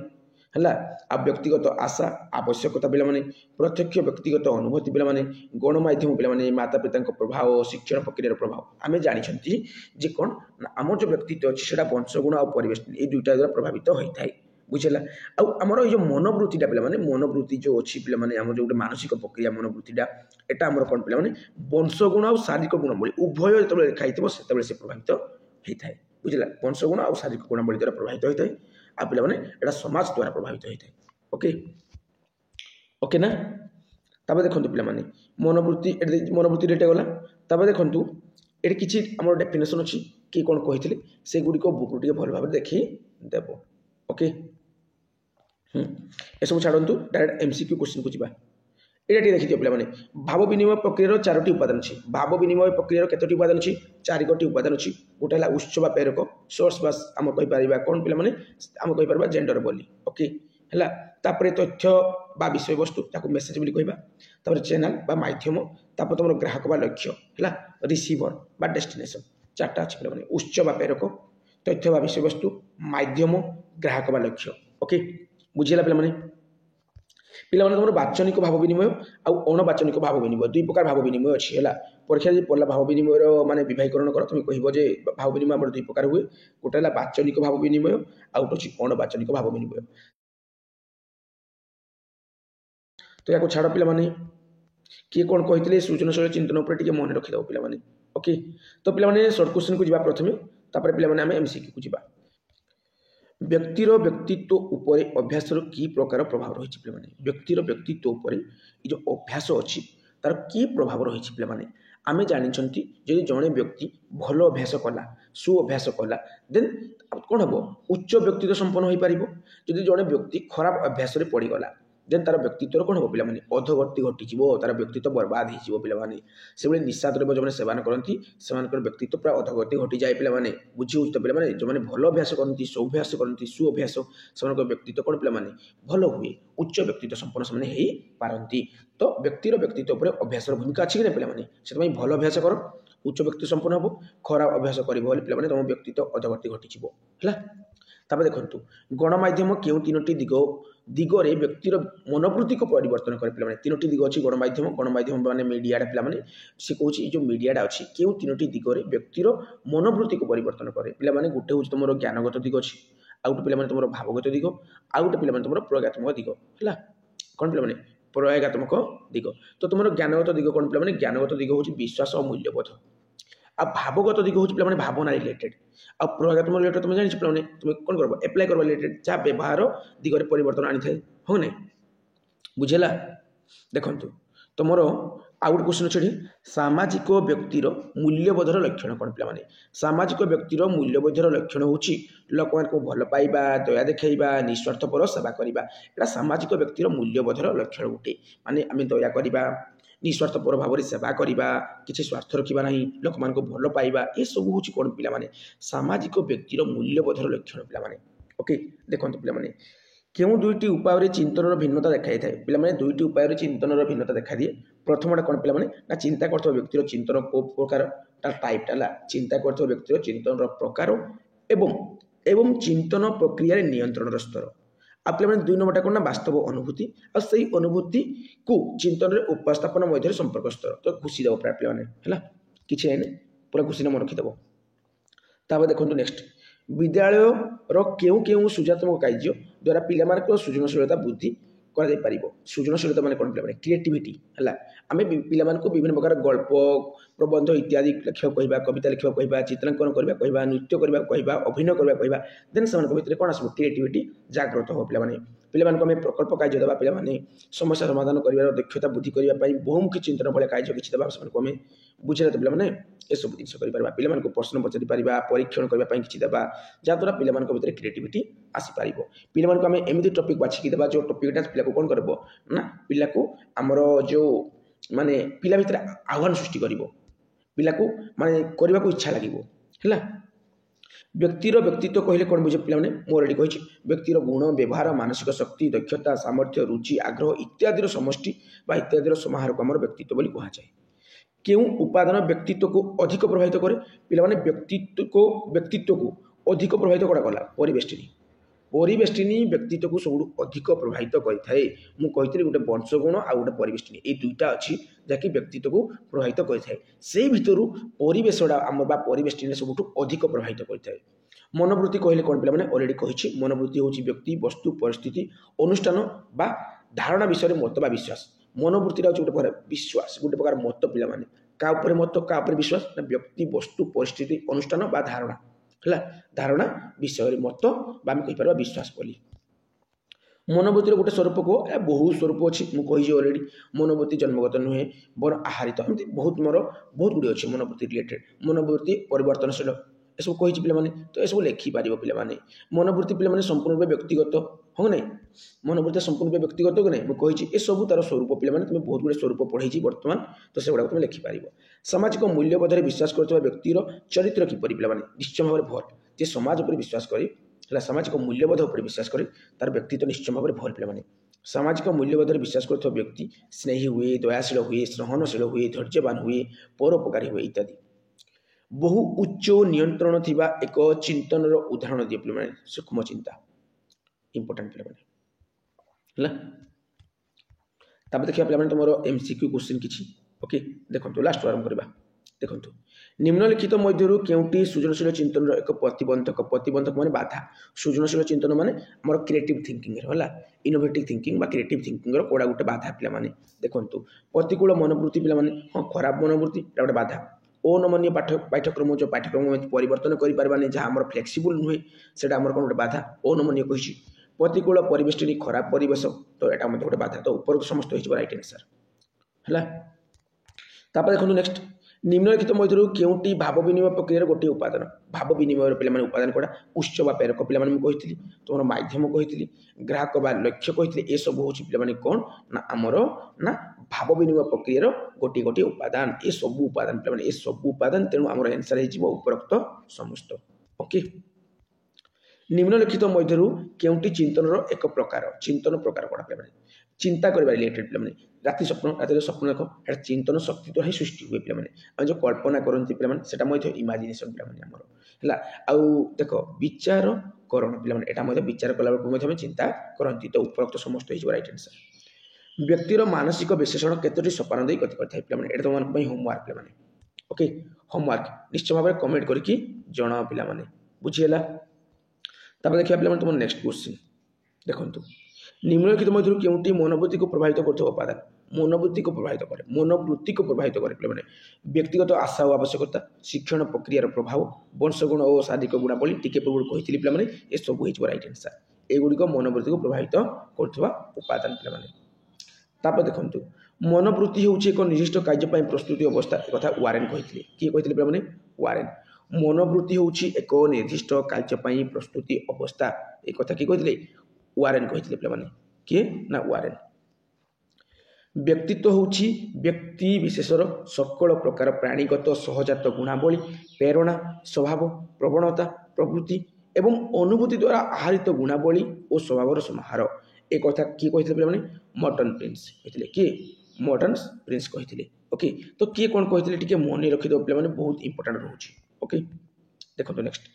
है आ व्यक्तिगत आशा आवश्यकता पे प्रत्यक्ष व्यक्तिगत अनुभूति पे गणमाध्यम पे माता पिता प्रभाव शिक्षण प्रक्रिया प्रभाव आम जानी जे कौन आम जो व्यक्तित्व अच्छी से वंशगुण और परिवेश ये दुईटा द्वारा प्रभावित होता है बुझेगा आमर ये मनोवृत्तिटा पे मनोवृत्ति जो अच्छी पे आम जो मानसिक प्रक्रिया मनोवृत्तिटा यहाँ आमर कौन पे वंशगुण और शारीरिक गुणावली उभय जो लिखाई से प्रभावित होता है बुझेगा वंशगुण और शारीरिक गुणावली द्वारा प्रभावित होता है आ पे समाज द्वारा प्रभावित होता है ओके ओके ना तब देखो पे मनोवृत्ति रेट गला तब देखो ये किसी आम डेफिनेसन अच्छी किए कौन कही से गुड़िक बुक टे भल भाव देखी देव ओके ये सब छाड़ू डायरेक्ट एमसीक्यू क्वेश्चन को जावा ये देखिए पे भाव विनिमय प्रक्रिया चारोटी उपादान अच्छी भाव विनिमय प्रक्रिया केतोटी उपादान अच्छी चारिगोटी उपादान अच्छी गोटे है उत्स बा प्रेरक सोर्स बास आम कहीपर कौन पे आम कहीपर जेंडर बोली ओके है तापर तथ्य बा विषय वस्तु ताको मेसेज बोली कहबा तापर चैनल बा माध्यम तापर तुम ग्राहक बा लक्ष्य है रिसीवर बा डेस्टिनेशन चार्टा अच्छी पे उत्स बा प्रेरक तथ्य बा विषय वस्तु माध्यम ग्राहक बा लक्ष्य ओके बुझेगा पे पिलाने तुम वाचनिक भाव विनिमय और अणवाचनिक भाव विनिमय दुई प्रकार भाव विनिमय अच्छी है परीक्षा जी पढ़ला भाव विनिमय माने विभागीकरण कर तुम कह भाव विनिमय आम दुई प्रकार हुए गोटे है वाचनिक भाव विनिमय आउ गोटे अच्छी अणवाचनिक भाव विनिमय तो या छाड़ पे किए कौन कहते सृजनशील चिंतन पर मन रखिदेव पे ओके तो पे सर्ट क्वेश्चन को जावा प्रथम तापर पे आम एमसीक्यू को जावा व्यक्तिर व्यक्तित्व उपरे अभ्यास की प्रकार प्रभाव रही पे व्यक्तिर व्यक्तित्व उपरे जो अभ्यास अच्छी तार की प्रभाव रही पे आम जानी जदि जड़े व्यक्ति भल अभ्यास कला सु अभ्यास कला देन कौन हम उच्च व्यक्तित्व संपन्न हो पार जदि जड़े व्यक्ति खराब अभ्यास पड़गला देन तार व्यक्तित्व कौन हम पे अधोगति घटी तार व्यक्तित्व बर्बाद हो पे निशा द्रव्य जो सेवन करती से व्यक्तित्व पूरा अधोगति घटी जाए पे बुझी तो पे जो भल अभ्यास करती सौभ्यास करती सुअभ्यास से व्यक्तित्व कौन पे भल हुए उच्च व्यक्तित्व संपन्न से पारती तो व्यक्तिर व्यक्तित्व पर अभ्यास भूमिका अच्छी कि पे से भल अभ्यास कर उच्च व्यक्ति संपन्न हम खराब अभ्यास कर पे तुम व्यक्तित्व अधोगति घटी है तापर देखो गणमाध्यम क्यों तीनोटी दिगरे व्यक्तिर मनोवृत्ति को परिवर्तन करे पे तीनोटी दिग अच्छी गणमाध्यम माने मीडिया पे से कौन जो मीडियाटा अच्छी क्यों तीनोटी दिगरे व्यक्तिर मनोवृत्ति को परिवर्तन करे पे गोटे हूँ तुम ज्ञानगत दिग अच्छी आउ गोटे पे तुम भावगत दिग आउ गोटे पे तुम प्रयोगात्मक दिग है कौन पे प्रयोगात्मक दिग तो तुम ज्ञानगत दिग कौन पे ज्ञानगत दिग हूँ विश्वास और मूल्यबोध आ भावगत दिग हूँ पे भावना रिलेटेड आ प्रयोगात्मक रिलेटेड तुम जानी पे तुम कौन कर एप्लाय कर रिलेटेड जहाँ व्यवहार दिगरे परिवर्तन आनी थाए हो ना बुझेगा देखु तुम आउ गोटे क्वेश्चन अच्छे सामाजिक व्यक्तिर मूल्यबोधर लक्षण कौन पे सामाजिक व्यक्तिर मूल्यबोधर लक्षण हूँ लोक को भल पाइबा दया देखा निस्वार्थपर सेवा करवा यहाँ सामाजिक व्यक्तिर मूल्यबोधर लक्षण गोटे माने आम दया करवा निस्वार्थपर भाव में सेवा करवा किसी स्वार्थ रखा ना लोक मान भल पाइबा ये सब हूँ कौन पे सामाजिक व्यक्तिर मूल्यबोधर लक्षण पे ओके देखो पे क्यों दुईटी उपाय चिंतन भिन्नता देखा जाए पे दुईटी उपाय चिंतन भिन्नता देखा दिए प्रथमटा कौन पे चिंता कर व्यक्तिर चिंतन को प्रकार टाइपटा चिंता कर व्यक्तिर चिंतन प्रकार एवं चिंतन प्रक्रिया नियंत्रण स्तर आ पे दुई नंबरटा कौन ना वास्तव अनुभूति और से अनुभूति को चिंतन उपस्थापन मध्य संपर्क स्तर तो घुषी देव प्राय पे है किसी है पूरा घुषी मन रखिदेव तापर देखो नेक्स्ट विद्यालय क्यों क्यों सृजनात्मक कार्य द्वारा पिला सृजनशीलता वृद्धि कर सृजनशीलता माने कौन पे क्रिएटिविटी है आम पिला विभिन्न प्रकार गल्प प्रबंध इत्यादि लिखा कहवा कविता लिखा कहवा चित्रांकन करवा कहवा नृत्य करवा कहवा अभिनय करवा कहवा देन से भितर कौन आस क्रिएटिविटी जागृत हो पे आम प्रकल्प कार्य देवा पे समस्या समाधान कर दक्षता वृद्धि करने बहुमुखी चिंतन भाई कार्य किसी देवा से बुझे तो पे एसबू जिन कर प्रश्न पचारि पारा परीक्षण करने किसी देवा जहाँद्वारा पिला भितर क्रिएटिविटी आसीपर पिला आम एमती टपिक बाछिकी देवा जो टपिकटा पिला कौन कर पिला को आमर जो माने पिला भितर आह्वान सृष्टि कर पिला को माने करने को इच्छा लगे व्यक्तिर व्यक्तित्व कहले कौन बुझे पे मोर ये कही व्यक्तिर गुण व्यवहार मानसिक शक्ति दक्षता सामर्थ्य रुचि आग्रह इत्यादि समष्टि इत्यादि समाहार को आम व्यक्तित्व बोली कहुए क्यों उपादान व्यक्तित्व को अधिक प्रभावित करे पे व्यक्तित्व को अधिक प्रभावित करा गला परिवेष्टिनी व्यक्तित्व को सब अधिक प्रभावित करए मुझे गोटे वंशगुण आ गए परिवेष्टिनी ये दुईटा अच्छी जहाँकि व्यक्तित्व को प्रभावित करए से भितर परिवेशटा आम परिवेष्टिनी सब अधिक प्रभावित करए मनोवृत्ति कहले कौन पे अलरेडी कही मनोवृत्ति हूँ व्यक्ति वस्तु परिस्थिति अनुष्ठान बा धारणा विषय मत बा विश्वास मनोवृत्ति गोटे प्रकार विश्वास गोटे प्रकार मत पे क्या मत क्या विश्वास ना व्यक्ति वस्तु परिस्थिति अनुष्ठान बा धारणा है धारणा विषय मत आम कहीपर विश्वास बोली मनोवृत्तिर गोटे स्वरूप को बहुत स्वरूप अच्छी मुझे अलरेडी मनोवृत्ति जन्मगत नुहे बर आहरित एमती बहुत मोर बहुत गुड़े अच्छे मनोवृत्ति रिलेटेड मनोवृत्ति परिवर्तनशील एसब कही पे तो यह लिखिपर पे मनोवृत्ति पे संपूर्ण रूप व्यक्तिगत हाँ ना मनोवृत्ति संपूर्ण रूप व्यक्तिगत कि नहीं मुझे ये सब तार स्वरूप पे तुम बहुत गुड़े स्वरूप पढ़े बर्तमान तो से गुड़ाक तुम लिखिपर सामाजिक मूल्यबोधर विश्वास कर व्यक्तिर चरित्र किपर पे निश्चय भाव भल जे समाज पर विश्वास करे सामाजिक मूल्यबोध पर विश्वास करे तार व्यक्तित्व निश्चय भाव भल पे सामाजिक मूल्यबोधर विश्वास कर व्यक्ति स्नेही हुए दयाशील हुए सहनशील हुए धैर्यवान हुए परोपकारी हुए इत्यादि बहु उच्च नियंत्रण थिबा एक चिंतन उदाहरण दिए पे सूक्ष्म चिंता इंपोर्टेंट पे देखिए पे तुम एमसीक्यू क्वेश्चन किसी ओके देखो लास्ट आरंभ करवा देखो निम्नलिखित मध्य केउटी सृजनशील चिंतन एक प्रतिबंधक माने बाधा सृजनशील चिंतन माने हमर क्रिएटिव थिंकिंग है इनोवेटिव थिंकिंग बा क्रिएटिव थिंकिंग कोड़ा गोटे बाधा पे देखो प्रतिकूल मनोवृत्ति पे हाँ खराब मनोवृत्ति गोटे बाधा अनमनीय पाठ्यक्रम जो पाठ्यक्रम परिवर्तन कर जहाँ फ्लेक्सिबल नुहे से कौन गोटे बाधा अनमनीय कही प्रतिकूल परिवेष्टिनी खराब परिवेश तो यहाँ गोटे बाधा तो ऊपर समस्त हो राइट आंसर है देखो नेक्स्ट निम्नलिखित मध्य केउटी भाव विनिमय प्रक्रिया गोटे उपादान भाव विनिमय पे उपादान कड़ा उत्स बा प्रेरक पे कही तुम माध्यम कही ग्राहक बा लक्ष्य कही ये सब हूँ पे कौन ना आमर ना भाव विनिमय प्रक्रिया गोटे गोटे उपादान ये सब उपादान पे ये सब उपादान तेणु आम आंसर हो उपरोक्त समस्त ओके निम्नलिखित मध्य केउटी चिंतन एक प्रकार चिंतन प्रकार कड़ा पे चिंता करने रिलेटेड पे राति स्वप्न देख चिंतन शक्ति तो ही सृष्टि हुए पे जो कल्पना करती पे इमाजिनेशन पे आउ देख विचार करण पे विचार कला चिंता करती तो उपरोक्त समस्त हो राइट आंसर व्यक्तिर मानसिक विश्लेषण केतोटी सोपान दे गति करथाय पे तुम होमवर्क पे ओके होमवर्क निश्चय भाव में कमेंट करके जनाओ पे बुझीगला देखिए पे तुम नेक्स्ट क्वेश्चन देखो निम्नलिखित मध्य केउटी मनोवृत्ति को प्रभावित कर उपादान मनोवृत्ति को प्रभावित करे मनोवृत्ति को प्रभावित करे व्यक्तिगत आशा और आवश्यकता शिक्षण प्रक्रियार प्रभाव वंशगुण और शारीरिक गुणावली टिके पूर्व कही पे ये सब हो राइट आंसर एगुड़िक मनोवृत्ति को प्रभावित कर उपादान पे देखो मनोवृत्ति हूँ एक निर्दिष्ट कार्य प्रस्तुति अवस्था एक वारेन कही किए कही पे वारेन मनोवृत्ति हूँ एक निर्दिष्ट कार्य प्रस्तुति अवस्था एक किए कही वारेन कही पे किए ना वारेन व्यक्तित्व हूँ व्यक्ति विशेषर सकल प्रकार प्राणीगत सहजात गुणावली प्रेरणा स्वभाव प्रवणता प्रवृत्ति एवं अनुभूति द्वारा आहरित गुणावली और स्वभाव समाहार एक कथा किए कही पे मॉर्टन प्रिंस कहते किए मॉर्टन प्रिंस कही ओके तो किए कौन कही टे मन रखिद पे बहुत इंपोर्टेंट रोचे ओके देखो नेक्स्ट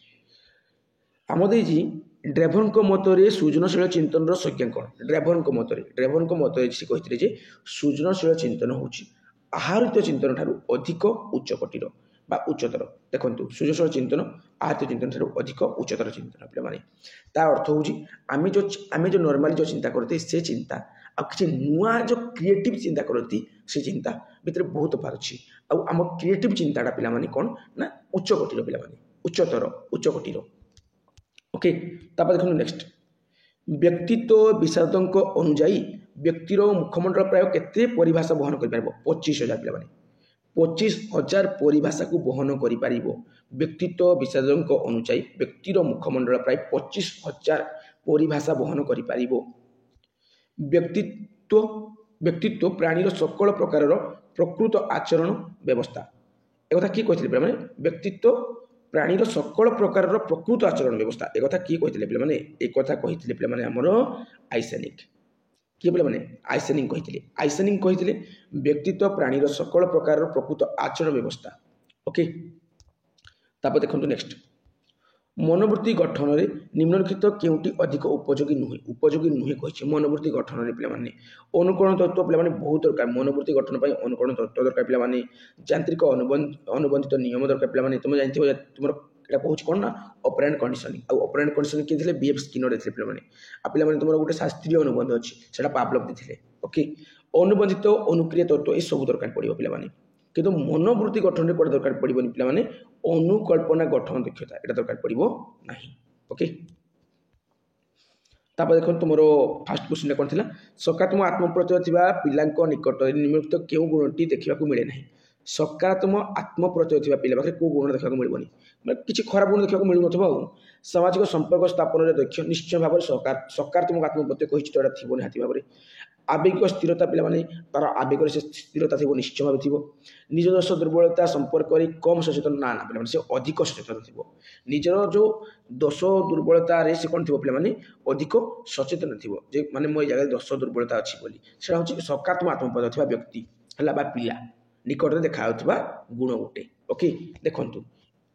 आमदे जी ड्रेभन मतरे सृजनशील चिंतन संज्ञा कौन ड्रेभन मतरे से कही सृजनशील चिंतन हूँ आहरित चिंतन ठारू अधिक उच्चकोटीर बा उच्चतर देखो सृजनशील चिंतन आहरित चिंतन ठारू अधिक उच्चतर चिंतन पे तार अर्थ हूँ आम जो नॉर्मली जो चिंता करते से चिंता आ कि नुआ जो क्रिएटिव चिंता करती से चिंता भितर बहुत पार अच्छी आम क्रिएटिव चिंताटा पे कौन ना उच्चकोटीर पे उच्चतर उच्चकोटीर ओके देखो नेक्स्ट व्यक्तित्व विशारदों अनुजाई व्यक्तिर मुखमंडल प्राय केते परिभाषा बहन कर 25,000 पे 25,000 परिभाषा को बहन कर व्यक्तित्व विशेषज्ञ अनुसार व्यक्तिर मुखमंडल प्राय 25,000 परिभाषा बहन कर व्यक्तित्व व्यक्तित्व प्राणीर सकल प्रकार प्रकृत आचरण व्यवस्था एक किए कहते पे व्यक्तित्व प्राणीर सकल प्रकार प्रकृत आचरण व्यवस्था एक किए कहते पे एक कहते पे आमर आइसेनिक किए पे आइसेनिक कहते आइसेनिक कहते व्यक्तित्व प्राणीर सकल प्रकार प्रकृत आचरण व्यवस्था ओके तापर देखो नेक्स्ट मनोवृत्ति गठन में निम्नलिखित केउटी अधिक उपयोगी नुहे कही मनोवृत्ति गठन में पे अनुकरण तत्व पे बहुत दरकार मनोवृत्ति गठन पर अनुकरण तत्व दरकार पे यांत्रिक अनुबंधित नियम दरकार पे तुम जानते तुम यहाँ कहूँ कौन ना ऑपरेंट कंडीशनिंग आ ऑपरेंट कंडीशनिंग किए बीएफ स्किनर थे पे तुम गोटे शास्त्रीय अनुबंध अच्छी से पावलोव देते ओके अनुबंधित अनुक्रिय तत्व ये सब दरकार पड़ो पे किंतु मनोवृत्ति गठन में कौन दरकार पड़ोनी पे अनुकल्पना गठन दक्षता यहाँ दरकार पड़ो ना ओके तापर देखो तुम फास्ट क्वेश्चन कौन थी सकारात्मक आत्मप्रत्यय पिला निकट निम्नलिखित क्यों गुणटी देखा मिले ना सकारात्मक आत्मप्रत्यय थी पिला पाखे कौ गुण देखा मिलबनी किसी खराब गुण देखा मिलू ना सामाजिक संपर्क स्थापन दक्ष निश्चय भाव सकारात्मक आत्मप्रत्यय कही तो थी निहाती भाव आवेगिक स्थिरता पे तार आवेग से स्थिरता थी निश्चय भाव थी निज दोष दुर्बलता संपर्क कम सचेतन ना ना पे अधिक सचेतन थी निजर जो दोष दुर्बलता से कौन थी पे अधिक सचेतन थी माने मो जगह दोष दुर्बलता अच्छी बोली से हूँ सकारात्मक आत्मप्रत्यय थी व्यक्ति है पिला निकट में देखा गुण गोटे ओके देखु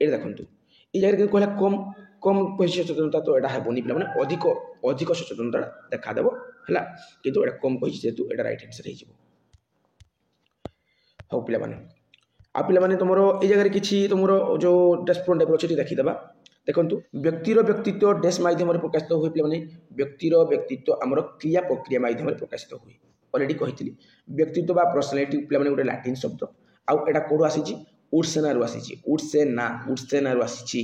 ये देखु ये जगह कहला कम कम कही सचेतनता तो यहाँ हेनी पे अधिक अधिक सचेतनता देखादेव है कि कम कही जेहतु यहाँ रईट आंसर हो पे आ पे तुम ये जगह किसी तुम जो डेस्पोन टाइप अच्छे देखीदे देखो व्यक्तिर व्यक्तित्व डेस मध्यम प्रकाशित हुए पे व्यक्तिर व्यक्तित्व आमर क्रिया प्रक्रिया मध्यम प्रकाशित हुए अलरेडी कही व्यक्तित्व बा पर्सनालिटी पे गोटे लाटिन शब्द आउटा कौटू आसी उड्सेना आसी उड्सेना आसी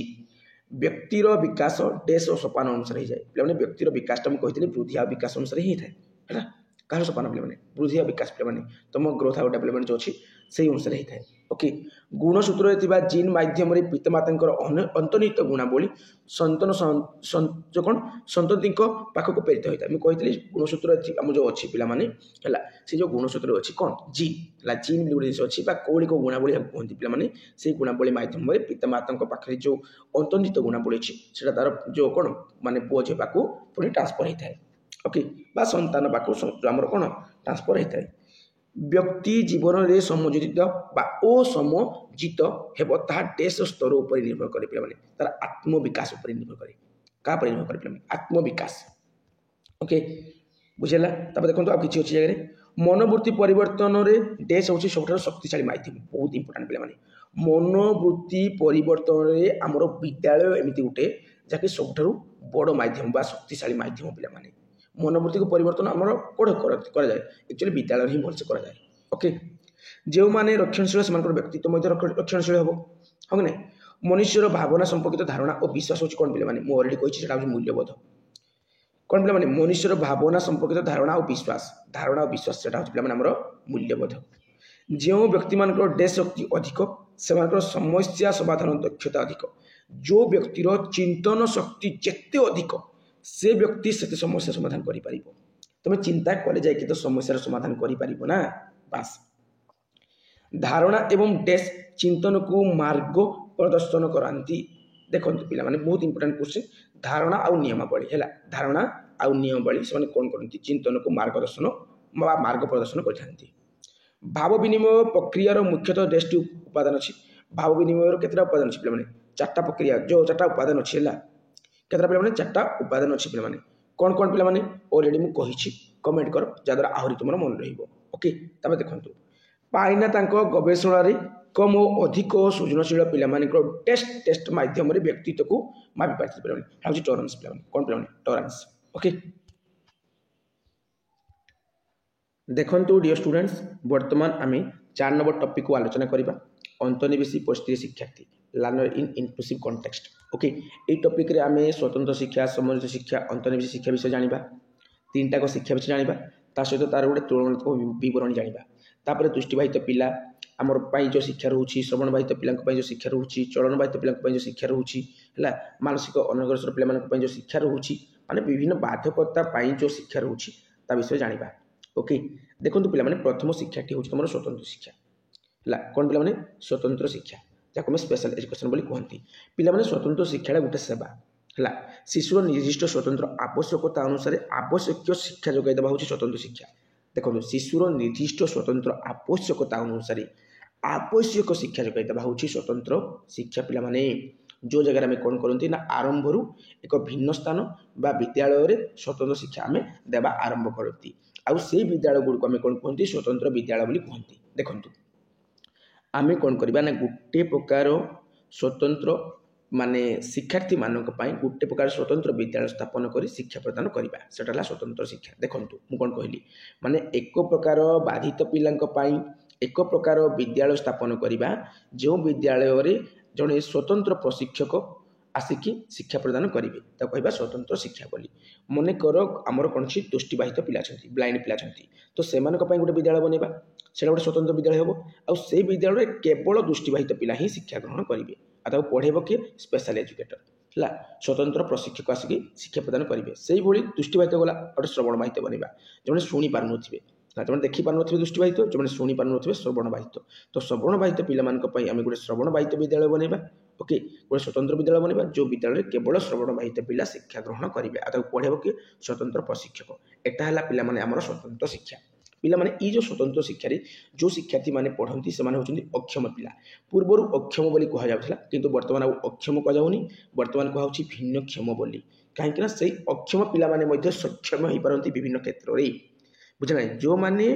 व्यक्तिर विकास डेस और सोपान अनुसार हो जाए पे व्यक्तिर विकासटा मुझे कही वृद्धि और विकास अनुसार ही है कह सोपान पे वृद्धि और विकास पे तुम ग्रोथ और डेवलपमेंट जो अच्छी से अनुसार होता है ओके गुणसूत्र जीन मध्यम पितामाता अंतर्निहित गुणावली सन्तान जो कौन संतति पाखक प्रेरित होता है मुझे कही गुणसूत्र आम जो अच्छी पाने से जो गुणसूत्र अच्छी कौन जीन जीन भी गोटे जिन अच्छी कौलिक गुणावली कहते पे से गुणावली मध्यम पितामाता पाखे जो अंतर्निहित गुणावली अच्छी से तार जो कौन माने पुओ झील पाक पुणी ट्रांसफर होता है ओके बा संतान पाक आमर कौन ट्रांसफर होता है व्यक्ति जीवन में समयोजित असमजित हेब ता डेस स्तर उपर निर्भर करे पे तार आत्मविकास उपर निर्भर करे क्या निर्भर करे पे आत्मविकास ओके बुझेगा तब देखो आप किसी अच्छी जगह मनोवृत्ति परिवर्तन में डेस हूँ सब शक्तिशाली माध्यम बहुत इंपोर्टाट पे मनोवृत्ति परिवर्तन में आमर विद्यालय एमती गोटे जहाँकि सब बड़ माध्यम बा शक्तिशाली माध्यम पे मनोवृत्ति को परिवर्तन आमर कौन कराए एक्चुअली विद्यालय ही भलसे कराए ओके जो मैंने रक्षणशील से व्यक्तित्व रक्षणशील हम हम ना मनुष्यर भावना संपर्कित धारणा और विश्वास हूँ कौन पे मुझे अलरेडी कही मूल्यबोध कौन पे मनुष्यर भावना संपर्कित धारणा और विश्वास से आमर मूल्यबोध जो व्यक्ति मान डेस शक्ति अधिक से समस्या समाधान दक्षता अधिक जो व्यक्तिर चिंतन शक्ति जिते अधिक से व्यक्ति से समस्या समाधान कर तुम चिंता करे जाए तो समस्या समाधान कर ना बास धारणा एवं डेस चिंतन को मार्ग प्रदर्शन कराती देखो पिला माने बहुत इंपोर्टेंट क्वेश्चन धारणा आउ नियमावली है धारणा आउ नियमावली से कौन करती चिंतन को मार्ग प्रदर्शन करते भाव विनिमय प्रक्रियार मुख्यतः डेसटी उपादान अच्छी भाव विनिमय केतटा उपादान अच्छी पे चार्टा प्रक्रिया जो चार्टा उपादान अच्छी है केतटा पे चार्टा उपादान अच्छी पे कौन कौन पे अलरेडी मुझे कमेंट कर जहाँद्वारा आहरी तुम मन रही तब देखो पाइना गवेषण कम और अधिक सृजनशील पे टेस्ट मध्यम व्यक्तित्व को मापी पार्टी पे टॉलरेंस पे कौन पे टॉलरेंस ओके देखो डियर स्टूडेंट्स वर्तमान आम 4 नंबर टॉपिक को आलोचना करवा अंतर्निवेशी परिस्थिति शिक्षार्थी लर्नर इन इनक्लूसिव कॉन्टेक्स्ट ओके ये टॉपिक रे आम स्वतंत्र शिक्षा समन्वित शिक्षा अंतर्निवेशी शिक्षा विषय जाना 3टा शिक्षा विषय जाना सहित तार गोटे तुलनात्मक विवरणी जाना तापर दृष्टिबाधित पिला आमर जो शिक्षा रोचे श्रवण बाधित पिला जो शिक्षा रोचे चलन बाधित पिला जो शिक्षा रोचे है मानसिक अनग्रसर पिला जो शिक्षा रोचे माने विभिन्न बाधकता जो शिक्षा रोचे ता विषय जानिबा। ओके देखो पिला प्रथम शिक्षाटी हूँ तुम स्वतंत्र शिक्षा है कौन पिला स्वतंत्र शिक्षा जहाँ आम स्पेशल एजुकेशन बोली कहती पिला स्वतंत्र शिक्षा गोटे सेवा है शिशुर निर्दिष्ट स्वतंत्र आवश्यकता अनुसार आवश्यक शिक्षा जोगाई देवा हूँ स्वतंत्र शिक्षा। देखो शिशुर निर्दिष्ट स्वतंत्र आवश्यकता अनुसार आवश्यक शिक्षा जोगाई देवा हूँ स्वतंत्र शिक्षा पिला जो जगह आम कौन करती ना आरंभ एक भिन्न स्थान बा विद्यालय स्वतंत्र शिक्षा आम देवा आरंभ करती आउ से विद्यालय गुड़िक आम कौन कहते स्वतंत्र विद्यालय बोली कहती। देखु आम कौन करवा ना गोटे प्रकार स्वतंत्र माने शिक्षार्थी मानक गोटे प्रकार स्वतंत्र विद्यालय स्थापन कर शिक्षा प्रदान करवा सेटा स्वतंत्र शिक्षा। देखु मुझे कौन कहली माने एक प्रकार बाधित पिला एक प्रकार विद्यालय स्थापन करवा जो विद्यालय जड़े स्वतंत्र प्रशिक्षक आसिकी शिक्षा प्रदान करेंगे तो कहवा स्वतंत्र शिक्षा बोली। मन कर आमर कौन दृष्टिबाधित पिला ब्लाइंड पिला तो से गोटे विद्यालय बनवा से गोटे स्वतंत्र विद्यालय हम आई विद्यालय केवल दृष्टिबाधित पिला ही शिक्षा ग्रहण करेंगे आ पढ़ेब किए स्पेशल एजुकेटर है स्वतंत्र प्रशिक्षक आसिकी शिक्षा प्रदान करेंगे से भाई दृष्टिबाधित गला गोटे श्रवण बाधित बनवा जो शुणी पार थे जो देखी पार थे दृष्टिबाधित जो शुणी पार थे श्रवण बाधित तो श्रवण बाधित पिला गोटे श्रवण बाधित विद्यालय बनवा। ओके गोटे स्वतंत्र विद्यालय बनवा जो विद्यालय केवल श्रवण बाधित पिला शिक्षा ग्रहण करेंगे आ पढ़ेब किए स्वतंत्र प्रशिक्षक एटा है पिला आमर स्वतंत्र शिक्षा। पिला माने जो स्वतंत्र शिक्षा जो शिक्षार्थी माने पढ़ती से होती अक्षम पिला पूर्वर अक्षम बोली कह जाउथला किंतु वर्तमान अक्षम कह जाउनी वर्तमान कह होची भिन्नक्षम बोली कहीं से अक्षम पिला माने मध्य सक्षम हो पारती विभिन्न क्षेत्र में बुझला जो माने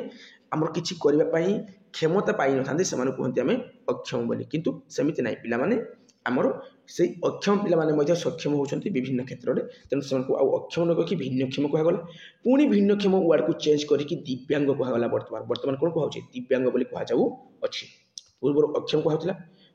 आमर किछि करबा पई क्षमता पाई न थांती से कहते आम अक्षम बोली किंतु सेमिति नाही पिला माने आमर से अक्षम पिला सक्षम होती विभिन्न क्षेत्र में तेणु से अक्षम न कही भिन्नक्षम कहगला पुणी भिन्नक्षम वार्ड को चेंज करके दिव्यांग कहगला वर्तमान वर्तमान कौन कह दिव्यांग बोली कहु अच्छी पूर्व अक्षम कहला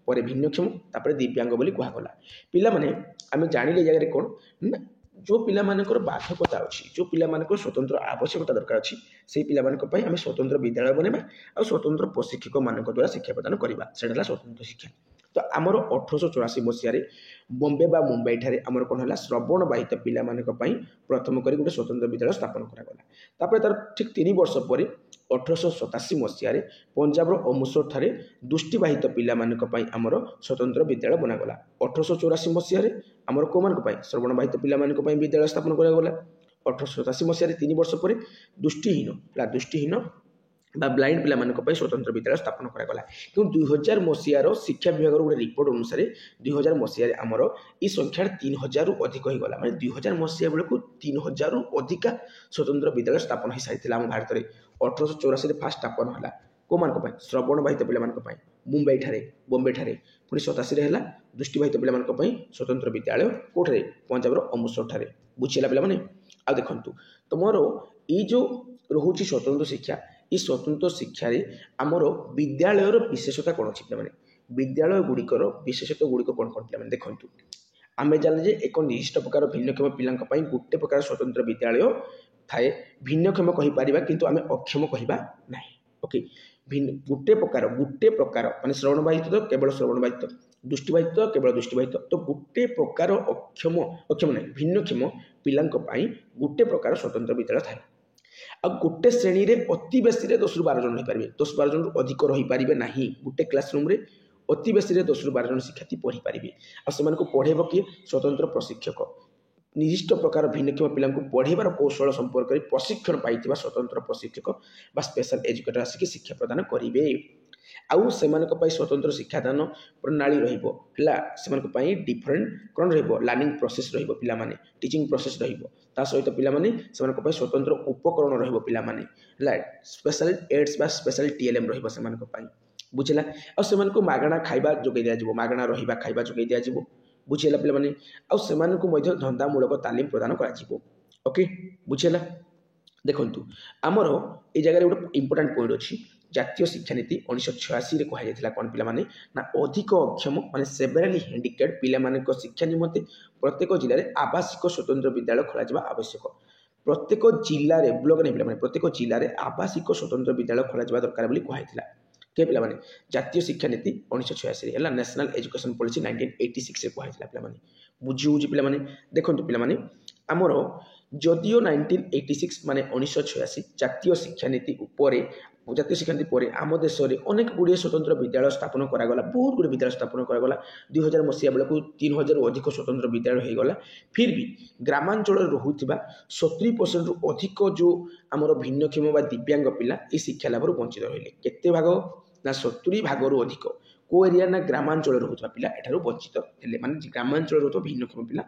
पर भिन्नक्षम तापर दिव्यांग बोली कहगला पिला माने आम जानिले जगह कौन ना जो पिला मानकर बाधकता अच्छी जो पिला मानकर स्वतंत्र आवश्यकता दरकार अच्छी से पिला आम स्वतंत्र विद्यालय बनवा और स्वतंत्र प्रशिक्षक मान द्वारा शिक्षा प्रदान करवा से स्वतंत्र शिक्षा। तो आमर 1884 मसीह बॉम्बे बा मुंबई ठारे आमर कौन है श्रवण बाधित पिला प्रथम कर गोटे स्वतंत्र विद्यालय स्थापन करागला तार ठीक 3 वर्ष पर 1887 मसीह पंजाब अमृतसर ठारे दृष्टिबाधित पिला आमर स्वतंत्र विद्यालय बनागला 1884 मसीह आमर कौ मान श्रवण बाधित पिला विद्यालय स्थापन करागला 1887 मसीह 3 वर्ष पर दृष्टिहीन बा ब्लाइंड पिला स्वतंत्र विद्यालय स्थापन करागला कि 2000 मसीहार शिक्षा विभाग गोटे रिपोर्ट अनुसार 2000 मसीह आमर ये संख्या 3000 रु अधिक हो गला माने 2000 मसीहा बेलू 3000 रु अधिक स्वतंत्र विद्यालय स्थापन हो सारी आम भारत में 1884 फास्ट स्थापन है कौ मान श्रवण बाधित पिला मुंबई ठारे बॉम्बे ठारे पुणी 87 है दृष्टिबाधित पिला स्वतंत्र विद्यालय कौटे पंजाब अमृतसर ठारे बुझीला पिला आ देखु तुमर ये जो रोचे स्वतंत्र शिक्षा ये स्वतंत्र शिक्षा आमर विद्यालय विशेषता कौन अच्छी पे विद्यालय गुड़िकर विशेषता गुड़िक कौन कौन पे देखु आम जाने एक निर्दिष्ट प्रकार भिन्नक्षम पिला गोटे प्रकार स्वतंत्र विद्यालय थाए भिन्नक्षम कहीपर किंतु आम अक्षम कहवा ना। ओके गोटे प्रकार माने श्रवण बाधित तो केवल श्रवण बाधित दृष्टिबाधित तो केवल दृष्टिबाधित तो गोटे प्रकार अक्षम ना भिन्नक्षम पिला गोटे प्रकार स्वतंत्र विद्यालय थाए आ गोटे श्रेणी रे अति बेसी 10 रु 12 जन रहीपर 10-12 जन अधिक रहीपर ना गोटे क्लासरूम रे अति बेसी 10 रु 12 जन शिक्षार्थी पढ़ी पारे आ पढ़ेब किए स्वतंत्र प्रशिक्षक निर्दिष्ट प्रकार भिन्नक्षम पिला पढ़ेबार कौशल संपर्क में प्रशिक्षण पाई स्वतंत्र प्रशिक्षक बा स्पेशल एजुकेटर आसिक शिक्षा प्रदान करेंगे आउ से स्वतंत्र शिक्षादान प्रणाली रही डिफरेंट कौन लर्निंग प्रोसेस पिला टीचिंग प्रोसेस ता सहित पिला स्वतंत्र उपकरण रहा स्पेशल एड्स बा स्पेशल टीएलएम रही बुझेगा और मागणा खाଇବା जोगे दिया मागणा रहा खाଇବା जोगे दिया बुझेगा पिला आउ धंदामूलक तालीम प्रदान कर ओके बुझेगा। देखु आमर ये जगह गोटे इंपोर्टाट पॉइंट अच्छी जातीय शिक्षा नीति 1986 कहुला कौन पिला ना अधिक अक्षम माने सेवेराली हैंडिकेप्ड पिला शिक्षा निमंते प्रत्येक जिले में आवासिक स्वतंत्र विद्यालय खोल आवश्यक प्रत्येक जिले में ब्लॉक नहीं पे प्रत्येक जिले में आवासिक स्वतंत्र विद्यालय खोल दरकार बोली कहला के पे जातीय शिक्षा नीति 1986 है नेशनल एजुकेशन पॉलिसी 1986 कहला पे बुझी हूँ पे देखो पे आमर जदियो 1986 माने 1986 जातीय शिक्षा नीति उपरे जातीय शिक्षा नीति पर आम देश में अनेक गुड़िए स्वतंत्र विद्यालय स्थापन करागला बहुत गुड़े विद्यालय स्थापन करागला 2000 मसीहा बेलू 3000 अधिक स्वतंत्र विद्यालय होगला फिर भी ग्रामांचल रोता 70% रु अधिक जो आमर भिन्नक्षम दिव्यांग पिला ये शिक्षा लाभ वंचित रही केते भाग ना 70 भाग रु अधिक को एरिया ना ग्रामांचल रोता पिला एठार वंचित हेले माने ग्रामांचल रोता भिन्नक्षम पिला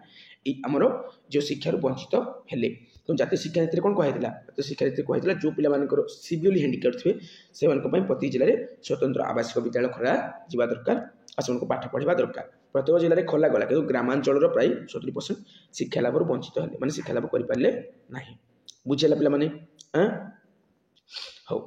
आमर जो शिक्षार वंचित हेले तो जातीय शिक्षा नीति कौन कहला जातीय शिक्षा नीति कहला जो पिला सिवियरली हैंडिकैप्ड थे से प्रति जिले में स्वतंत्र आवासिक विद्यालय खोला जा दरकार और से पाठ पढ़ा दरकार प्रत्येक जिले में खोला गला कि ग्रामांचल प्राय 70% शिक्षा लाभ वंचित हेले माने शिक्षा लाभ करें ना बुझेगा पे हौ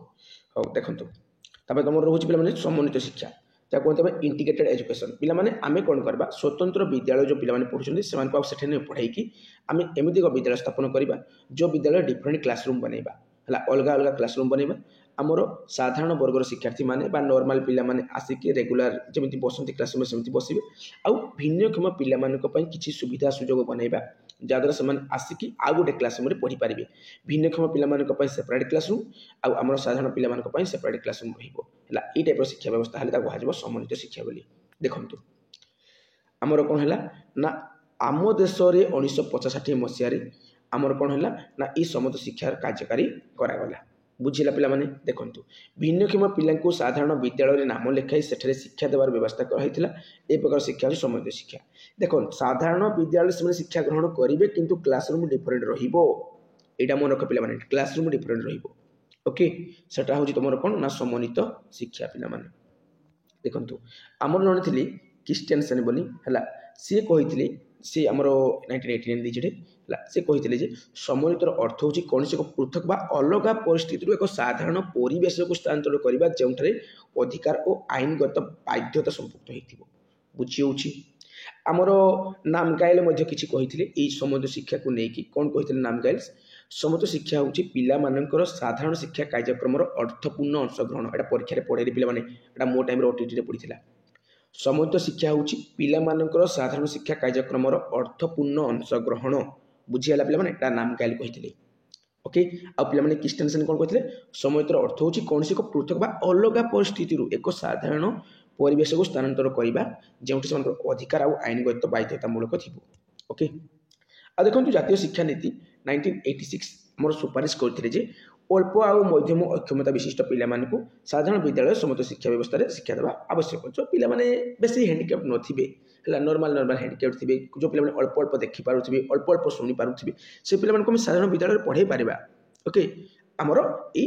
हौ देखो तुम रोचे पे समन्वित शिक्षा जहाँ कहते इंटीग्रेटेड एजुकेशन पिलाने आम कौन करवा स्वतंत्र विद्यालय जो पिलाने पढ़ुं से पढ़ाई आम एमती विद्यालय स्थापन करवा जो विद्यालय डिफरेंट क्लासरूम बनवा है अलग अलग क्लासरूम बनवा आमर साधारण वर्गर शिक्षार्थी मैंने नॉर्मल पिला माने आसिक रेगुलर जमी बसती क्लासरूम सेमती बसवे आउ भिन्नक्षम पिला किसी सुविधा सुजोग बनवा जहाँद्वारा से आसिक आउ गोटे क्लासरूम पढ़ी पारे भिन्नक्षम पिला सेपरेट क्लासरूम आम साधारण पिला सेपरेट क्लासरूम रही टाइप शिक्षा व्यवस्था है कह समन्वित शिक्षा बोली देखु आमर कौन है ना आम देश में 1965 मसीह आमर कौन है ना ये समस्त शिक्षा कार्यकारी करागला बुझेगा पे देखु भिन्नक्षम पिला साधारण विद्यालय नाम लिखाई से शिक्षा देवार व्यवस्था कराइला ए प्रकार शिक्षा हूँ समन्वित शिक्षा देख साधारण विद्यालय से शिक्षा ग्रहण करेंगे किंतु क्लासरूम डिफरेंट रहा मन रख पे क्लासरूम डिफरेंट रोके सेटा हूँ तुम कौन ना समन्वित शिक्षा पे देखु आमर जन थी क्रिस्टियनसन बोली है सी कही सी आमर 1989 दीजिए से कही समन्वित अर्थ हूँ कौन से पृथक बा अलग परिस्थिति एक साधारण परिवेश को स्थानांतर करने जो अधिकार और आईनगत बाध्यता संपुक्त हो बुझी हूँ आमर नामगाइल किसी कही समन्वित शिक्षा को लेकिन कौन कही नामगाइल समन्वित शिक्षा हूँ पिला साधारण शिक्षा कार्यक्रम अर्थपूर्ण अंशग्रहण एटा परीक्षा पढ़े पे मो टाइम ओटीटी पढ़ी समन्वित शिक्षा हूँ पिला साधारण शिक्षा कार्यक्रम अर्थपूर्ण अंशग्रहण बुझीगला पे नाम गाइल कही ओके आ पे क्रिस्टियन कौन कहते समन्वित अर्थ हूँ कौन से पृथक बा अलग परिस्थिति एक साधारण परिवेश को स्थानांतर करने जो अधिकार और आईनगत बाध्यतामूलक थी ओके आ देखो जातीय शिक्षा नीति 1986 मोर सुपारिश करते अल्प आउ मध्यम अक्षमता विशिष्ट पिला साधारण विद्यालय समस्त शिक्षा व्यवस्था शिक्षा देवा आवश्यक जो पिला बेसी हैंडिकैप्ड नथिबे नॉर्मल हैंडिकैप्ड थे जो पिला अल्प अल्प देखी पारुथिबे अल्प अल्प शुणी पारुथिबे से पिला को साधारण विद्यालय पढ़ाई पारिबा ओके आमर ई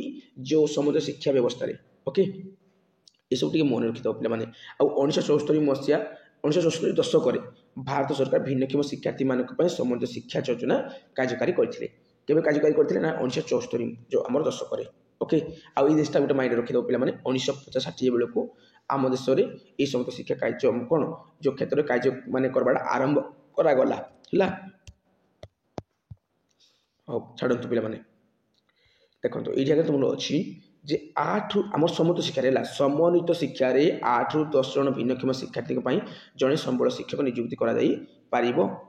जो समस्त शिक्षा व्यवस्था ओके ये सब मन रखी पे आउ 1974 मसीहा 1974 दशक भारत सरकार भिन्नक्षम शिक्षार्थी मानक समन्वित शिक्षा योजना कार्यकारी करते केवे कार्यकारी करते ना 1974 जो आम दशक ओके आउ देशटा गोटे माइंड रखी पे 1950-60 बेलू आम देश में ये समस्त शिक्षा कार्य कौन जो क्षेत्र में कार्य मान करवाटा आरंभ करागला है छाड़ू पे देखो ये जगह तुम अच्छी जे 8 आम समन्वित शिक्षा समन्वित शिक्षा 8 ରୁ 10 जन भिन्नक्षम शिक्षार्थी जड़े संबल शिक्षक नियुक्ति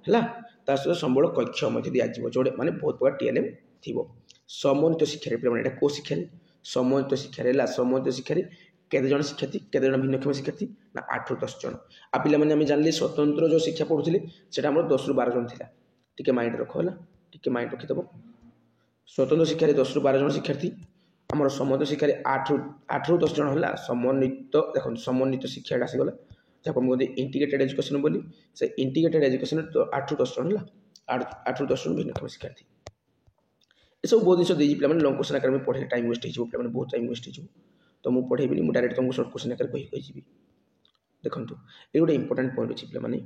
है सहित संबल कक्ष दिज्व जो मैंने बहुत प्रकार टीएलएम थी समन्वित शिक्षा पे कौ शिक्षा समन्वित शिक्षा समन्वित शिक्षा केते जन शिक्षार्थी केते जन भिन्नक्षम शिक्षार्थी ना 8 ରୁ 10 जन आ पे जानले स्वतंत्र जो शिक्षा पढ़ुले से 10 ରୁ 12 जन था टी माइंड रख है टी माइंड रखिदेव स्वतंत्र शिक्षा 10 ରୁ 12 जन शिक्षार्थी आमर समन्वित शिक्षा 8 ରୁ 10 जन है समन्वित देखो समन्वित शिक्षा आसीगला जहाँ कहते इंटीग्रेटेड एजुकेशन बोली से इंटीग्रेटेड एजुकेशन 8 ରୁ 10 जन है 8 ରୁ 10 जन भिन्नक्षम शिक्षार्थी ये सब बहुत जिन पे लंग क्वेश्चन आकार में पढ़े टाइम वेस्ट हो पे बहुत टाइम वेस्ट हो तो मुझे पढ़ेबी मुझे डायरेक्ट तुमको सर्ट क्वेश्चन आकार कही देखो ये गोटे इंपोर्टाट पॉइंट अच्छी पे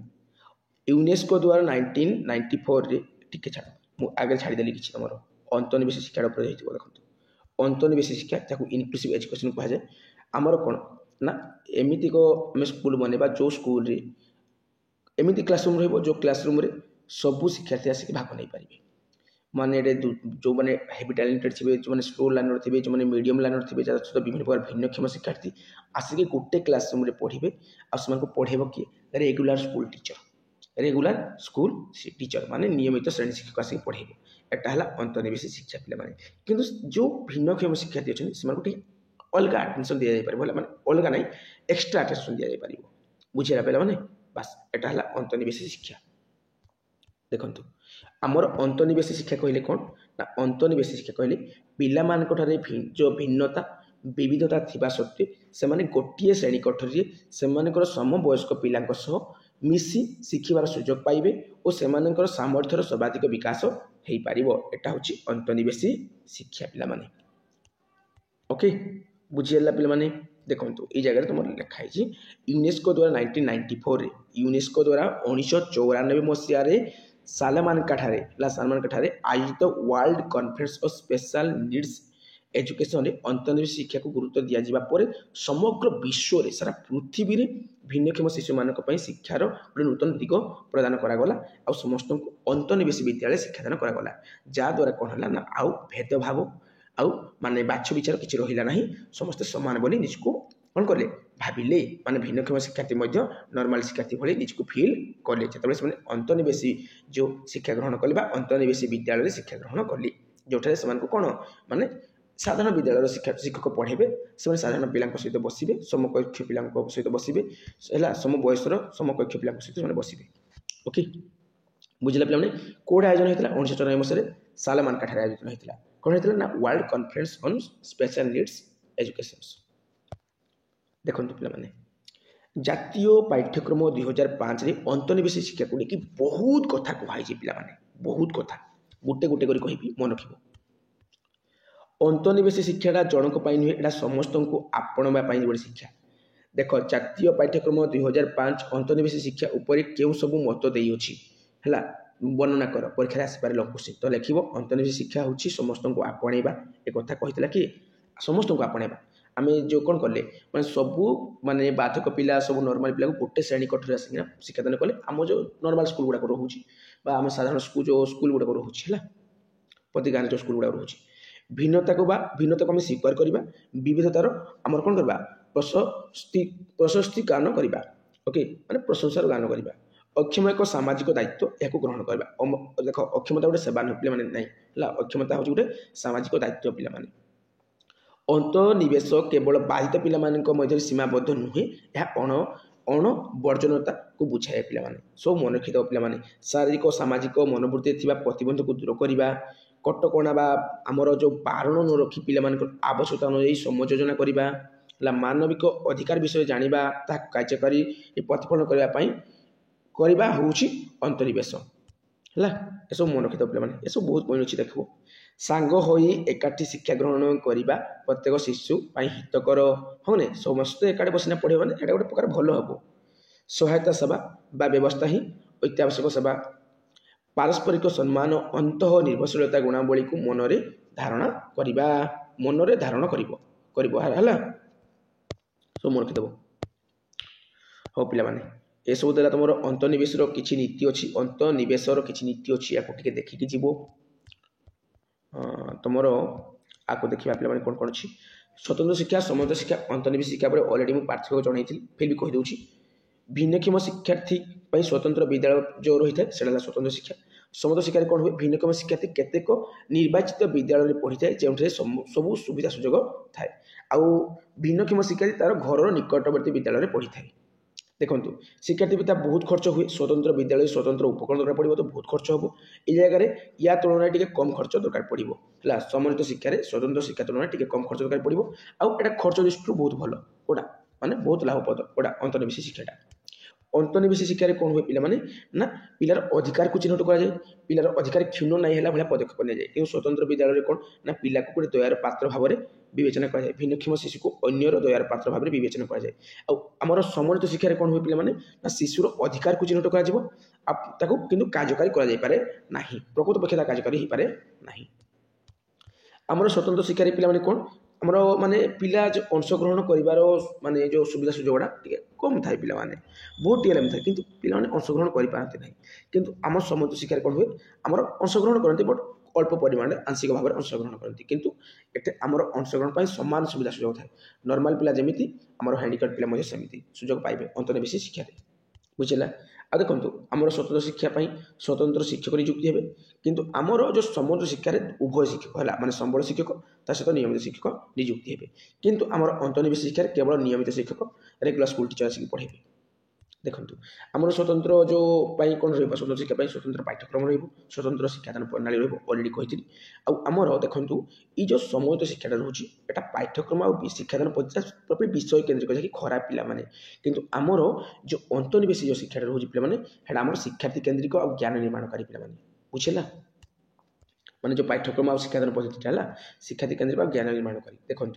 यूनेस्को द्वारा 1994 टिके छाड़ मुझे आगे छाड़देली कि तुम अंतर्निवेश शिक्षा देखो अंतर्निवेश शिक्षा जहाँ इनक्लूसिव एजुकेशन कहुए आमर कौन ना एमती को आम स्कूल बनवा जो स्कूल एमती क्लासरूम रो जो क्लासरूम सबू शिक्षार्थी आसिक भाग नहीं पारे माने जो मैंने हेवी टैलेंटेड थे जो मैंने स्लो लर्नर थे जो मैंने मीडियम लर्नर थे जहाँ सहित विभिन्न प्रकार भिन्नक्षम शिक्षार्थी आसिक गोटे क्लासरूम पढ़े आगे पढ़ेब किए regular school teacher regular school teacher माने नियमित श्रेणी शिक्षक आसिक पढ़ेबे एटा है अंतर्निवेशी शिक्षा पे कि जो भिन्नक्षम शिक्षार्थी अच्छे से अलग अटेंशन दि जापर मैंने अलग ना एक्सट्रा अटेंशन दि जापर बुझेगा पे मैंने बास एटा है अंतर्निवेशी शिक्षा देखो आमर अंतर्निवेशी शिक्षा कहले कौन ना अंतर्निवेशी शिक्षा कहले पिलामानकठारे जो भिन्नता विविधता थिबा सत्वे से गोटे श्रेणी कठोरी से समवयस्क पिला मिसी शिखिबार सुजोग पाइबे और से सामर्थ्यर सर्वाधिक विकास हो पार एटा हूँ अंतर्निवेशी शिक्षा पिला ओके बुझीगला पे देखो ये जगह तुम लिखाई यूनेस्को द्वारा 1994 यूनेस्को द्वारा 1994 मसीह सालमान ठारे आयोजित world conference of special needs education अंतर्निवेशी शिक्षा को गुरुत्व दि जापर समग्र विश्व में सारा पृथ्वी में भिन्नक्षम शिशु मानी शिक्षार गोटे नूतन दिग प्रदान करागला आ समस्त को अंतर्निवेशी विद्यालय शिक्षादान करागला जहाँद्वारा कौन है ना आउ भेदभाव आउ माने बाछ विचार किसी रहा ना समस्ते सामान बोली निजको कौन कले भाविले माने भिन्नक्षम शिक्षार्थी नॉर्मल शिक्षार्थी भाई निजको फिल कले जो अंतर्निवेशी जो शिक्षा ग्रहण कले अंतर्निवेशी विद्यालय शिक्षा ग्रहण कले जो कौन माने साधारण विद्यालय शिक्षक पढ़ेबे से साधारण पिला सहित बसवे समकक्ष पिला सहित बसवे है समवयसर समकक्ष पिला सहित बसवे ओके बुझला पे कौट आयोजन होता 1994 मसीह सालमान ठारे आयोजन होता कौन होता ना world conference on special needs education देखो पे जातीय पाठ्यक्रम 2005 अंतर्निवेशी शिक्षा को लेकिन बहुत कथा कहुई पे बहुत कथा गोटे गोटे कर कहि मन रख अंतर्निवेशी शिक्षाटा जनक नुहे यहाँ समस्त को आपणवा गोटे शिक्षा देख जातीय पाठ्यक्रम 2005 अंतर्निवेशी शिक्षा उपर क्यों सब मत देती है वर्णना कर परीक्षा आसपार लंकुश तो लिख अंतर्निवेशी शिक्षा हूँ समस्त को आपणवा एक कथा कहला कि समस्त को आपणवा आम जो कौन कले मैं सबू माने बाधक पिला सब नॉर्मल पिला गोटे श्रेणी कठोर आसिक शिक्षादान कले आम जो नॉर्मल स्कूल गुड़ाक रोचे आम साधारण स्कूल जो स्कूल गुड़ाक रोचे प्रति गाँव जो स्कूल गुड़ाक रोचे भिन्नता को आम स्वीकार करवा विविधतार आमर कौन करवा प्रशस्ति गान करवा ओके माने प्रशंसार गान करवा अक्षम एक सामाजिक दायित्व यह ग्रहण करवा देख अक्षमता गोटे सेवा पे ना अक्षमता हूँ गोटे सामाजिक दायित्व पे अंतर्निवेश केवल बाधित पिला सीमाबद्ध नुहे यह अण वर्जनता को बुझाए पे सब मन रखिद पे शारीरिक और सामाजिक मनोवृत्ति प्रतिबंध को दूर करवा कटकणा आमर जो बारण न रखी पे आवश्यकता अनुଯାयी समयोजना करवा मानविक अधिकार विषय जाना कार्यकारी प्रतिफलन करने हूँ अंतर्निवेश है सब मन रखिद पे सब बहुत पॉइंट अच्छी देखो सांग होई एकाठी शिक्षा ग्रहण करने प्रत्येक शिशु हितकर हाँ ना समस्त एकाठी बसना पढ़े मैंने गोटे प्रकार भल हम सहायता सेवा व्यवस्था ही अत्यावश्यक सेवा पारस्परिक सम्मान अंत निर्भरशीलता गुणावली को मनरे धारणा करवा मनरे धारण है सब मन रखिदेव हाँ पे सब देला तुम अंतर्निवेशर किसी नीति अच्छी अंतर्निवेशर किसी नीति अच्छी या देखिकी जीव तुम आपको देखा पे कौन कौन अच्छी स्वतंत्र शिक्षा समन्वित शिक्षा अंतर्निवेश शिक्षा पर अलरेडी मुझे पार्थक्य जन फिर भी कहीदे भिन्नक्षम शिक्षार्थी स्वतंत्र विद्यालय जो रही है स्वतंत्र शिक्षा समन्वित शिक्षा कौन हुए भिन्नक्षम शिक्षार्थी केतेक निर्वाचित विद्यालय पढ़ी थाए जो सब सुविधा सुजोग थाए आउ भिन्नक्षम शिक्षार्थी तार घर निकटवर्ती विद्यालय पढ़ी थाए देखो शिक्षार्थी पिता बहुत खर्च हुए स्वतंत्र विद्यालय स्वतंत्र उपकरण दरकार पड़ो तो बहुत खर्च हम ये जगह या तुलन टी कम खर्च दरकार पड़ो है समन्वित शिक्षा स्वतंत्र शिक्षा तुलन टी कम खर्च दरकार पड़ो आटा खर्च दृष्टि बहुत भल कौटा माने बहुत लाभप्रद कौटा अंतर्निवेशी शिक्षाटा अंतर्निवेशी शिक्षा कौन हुए पे ना पिलार अधिकार को चिन्हट कराए पिलार अधिकार क्षुण्ण नहीं है भाई पदक्षेप नि जाए कि स्वतंत्र विद्यालय कौन ना पिला को गोटे दयार पात्र भाव में विवेचना कराए भिन्नक्षम शिशु को अन्यर दयार पात्र भाव में विवेचना कराए आमर सम्मिलित शिक्षा कौन हुए पे ना शिशुर अधिकार को चिन्हट कर कार्यकारी करा प्रकृत पक्ष कार्यकारी हो पाए ना आमर स्वतंत्र शिक्षा पे कौन आमर माने पिला जो अंशग्रहण कर माने जो सुविधा सुजोगटा कम थाए पिला माने बहुत टी थाए कि पिला अंशग्रहण करते ना किंतु आम सम्मिलित शिक्षा कौन हुए आमर अंशग्रहण करते बट अल्प परिमाण आंशिक भाव में अंशग्रहण करती किंतु एटे आमर अंशग्रहण पर सामान सुविधा सुजोग थाए नॉर्मल पिला जमी आम हैंडिकैप्ड पिला सेमती सुजोग पाइबे अंतर्निवेशी शिक्षा बुझेगा आ देखो आमर स्वतंत्र शिक्षापी स्वतंत्र शिक्षक नियुक्ति हे किंतु आमर जो समग्र शिक्षा उभय शिक्षक है माने संबल शिक्षक ता सहित नियमित शिक्षक नियुक्ति हे किंतु आमर अंतर्निवेशी शिक्षा केवल नियमित शिक्षक रेगुलर स्कूल टीचर आसिक पढ़ेबे देखो आमर स्वतंत्र जो कौन स्वतंत्र शिक्षा स्वतंत्र पाठ्यक्रम स्वतंत्र शिक्षादान प्रणाली अलरेडी कही आमर देखो ये जो समूहित शिक्षा रोचे यहाँ पाठ्यक्रम और शिक्षादान प्रति विषय केन्द्रिक जैसे खराब पिला किंतु आमर जो अंतर्निवेशी जो शिक्षा रोचे पे आम शिक्षार्थी केन्द्रिक और ज्ञान निर्माणकारी पे बुझेगा माने जो पाठ्यक्रम और शिक्षादान पद्धति है शिक्षार्थी केन्द्रिक और ज्ञान निर्माणकारी देखो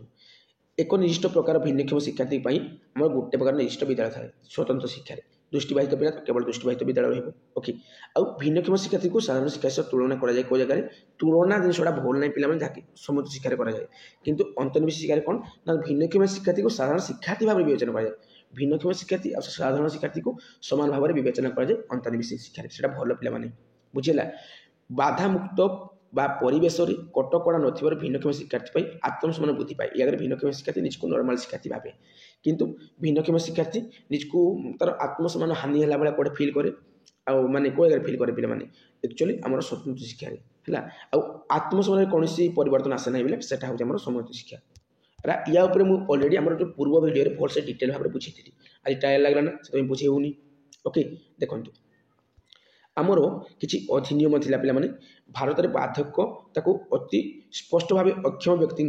एक निर्दिष्ट प्रकार भिन्नक्षम शिक्षार्थी आम गोटे प्रकार निर्दिष्ट विद्यालय थाए स्वतंत्र शिक्षा दृष्टिबाधित पिला केवल दृष्टिबाधित विद्यालय ओके आउ भिन्नक्षम शिक्षार्थी को साधारण शिक्षा सहित तुलना कराए कौ जगह तुलना जिनसा भल ना पे जहाँकि समस्त शिक्षा कराए किंतु अंतर्निवेशी शिक्षा कौन ना भिन्नक्षम शिक्षार्थी को साधारण शिक्षार्थी भाव में विवेचना कराए भिन्नक्षम शिक्षार्थी और साधारण शिक्षार्थी को समान भाव में विवेचना कराए अंतर्निवेशी शिक्षा भल पे बुझेगा बाधा मुक्त परिवेश कटकड़ा नथिबार भिन्नक्षम शिक्षार्थी आत्मसम्मान वृद्धि पाए या भिन्नक्षम शिक्षार्थी निजको नॉर्मल शिक्षार्थी भावे किंतु भिन्नक्षम शिक्षार्थी निजको तार आत्मसम्मान हानि है भाई कौटे फिल करे माने कौ जगह फिल करे पे एक्चुअली आम स्वतंत्र शिक्षा है आत्मसम्मान कौन परिवर्तन आसे ना बोले सेटा हूँ समूहित शिक्षा या मुझे अलरेडी आम जो पूर्व भिडियो भल से डिटेल भाव में बुझी आज टायर लगला ना से बुझे होनी ओके देखो आमर किसी अधिनियम थिला पिला माने भारत में बार्धक्य ताको अति स्पष्ट भाव अक्षम व्यक्ति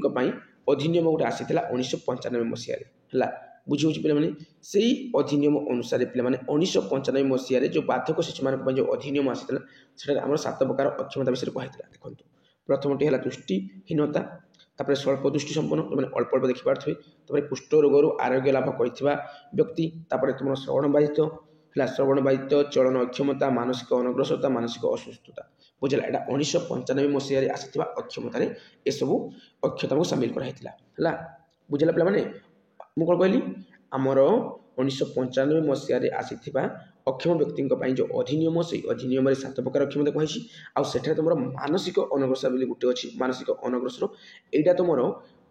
अधिनियम गोटे आसी 1995 मसीह बुझी पे से अधिनियम अनुसार पे 1995 मसीह जो बार्धक्य शिशु मान जो अधिनियम आसी आम 7 प्रकार अक्षमता विषय कहला देखो प्रथमटी है दृष्टिहीनता तापर स्वल्प दृष्टि संपन्न जो अल्प अल्प देखी पारे कुष्ठ रोग आरोग्य लाभ कर व्यक्ति तुम श्रवण बाधित श्रवण बाधित चलन अक्षमता मानसिक अनग्रसरता मानसिक असुस्थता बुझला यहाँ 1995 मसीह आसी अक्षमतार एसबू अक्षमता को सामिल कराई बुझला पे मुझे कौन कहली आमर 1995 मसीह आसी अक्षम व्यक्ति जो अधिनियम से अधिनियम 7 प्रकार अक्षमता कही आठ तुम मानसिक अनग्रसर गोटे अच्छी मानसिक अनग्रसर यहाँ तुम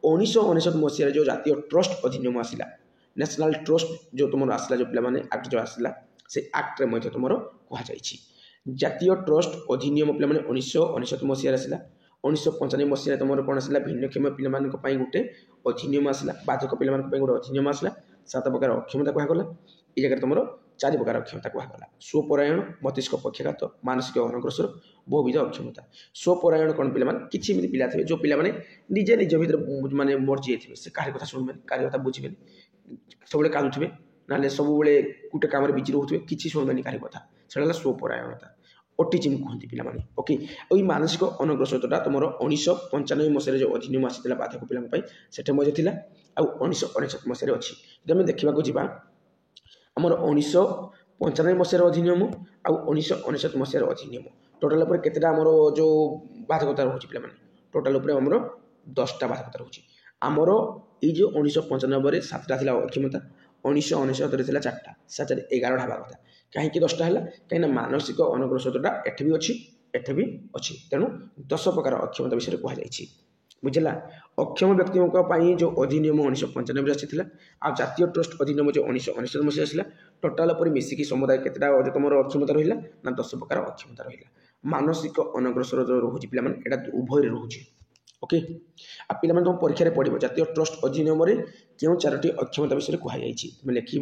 1999 मसीह जो जातीय ट्रस्ट अधिनियम आसला नेशनल ट्रस्ट जो तुम आसला जो पे आक्ट जो आसला से आक्ट्रे तुम कहुई जातीय ट्रस्ट अधिनियम पे 1999 मसीह आसला 1995 मसीह तुम कौन आसला भिन्नक्षम पे गोटे अधिनियम आसला बाधक पे गोटे अधिनियम आसला 7 प्रकार अक्षमता कहगला ये जगह तुम 4 प्रकार अक्षमता कहगला स्वपरायण मस्तिष्क पक्षाघात मानसिक अनग्रसर बहुविध अक्षमता स्वपरायण कौन पे किसी पिला थे जो पे निजे निज भर माने मर्जी जाइए से कह कथा शुणवे कह कथा बुझे सब कादुवे ना सब गोटे कम बिजी रोथे किसी शुणवे कह कथा से स्वपरायणता ऑटिज्म कहते पे ओके और मानसिक अनग्रसरता तुम 1995 मसीह जो अधिनियम आसी बाधक पे से मजे आ 1999 मसीह अच्छी जब आम देखा जावा आमर 1995 मसीह अधिनियम आ 1999 मसीह अधिनियम टोटाल केतेटा आमर जो बाधकता रोचे पे टोटाल आमर 10टा बाधकता रोचे आमर ये जो 1995 7टा थी अक्षमता 1999 4टा 11टा हवा कथा कहीं 10टा है कहीं मानसिक अनग्रसरता एठ भी अच्छी तेणु 10 प्रकार अक्षमता विषय कहुई बुझला अक्षम व्यक्ति जो अधिनियम 1995 आसी आ जातीय ट्रस्ट अधिनियम जो 1999 मसीह आसला टोटाल पर मिसिकी समुदाय केतेटा तुम अक्षमता रहा ना 10 प्रकार अक्षमता रहा मानसिक अनग्रसर जो रोचे पे उभय रोचे ओके आ पे तुम परीक्षा पढ़ो जातीय ट्रस्ट अधिनियम क्यों 4टी अक्षमता विषय कहुई तुम लिख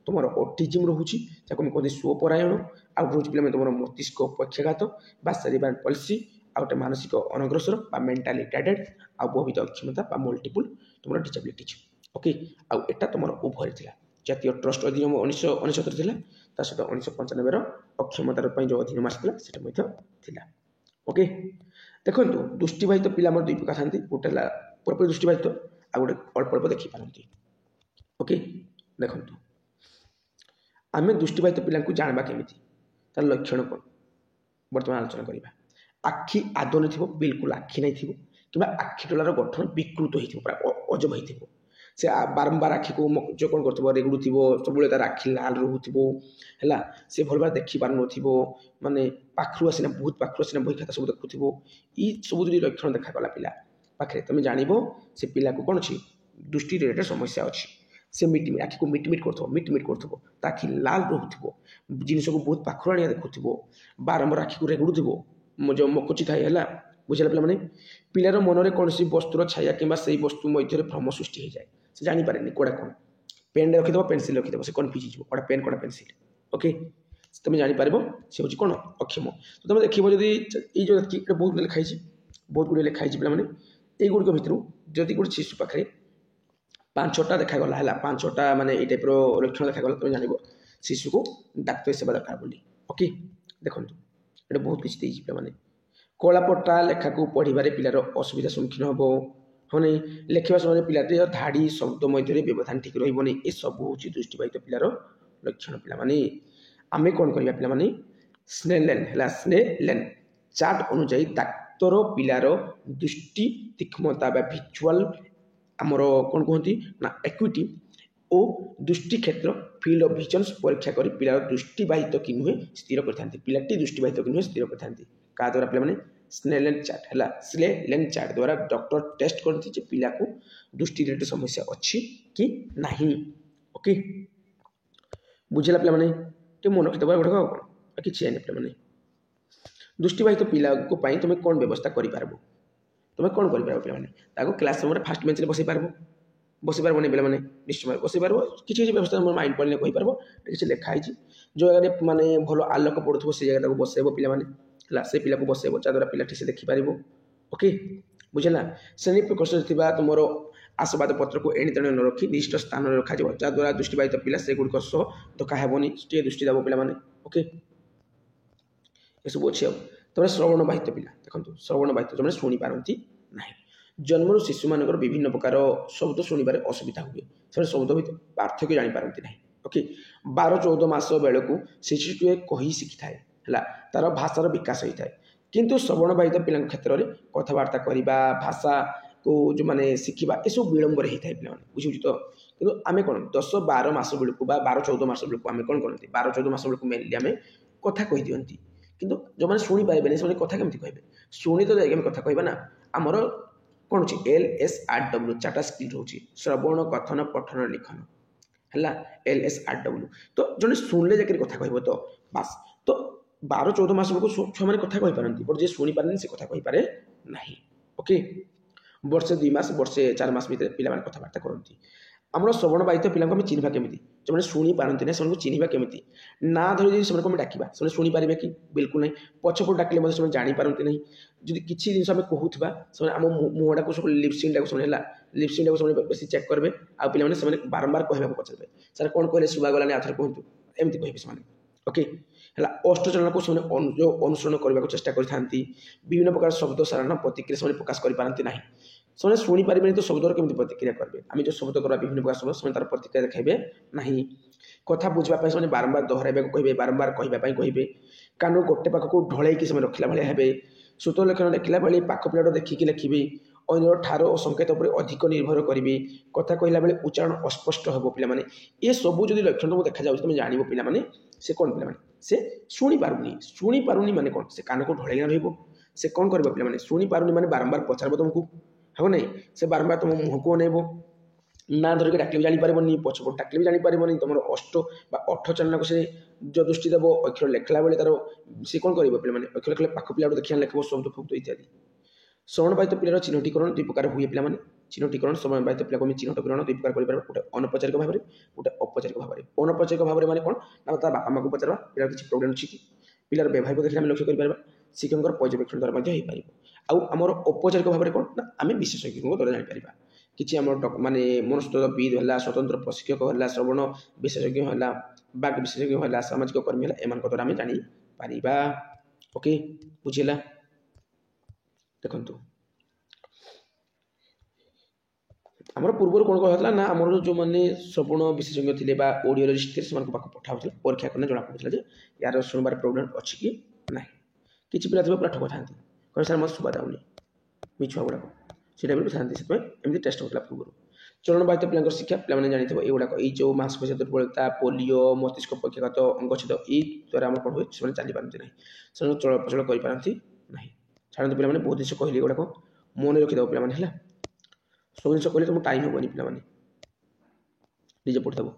तुम ऑटिज्म रोचे कहते स्वपरायण आउ रोचे पे तुम मस्तिष्क पक्षाघात बा सेरिब्रल पल्सी आ गए मानसिक अनग्रसर बा मेंटली रिटार्डेड आ बहुविध अक्षमता मल्टीपल तुम डिसेबिलिटी ओके आटा तुम उभय थी जातीय ट्रस्ट अधिनियम 1999 ता सहित 1995 अक्षमतार जो अधिनियम आसाला ओके देखो दृष्टिबाधित पिला दुई प्रकार था गोटे पूरापूरी दृष्टिबाधित आ गए अल्प अल्प देखिपारती ओके देखो आम दृष्टिबाधित पिला जानवा केमी तार लक्षण कौन बर्तमान आलोचना करवा आखि आदो न बिल्कुल आखि नहीं कि आखि टोलार गठन विकृत हो अजब हो से बारंबार आखि को जो कौन कर रेगुड़ सब तार आखि लाल रोथो है से भल भाव देखी पार माने पाखु आसीना बहुत पाखु आसीना बही खाता सब देखुव ये सब जो लक्षण देखागला पिला पाखे तुम जान से पिला को कौन अच्छी दृष्टि रिलेटेड समस्या अच्छी से मिट आखि को मिटमिट कर आखि लाल रोथो जिनस को बहुत पाखु आनिया देखुव बारंबार आखि को रेगुड़ जो मकुची थाए बुझे पे पिलार मनरे कौन सी वस्तुर छाया कि वस्तु मध्य भ्रम सृष्टि हो जाए से जानीपे कौड़ा कौन पेन रखीद पेनसिल रखीद से कन्फ्यूज कौड़ा पेन कौड़ा पेनसिल ओके तुम जापर से हूँ कौन अक्षम तो तुम देख जदि जो बहुत गुड लिखाई बहुत गुड लिखाई पे युड़क भितर जदि गोटे शिशु पाखे 5-6टा देखागला है 5-6टा माने ये टाइप लक्षण देखागला तुम जान शिशु को डाक्तर सेवा दरकार बोली ओके देखो ये बहुत किसी देती पे कलापटा लेखा को पढ़वे पिलार असुविधा सम्मुखीन हम हाँ नहीं लेखा समय पिलाटी धाड़ी शब्द मध्य व्यवधान ठीक रही ये सब हूँ दृष्टिबाधित पिलार लक्षण पे आम कौन करवा पे स्नेलेन है स्नेलेन चार्ट अनुजाई डाक्तर पिलार दृष्टि तीक्ष्णता भिजुआल आमर कौन कहती ना एक्विटी और दृष्टि क्षेत्र फील्ड ऑफ विजन्स परीक्षा कर पिलार दृष्टिबाधित कि नुहे स्थिर करते पिलाटी दृष्टिबाधित कि नुहे स्थिर करते क्या द्वारा पे स्नेलेन चार्ट है स्नेलेन चार्ट द्वारा डॉक्टर टेस्ट करती पिला को दृष्टि रिलेटेड समस्या अच्छी कि नहीं ओके बुझेगा पे मन रखी गोटे कौन किसी पे दृष्टिबाधित पिला को तुम कौन व्यवस्था कर तुम कौन कर क्लास रूम फास्ट बेंच में बसई पार नहीं पे निश्चय बसई पार किसी व्यवस्था माइंड पड़े कहीपर किसी लिखाई जो जगह माने भल आलोक पड़ो से जगह बसैब पे से पिला को बसैब जहाँद्वारा पिला ठीक से देखिपार ओके बुझेगा श्रेणी प्रकोष्ठ तुम आसबाद पत्र को एणी तेणे न रखी निर्दिष्ट स्थान में रखा जहाँद्वारा दृष्टिबाधित पिला से गुड़िक सह धोखा हेबनी टे दृष्टि देव पे ओके ये सब अच्छे तुम श्रवण बाधित पिला देखो श्रवण बाधित जो शुणी पारती ना जन्म शिशु मान विभिन्न प्रकार शब्द शुणवे असुविधा हुए से शब्द भितर पार्थक्य जापारती ना ओके 12-14 मास बेलू शिशुटे कही शिखी थाए है तार भाषार विकास होता है किंतु श्रवण बाधित पिला क्षेत्र में कथबार्ता करने भाषा को जो मैंने शिखा ये सब विलंब होता है पे बुझे तो कि आम कौन 10-12 मास बेलू 12-14 मास बेलू आम कौन करते 12-14 मास बेलू मेनली आम कथा कही दिखती किंतु जो मैंने शुणी पारे से कथा केमती कहे शुणी तो जाए कथा कहना ना आमर कौन अच्छी LSRW 4टा स्किल रोचे श्रवण कथन पठन लिखन है LSRW तो जो शुणिले जाकर कथा कह तो बास तो 12-14 मास बेलू छुआ मैंने कथा कही पारती बट जे शुणी पारे से कथा कही पारे ना ओके वर्षे 2 मास वर्षे 4 मास भर पिला कथबार्ता करती आम श्रवण बाधित पिला चिन्हवा केमी जो मैंने शुणी पारती ना से चिन्हवा केमी ना धरी से डाकवा से शुणी पारे कि बिल्कुल नहीं पछपट डाकिले से जापारती नहीं जो किसी जिन आम कहूबा से आम मुहटा को सब लिपसिंग को है लिपसिंग को बेस चेक करेंगे आ पे बारंबार कहना पचारे सर कौन कहले शुभागलानी आथर कहतु एमती कहे से ओके है अष्टचरण को जो अनुसरण करने को चेष्टा करते विभिन्न प्रकार शब्द साधारण प्रतिक्रिया से प्रकाश करपारती ना से शुणी पारे तो शब्दर केमी प्रतिक्रिया करेंगे आम जो शब्द करवा विभिन्न प्रकार शब्द से तार प्रतिक्रिया देखाइबे ना कथा बुझापी से बारंबार दोहराइबा कहे बारंबार कहवाई कहे कान गोटे पाख को ढलैक रखला भाया हे सूत्र लेखन लिखला बेले पाख पिलाटा देखिकी लिखिबे अन्य ठार और संकेत पर अधिक निर्भर करेंगे कथा कहला बेले उच्चारण अस्पष्ट हे पे ये सब जो लक्षण तुमको देखा तुम जान पे से कौन पे से शुणी पारुनी माने कौन से कान को ढलैना से कौन कर पे शुणी पारुनी माने बारंबार पचार तुमको है ना से बारंबार तुम मुह को अनेब ना धरिक डाकिले भी जापारे पछपट डाकिले भी जापारे तुम अष्ट अठ चरण को से जो दृष्टि देव अक्षर लेखला बेले तार सी कौन कर पे अक्षर लेखले पाख पिला देखा लिख शब्द फब्द इत्यादि श्रवण बाधित पिलार चिन्हटीकरण 2 प्रकार हुए पे चिन्हटीकरण श्रवण बाधित पिला को चिन्हटीकरण 2 प्रकार कर गोटे अनौपचारिक भाव में गोटे औपचारिक भाव में अनौपचारिक भाव में कौन ना तार बापा माँ को पचार पिलार किसी प्रोब्लेम अच्छी कि पिलार व्यवहार देखिए आम लक्ष्य कर शिक्षक पर्यवेक्षण द्वारा हो पार आमर औपचारिक भाव में कौन ना आम विशेषज्ञों द्वारा जापर किसी आम माने मनस्तत्वविद है स्वतंत्र प्रशिक्षक है श्रवण विशेषज्ञ है बाग विशेषज्ञ है सामाजिक कर्मी है एम द्वारा आम जापर ओके बुझेगा देखु आमर पूर्व कौन कहला ना आमर जो मैंने श्रवण विशेषज्ञ थे ऑडियोलॉजिस्ट थे से पठाऊँ परीक्षा करना जना पड़ा यार शुणवार प्रोब्लेम अच्छी कि ना किसी पिला थे पूरा ठक था कह सर मत शुभा जाऊनी मिछुआ गुड़ाक से था एमती टेस्ट होता पूर्व चलनवाहित पिला शिक्षा पे जानी युवाक ये जो मांसपेशी दुर्बलता पोलियो मस्तिष्क पक्षाघात अंगछेद ये द्वारा आम कौन हुए से चली पारती ना से चलप्रचल करपारती ना छाड़ू पे बहुत जिन कहली गुड़ाक मन रखिदेव पे सब जिन कहले तुम टाइम हेनी पे निजे पढ़ी